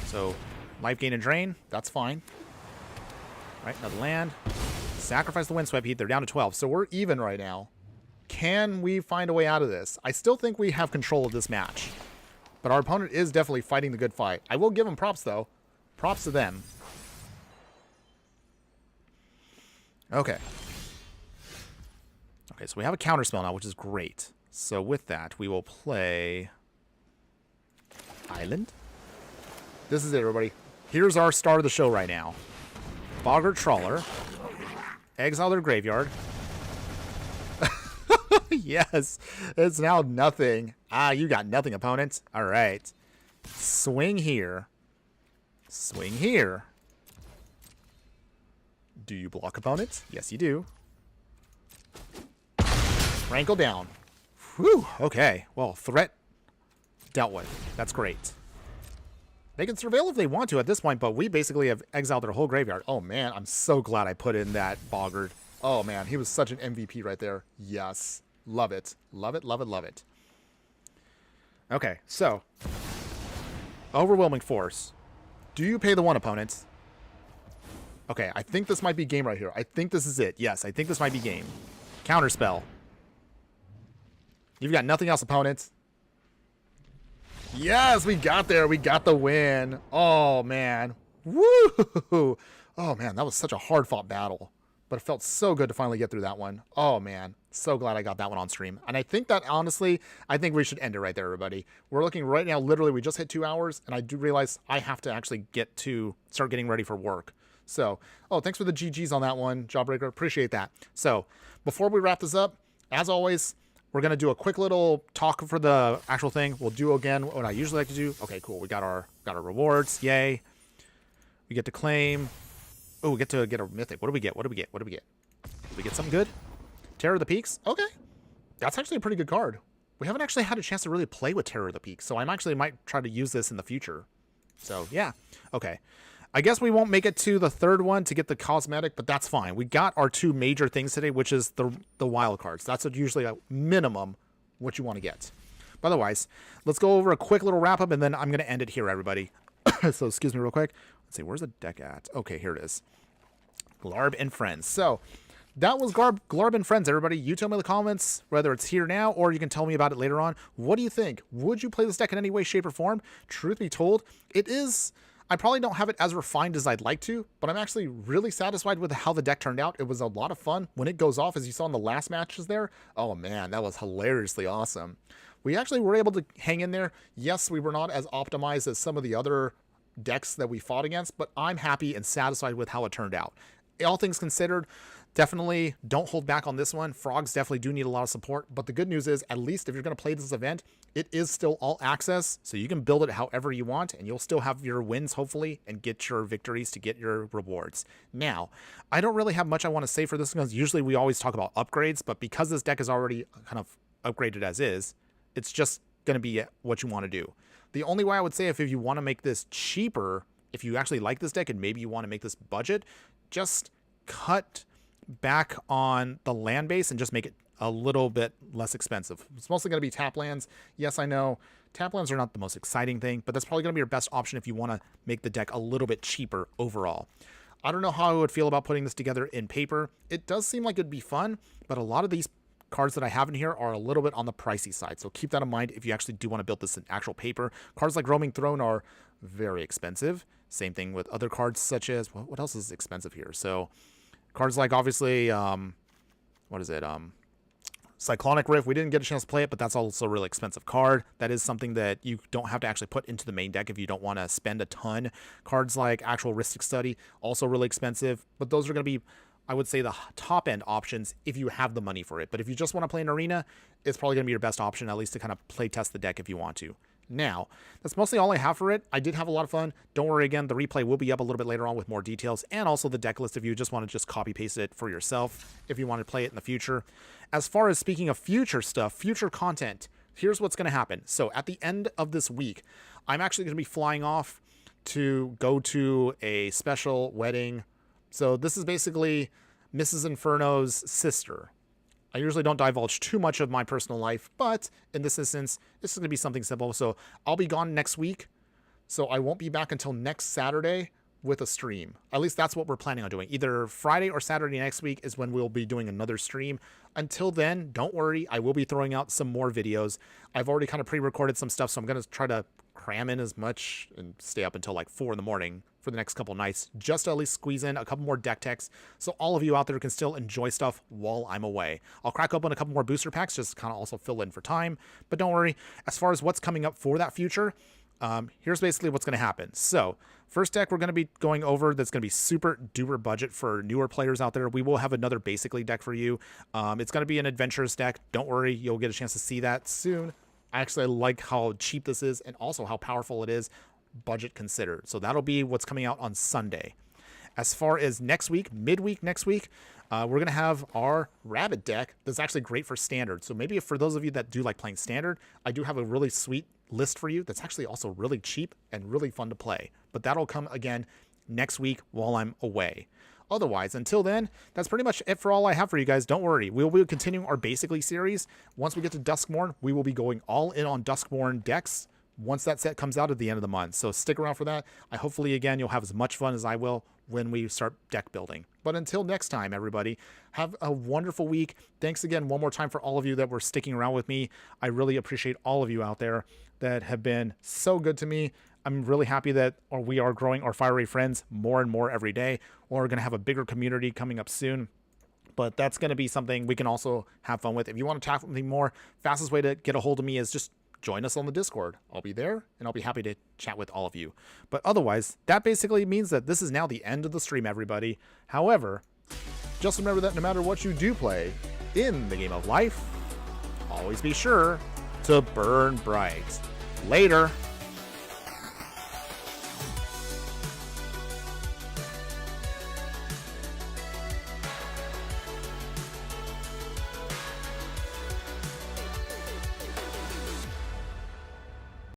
So, life gain and drain. That's fine. All right, another land. Sacrifice the Windswept Heat. They're down to 12. So we're even right now. Can we find a way out of this? I still think we have control of this match. But our opponent is definitely fighting the good fight. I will give them props, though. Props to them. Okay. Okay, so we have a counterspell now, which is great. So with that, we will play Island. This is it, everybody. Here's our star of the show right now. Boggart Trawler. Exile their graveyard. Yes, it's now nothing. Ah, you got nothing, opponent. All right. Swing here. Swing here. Do you block, opponent? Yes, you do. Rankle down. Whew, okay. Well, threat dealt with. That's great. They can surveil if they want to at this point, but we basically have exiled their whole graveyard. Oh, man, I'm so glad I put in that Boggart. Oh, man, he was such an MVP right there. Yes. Love it. Love it, love it, love it. Okay, so. Overwhelming Force. Do you pay the one, opponent? Okay, I think this might be game right here. I think this is it. Yes, I think this might be game. Counterspell. You've got nothing else, opponent. Yes, we got there. We got the win. Oh, man. Woo! Oh, man, that was such a hard-fought battle. But it felt so good to finally get through that one. Oh, man. So glad I got that one on stream. And I think that, honestly, I think we should end it right there, everybody. We're looking right now, literally, we just hit 2 hours, and I do realize I have to actually start getting ready for work. So, oh, thanks for the GGs on that one, Jawbreaker. Appreciate that. So, before we wrap this up, as always, we're going to do a quick little talk for the actual thing. We'll do again what I usually like to do. Okay, cool. We got our rewards. Yay. We get to claim. Oh, we get to get a mythic. What do we get? What do we get? What do we get? Did we get something good? Terror of the Peaks? Okay. That's actually a pretty good card. We haven't actually had a chance to really play with Terror of the Peaks, so I might try to use this in the future. So, yeah. Okay. I guess we won't make it to the third one to get the cosmetic, but that's fine. We got our 2 major things today, which is the wild cards. That's usually a minimum what you want to get. But otherwise, let's go over a quick little wrap-up, and then I'm going to end it here, everybody. So, excuse me real quick. Let's see, where's the deck at? Okay, here it is. Glarb and Friends. So, that was Glarb and Friends, everybody. You tell me in the comments whether it's here now or you can tell me about it later on. What do you think? Would you play this deck in any way, shape, or form? Truth be told, it is... I probably don't have it as refined as I'd like to, but I'm actually really satisfied with how the deck turned out. It was a lot of fun. When it goes off, as you saw in the last matches there, oh man, that was hilariously awesome. We actually were able to hang in there. Yes, we were not as optimized as some of the other decks that we fought against, but I'm happy and satisfied with how it turned out. All things considered, definitely don't hold back on this one. Frogs definitely do need a lot of support, but the good news is, at least if you're going to play this event, it is still all access, so you can build it however you want, and you'll still have your wins, hopefully, and get your victories to get your rewards. Now, I don't really have much I want to say for this, because usually we always talk about upgrades, but because this deck is already kind of upgraded as is, it's just going to be what you want to do. The only way I would say if you want to make this cheaper, if you actually like this deck and maybe you want to make this budget, just cut back on the land base and just make it a little bit less expensive. It's mostly going to be tap lands. Yes, I know tap lands are not the most exciting thing, but that's probably going to be your best option if you want to make the deck a little bit cheaper overall. I don't know how I would feel about putting this together in paper. It does seem like it'd be fun, but a lot of these cards that I have in here are a little bit on the pricey side, so keep that in mind if you actually do want to build this in actual paper. Cards like Roaming Throne are very expensive. Same thing with other cards such as, what else is expensive here? So cards like, obviously, what is it? Cyclonic Rift, we didn't get a chance to play it, but that's also a really expensive card. That is something that you don't have to actually put into the main deck if you don't want to spend a ton. Cards like Actual Ristic Study, also really expensive, but those are going to be, I would say, the top end options if you have the money for it. But if you just want to play an arena, it's probably going to be your best option, at least to kind of play test the deck if you want to. Now, that's mostly all I have for it. I did have a lot of fun. Don't worry, again, the replay will be up a little bit later on with more details, and also the deck list if you just want to just copy paste it for yourself if you want to play it in the future. As far as speaking of future stuff, future content, here's what's going to happen. So at the end of this week, I'm actually going to be flying off to go to a special wedding. So this is basically Mrs. Inferno's sister. I usually don't divulge too much of my personal life, but in this instance, this is going to be something simple. So I'll be gone next week, so I won't be back until next Saturday with a stream. At least that's what we're planning on doing. Either Friday or Saturday next week is when we'll be doing another stream. Until then, don't worry, I will be throwing out some more videos. I've already kind of pre-recorded some stuff, so I'm going to try to cram in as much and stay up until like 4 in the morning for the next couple nights, just to at least squeeze in a couple more deck techs so all of you out there can still enjoy stuff while I'm away. I'll crack open a couple more booster packs just to kind of also fill in for time, but don't worry. As far as what's coming up for that future, here's basically what's going to happen. So first deck we're going to be going over that's going to be super duper budget for newer players out there. We will have another basically deck for you. It's going to be an adventurous deck. Don't worry, you'll get a chance to see that soon. Actually, I like how cheap this is and also how powerful it is, budget considered. So that'll be what's coming out on Sunday. As far as next week, midweek next week, we're going to have our Rabbit deck that's actually great for Standard. So maybe for those of you that do like playing Standard, I do have a really sweet list for you that's actually also really cheap and really fun to play. But that'll come again next week while I'm away. Otherwise, until then, that's pretty much it for all I have for you guys. Don't worry. We'll be continuing our Basically series. Once we get to Duskmourn, we will be going all in on Duskmourn decks once that set comes out at the end of the month. So stick around for that. Hopefully, again, you'll have as much fun as I will when we start deck building. But until next time, everybody, have a wonderful week. Thanks again one more time for all of you that were sticking around with me. I really appreciate all of you out there that have been so good to me. I'm really happy that we are growing our Fiery Friends more and more every day. We're going to have a bigger community coming up soon. But that's going to be something we can also have fun with. If you want to talk with me more, fastest way to get a hold of me is just join us on the Discord. I'll be there, and I'll be happy to chat with all of you. But otherwise, that basically means that this is now the end of the stream, everybody. However, just remember that no matter what you do play in the game of life, always be sure to burn bright. Later.